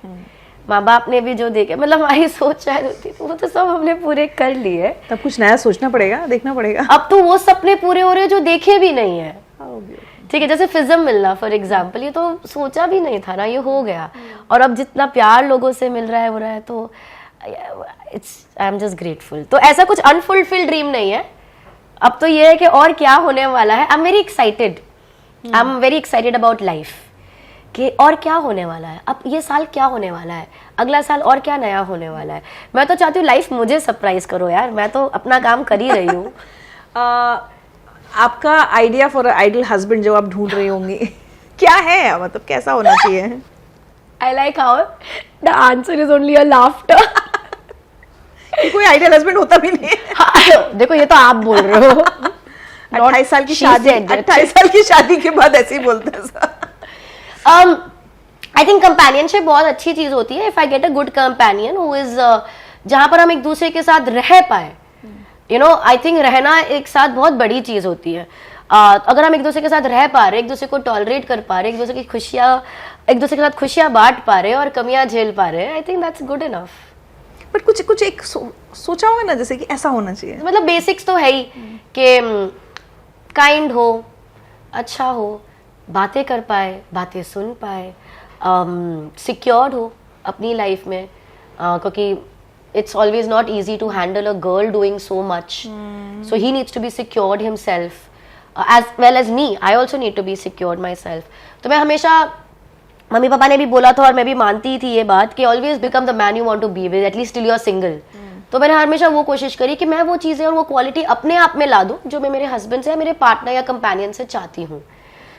S1: माँ बाप ने भी जो देखे, मतलब हमारी सोच शायद होती थी, वो तो सब हमने पूरे कर लिए।
S2: तब कुछ नया सोचना पड़ेगा, देखना पड़ेगा।
S1: अब तो वो सपने पूरे हो रहे हैं जो देखे भी नहीं है। ठीक है, जैसे फिज्म मिलना फॉर एग्जाम्पल, ये तो सोचा भी नहीं था ना, ये हो गया। और अब जितना प्यार लोगों से मिल रहा है हो रहा है, तो it's, I am just grateful. तो ऐसा कुछ अनफुलफिल्ड ड्रीम नहीं है। अब तो ये है कि और क्या होने वाला है। I am very excited I am very excited about life कि और क्या होने वाला है, अब ये साल क्या होने वाला है, अगला साल और क्या नया होने वाला है। मैं तो चाहती हूँ लाइफ मुझे सरप्राइज करो यार, मैं तो अपना काम कर ही रही हूँ।
S2: आपका आइडिया फॉर आइडियल हस्बैंड जो आप ढूंढ रही होंगी क्या है, मतलब कैसा होना चाहिए?
S1: I like how the answer is only a laughter.
S2: कोई आइडियल हस्बैंड होता भी नहीं है।
S1: हाँ, देखो ये तो आप बोल रहे हो।
S2: 28 साल की
S1: She
S2: शादी,
S1: said that.
S2: 28 साल की शादी के बाद ऐसे ही बोलते हैं।
S1: आई थिंक कंपेनियनशिप बहुत अच्छी चीज होती है। If I get a good companion who is जहां पर हम एक दूसरे के साथ रह पाए, यू नो, आई थिंक रहना एक साथ बहुत बड़ी चीज होती है। अगर हम एक दूसरे के साथ रह पा रहे, एक दूसरे को टॉलरेट कर पा रहे, एक दूसरे की खुशियां, एक दूसरे के साथ खुशियां बांट पा रहे और कमियां झेल पा रहे, I think that's good enough.
S2: But कुछ एक सोचा होगा ना, जैसे कि ऐसा होना चाहिए।
S1: मतलब बेसिक्स तो है ही कि काइंड हो, अच्छा हो, बातें कर पाए, बातें सुन पाए, सिक्योर्ड हो अपनी लाइफ में, क्योंकि it's always not easy to handle a girl doing so much. So he needs to be secured himself, as well as me. I also need to be secured myself. तो मैं हमेशा, mummy papa ने भी बोला था और मैं भी मानती थी ये बात कि always become the man you want to be with, at least till you are single. तो मैंने हमेशा वो कोशिश करी कि मैं वो चीज़ें और वो क्वालिटी अपने आप में ला दूँ जो मैं मेरे हस्बैंड से या मेरे पार्टनर या कंपेनियन से चाहती हूँ।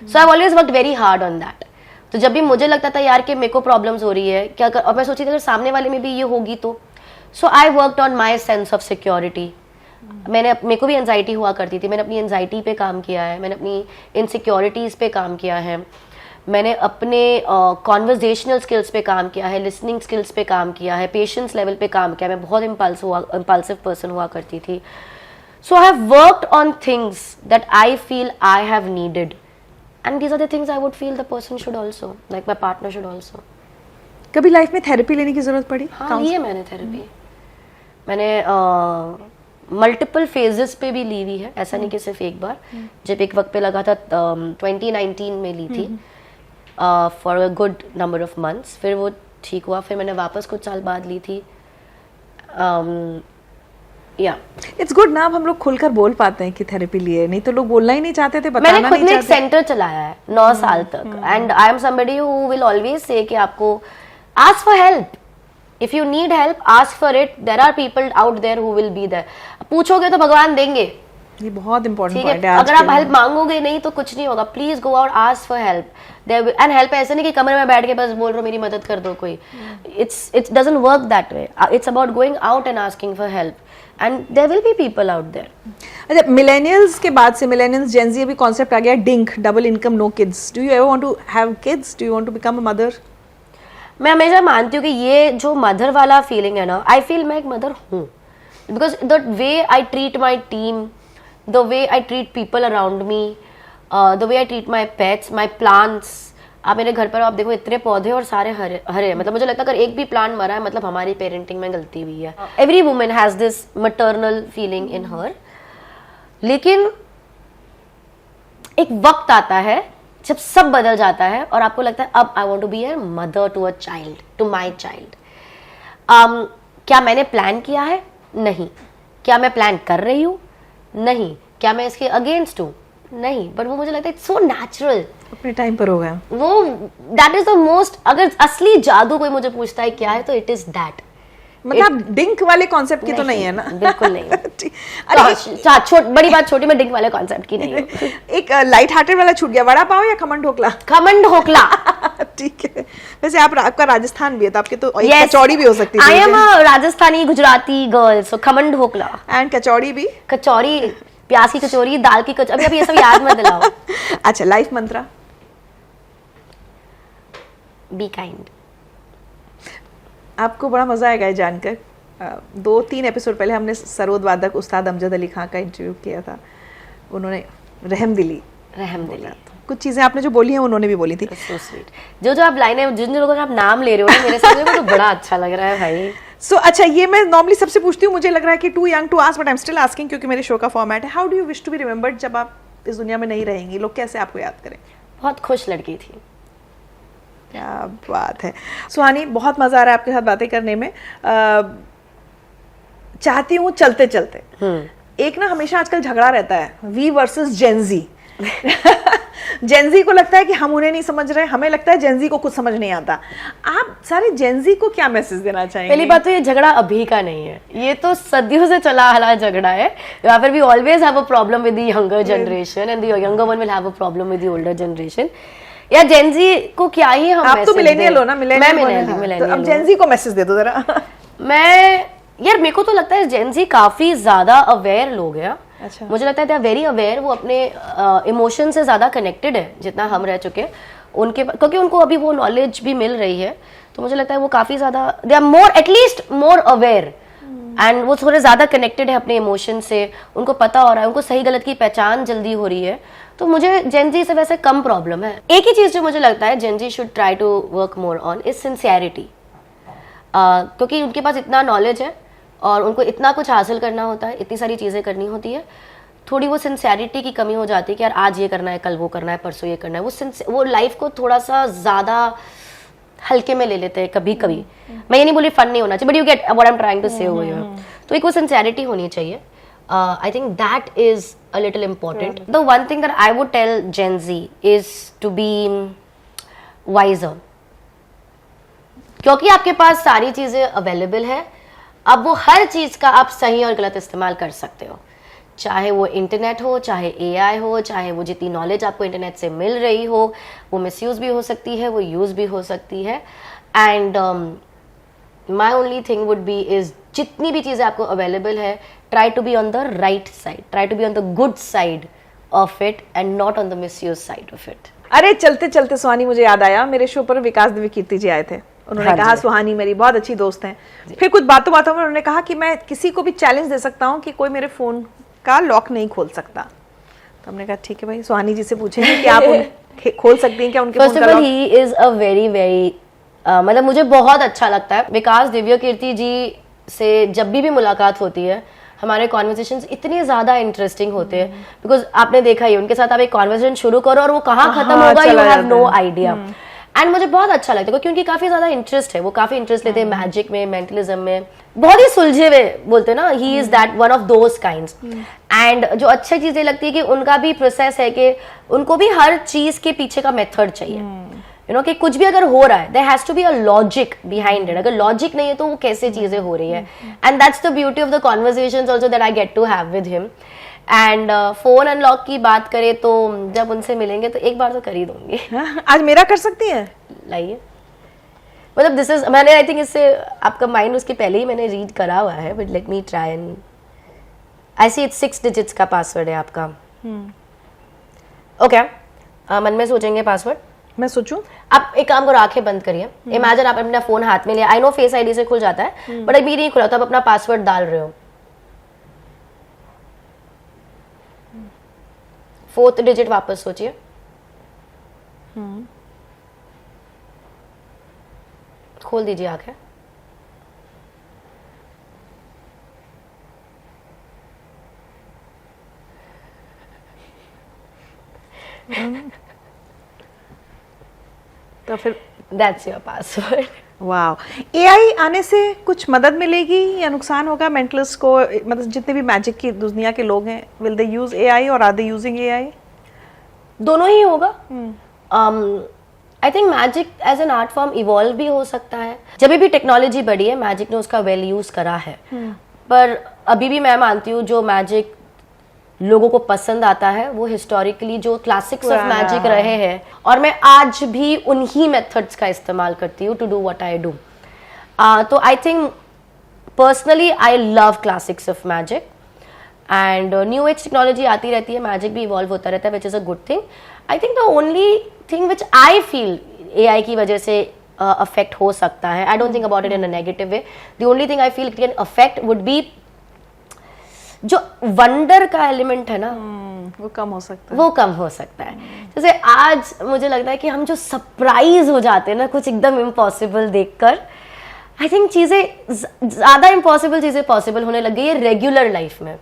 S1: So I always work very hard on that. तो जब भी मुझे लगता था यार कि मेरे को प्रॉब्लम्स हो रही है क्या और मैं सोची थी अगर सामने वाले में भी ये होगी तो, so I worked on my sense of security. मेरे को भी एंजाइटी हुआ करती थी, मैंने अपनी एंजाइटी पे काम किया है, मैंने अपनी इनसिक्योरिटीज़ पे काम किया है, मैंने अपने कॉन्वर्जेशनल स्किल्स पे काम किया है, लिसनिंग स्किल्स पे काम किया है, पेशेंस लेवल पे काम किया है। मैं बहुत इम्पल्सिव पर्सन हुआ करती थी। So I have worked on things that I feel I have needed, and these are the things I would feel the person should also, like my partner should also.
S2: कभी life में therapy लेने की जरूरत पड़ी?
S1: हाँ, ली है मैंने therapy. मैंने मल्टीपल फेजेस पे भी ली हुई है, ऐसा नहीं कि सिर्फ एक बार। जब एक वक्त पे लगा था 2019 में ली थी for a good number of months, फिर वो ठीक हुआ, फिर मैंने वापस कुछ साल बाद ली थी। या
S2: इट्स गुड ना, अब हम लोग खुलकर बोल पाते हैं कि थेरेपी लिए, नहीं तो लोग बोलना ही नहीं चाहते थे, बताना
S1: मैंने खुद
S2: नहीं
S1: ने एक
S2: चाहते।
S1: सेंटर चलाया है 9 साल तक, and I am somebody who will always say कि आपको ask for help, if you need help ask for it, there are people out there who will be there. पूछोगे तो भगवान देंगे,
S2: ये बहुत इंपॉर्टेंट
S1: ठीक
S2: पॉइंट
S1: है।
S2: है।
S1: अगर आप हेल्प मांगोगे नहीं तो कुछ नहीं होगा। Please go out, ask for help. And help ऐसे नहीं कि कमरे में बैठ के बस बोल रहे हो मेरी मदद कर दो कोई, it's doesn't work that way. It's about going out and asking for help, and there will be people out there.
S2: अच्छा, मिलेनियल्स के बाद से मिलेनियल्स जेन ज़ी अभी कॉन्सेप्ट आ गया DINK, double income no kids. Do you ever want to have kids? Do you want to become a mother?
S1: मैं हमेशा मानती हूँ कि ये जो मदर वाला फीलिंग है ना, आई फील मैं एक मदर हूँ, because the way I treat my team, the way I treat people around me, the way I treat my pets, my plants. आप मेरे घर पर आप देखो इतने पौधे और सारे हरे हरे, मतलब मुझे लगता है अगर एक भी प्लांट मरा है मतलब हमारी पेरेंटिंग में गलती हुई है। Every woman has this maternal feeling in her, लेकिन एक वक्त आता है जब सब बदल जाता है और आपको लगता है अब I want to be a mother to a child, to my child. क्या मैंने प्लान किया है? नहीं। क्या मैं प्लान कर रही हूँ? नहीं। क्या मैं इसके अगेंस्ट हूँ? नहीं। बट वो मुझे लगता है इट्स सो नेचुरल,
S2: अपने टाइम पर होगा
S1: वो दैट इज द मोस्ट। अगर असली जादू कोई मुझे पूछता है क्या है तो इट इज दैट।
S2: मतलब डिंक वाले कॉन्सेप्ट की तो नहीं है ना?
S1: बिल्कुल नहीं।
S2: अरे
S1: बड़ी बात छोटी में डिंक वाले कॉन्सेप्ट की नहीं है।
S2: एक लाइट हार्टेड वाला छूट गया, वड़ा पाव या खमन ढोकला?
S1: खमन ढोकला।
S2: ठीक है। वैसे आपका राजस्थान भी है तो आपके तो एक कचौड़ी भी हो सकती है।
S1: I am a Rajasthani Gujarati girl, so khaman dhokla
S2: and kachori भी।
S1: कचौरी, प्याज की कचौरी, दाल की कचौरी, अभी ये सब याद मत दिलाओ।
S2: अच्छा, लाइफ मंत्रा?
S1: Be kind.
S2: आपको बड़ा मजा आएगा ये जानकर। 2-3 एपिसोड पहले हमने सरोद वादक उस्ताद अमजद अली खां का इंटरव्यू किया था। उन्होंने रहमदिली कुछ चीजें आपने जो बोली हैं उन्होंने भी बोली थी।
S1: So sweet. जो आप लाइनें जिन लोगों का आप नाम ले रहे हो ना मेरे सामने, वो तो बड़ा अच्छा लग रहा है भाई।
S2: सो अच्छा, ये मैं नॉर्मली सबसे पूछती हूँ, मुझे लग रहा है कि too young to ask, but I am still asking क्योंकि मेरे शो का फॉर्मेट है। How do you wish to be remembered जब आप इस दुनिया में नहीं रहेंगी? लोग कैसे आपको याद करें?
S1: बहुत खुश लड़की थी।
S2: क्या बात है सुहानी, बहुत मजा आ रहा है आपके साथ बातें करने में। चाहती हूँ चलते चलते एक ना हमेशा आजकल झगड़ा रहता है वी वर्सेस जेन जी। जेंजी को लगता है कि हम उन्हें नहीं समझ रहे, हमें लगता है जेंजी को कुछ समझ नहीं आता। आप सारे जेंजी को क्या मैसेज देना चाहेंगे?
S1: पहली बात तो ये झगड़ा अभी का नहीं है, ये तो सदियों से चला आ रहा झगड़ा है। या फिर we always have a problem with the younger generation and the younger one will have a problem with the older generation. या जेंजी को क्या ही हम
S2: आप तो मिलेनियल हो ना,
S1: मिलेनियल।
S2: अब जेंजी को मैसेज दे दो जरा।
S1: यार मेरे को तो लगता है जेंजी काफी ज्यादा अवेयर लोग हैं।
S2: अच्छा।
S1: मुझे लगता है दे आर वेरी अवेयर, वो अपने इमोशन से ज्यादा कनेक्टेड है जितना हम रह चुके हैं उनके, क्योंकि उनको अभी वो नॉलेज भी मिल रही है। तो मुझे लगता है वो काफी ज्यादा they are more at least more aware and वो थोड़े ज्यादा कनेक्टेड है अपने इमोशन से, उनको पता हो रहा है, उनको सही गलत की पहचान जल्दी हो रही है। तो मुझे जेंजी से वैसे कम प्रॉब्लम है। एक ही चीज जो मुझे लगता है Gen Z should try to work more on is sincerity, क्योंकि उनके पास इतना नॉलेज है और उनको इतना कुछ हासिल करना होता है, इतनी सारी चीज़ें करनी होती है, थोड़ी वो सिंसियरिटी की कमी हो जाती है कि यार आज ये करना है, कल वो करना है, परसों ये करना है। वो लाइफ को थोड़ा सा ज़्यादा हल्के में ले लेते हैं कभी कभी। मैं ये नहीं बोली फन नहीं होना चाहिए, but you get what I am trying to say over here. तो एक वो सिंसियरिटी होनी चाहिए। I think that is a little important. The one thing that I would tell Gen Z is to be wiser, क्योंकि आपके पास सारी चीज़ें available है। अब वो हर चीज़ का आप सही और गलत इस्तेमाल कर सकते हो, चाहे वो इंटरनेट हो, चाहे एआई हो, चाहे वो जितनी नॉलेज आपको इंटरनेट से मिल रही हो, वो मिसयूज़ भी हो सकती है, वो यूज़ भी हो सकती है। And my only thing would be is जितनी भी चीज़ें आपको अवेलेबल है, try to be on the right side, try to be on the good side of it and not on the misuse side of it.
S2: अरे चलते चलते सुहानी, मुझे याद आया, मेरे शो पर विकास दिव्यकीर्ति जी आए थे। उन्होंने
S1: हाँ
S2: कहा सुहानी मेरी बहुत अच्छी दोस्त हैं। फिर कुछ बातों बातों में उन्होंने कहा कि मैं किसी को भी चैलेंज दे सकता हूँ कि कोई मेरे फोन का लॉक नहीं खोल सकता। तो हमने कहा ठीक है भाई, सुहानी जी से पूछेंगे कि आप खोल सकती हैं क्या उनके फोन का lock?
S1: First of all he is a very very मतलब मुझे बहुत अच्छा लगता है विकास दिव्यकीर्ति जी से जब भी मुलाकात होती है, हमारे कॉन्वर्सेशंस इतने ज्यादा इंटरेस्टिंग होते हैं। बिकॉज आपने देखा ही उनके साथ आप एक कॉन्वर्सेशन शुरू करो और वो कहाँ खत्म होगा, you have no idea. And मुझे बहुत अच्छा लगता है क्योंकि उनकी काफी ज्यादा इंटरेस्ट है, वो काफी इंटरेस्ट लेते हैं मैजिक में, मेंटलिज्म में, बहुत ही सुलझे हुए बोलते हैं ना, he is that one of those kinds. And जो अच्छी चीजें लगती है कि उनका भी प्रोसेस है कि उनको भी हर चीज के पीछे का मेथड चाहिए। यू नो कि कुछ भी अगर हो रहा है, there has to be a logic behind it. अगर लॉजिक नहीं है तो वो कैसे चीजें हो रही है। And that's the beauty of the conversations also that I get to have with him. And phone unlock की बात करें तो जब उनसे मिलेंगे तो एक बार तो कर ही दूंगी।
S2: आज मेरा कर सकती है?
S1: लाइए, मतलब दिस इज, मैंने आई थिंक इससे आपका माइंड उसके पहले ही मैंने रीड करा हुआ है, but let me try and I see it's 6 digits का पासवर्ड है आपका। ओके, मन में सोचेंगे पासवर्ड।
S2: मैं सोचूं?
S1: आप एक काम करो, आंखें बंद करिए। इमेजिन आप अपना फोन हाथ में लिया, आई नो फेस आईडी से खुल जाता है, बट अभी नहीं खुला तो आप अपना पासवर्ड डाल रहे हो। 4th डिजिट वापस सोचिए। खोल दीजिए आंखें।
S2: तो फिर
S1: दैट्स योर पासवर्ड।
S2: वाह, एआई आने से कुछ मदद मिलेगी या नुकसान होगा मेंटलिस्ट को? मतलब जितने भी मैजिक की दुनिया के लोग हैं, विल दे यूज एआई और आर दे यूजिंग एआई?
S1: दोनों ही होगा। I think magic as an art form evolve भी हो सकता है। जब भी टेक्नोलॉजी बढ़ी है, मैजिक ने उसका वेल यूज करा है। पर अभी भी मैं मानती हूँ जो मैजिक लोगों को पसंद आता है वो हिस्टोरिकली जो क्लासिक्स ऑफ मैजिक रहे हैं, और मैं आज भी उन्हीं मेथड्स का इस्तेमाल करती हूँ to do what I do. तो I think personally I love classics of magic and new age technology आती रहती है, मैजिक भी इवॉल्व होता रहता है, which is a good thing. I think the only thing which I feel AI की वजह से अफेक्ट हो सकता है, I don't think about it in a negative way, the only thing I feel it can affect would be जो wonder का element है ना,
S2: वो कम हो सकता है।
S1: वो कम हो सकता है। जैसे आज मुझे लगता है कि हम जो सरप्राइज हो जाते हैं ना कुछ एकदम इम्पॉसिबल देखकर, आई थिंक चीजें ज्यादा इम्पॉसिबल चीजें पॉसिबल होने लग गई है रेगुलर लाइफ में।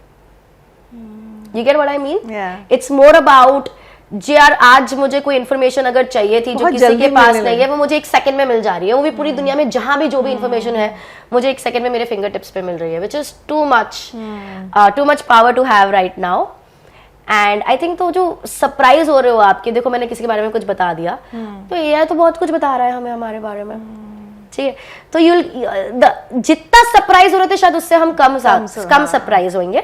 S1: You get what I mean? It's more about जी यार आज मुझे कोई इन्फॉर्मेशन अगर चाहिए थी जो किसी के पास नहीं है, वो मुझे 1 सेकंड में मिल जा रही है। वो भी पूरी दुनिया में जहां भी जो भी इन्फॉर्मेशन है मुझे 1 सेकंड में मेरे फिंगर टिप्स पे मिल रही है, which is too much power to have right now. And I think तो जो सरप्राइज हो रहे हो आपके, देखो मैंने किसी के बारे में कुछ बता दिया, तो एआई तो बहुत कुछ बता रहा है हमें हमारे बारे में, ठीक है, तो जितना सरप्राइज हो रहे थे शायद उससे हम कम सरप्राइज होंगे,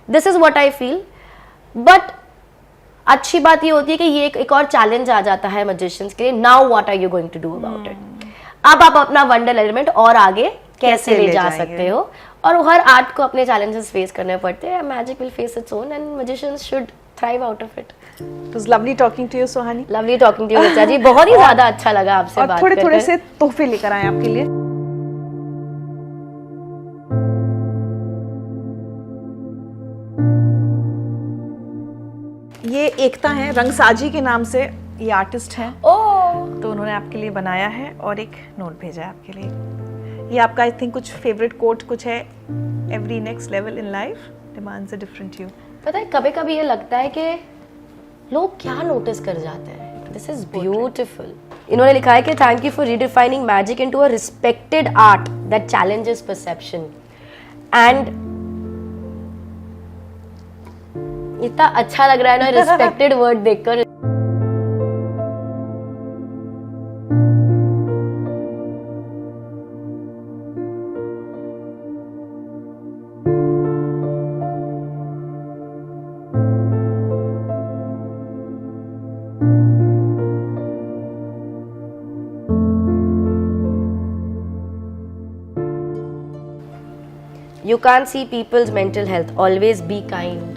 S1: this is what I feel. But अच्छी बात ये होती है कि ये एक और चैलेंज आ जाता है मैजिशियंस के लिए, now what are you going to do about it, अब आप अपना वंडर एलिमेंट और आगे कैसे ले जा सकते हो, और हर आर्ट को अपने चैलेंजेस फेस करने पड़ते हैं, magic will face its own and magicians should thrive out of it.
S2: It was lovely talking to you Suhani.
S1: Lovely talking to you Richa ji, बहुत ही ज्यादा अच्छा लगा आपसे बात करके।
S2: और थोड़े से तोहफे लेकर आए आपके लिए। ये एकता है, रंगसाजी के नाम से ये आर्टिस्ट हैं, तो उन्होंने आपके लिए बनाया है और एक नोट भेजा है आपके लिए। ये आपका आई थिंक कुछ फेवरेट कोट कुछ है, every next level in life demands a different you.
S1: पता है कभी कभी ये लगता है कि लोग क्या नोटिस कर जाते हैं, दिस इज ब्यूटिफुल। इन्होंने लिखा है कि thank you for redefining magic into a respected art that challenges perception, and इतना अच्छा लग रहा है ना रिस्पेक्टेड वर्ड देखकर। You can't see people's mental health. Always be kind.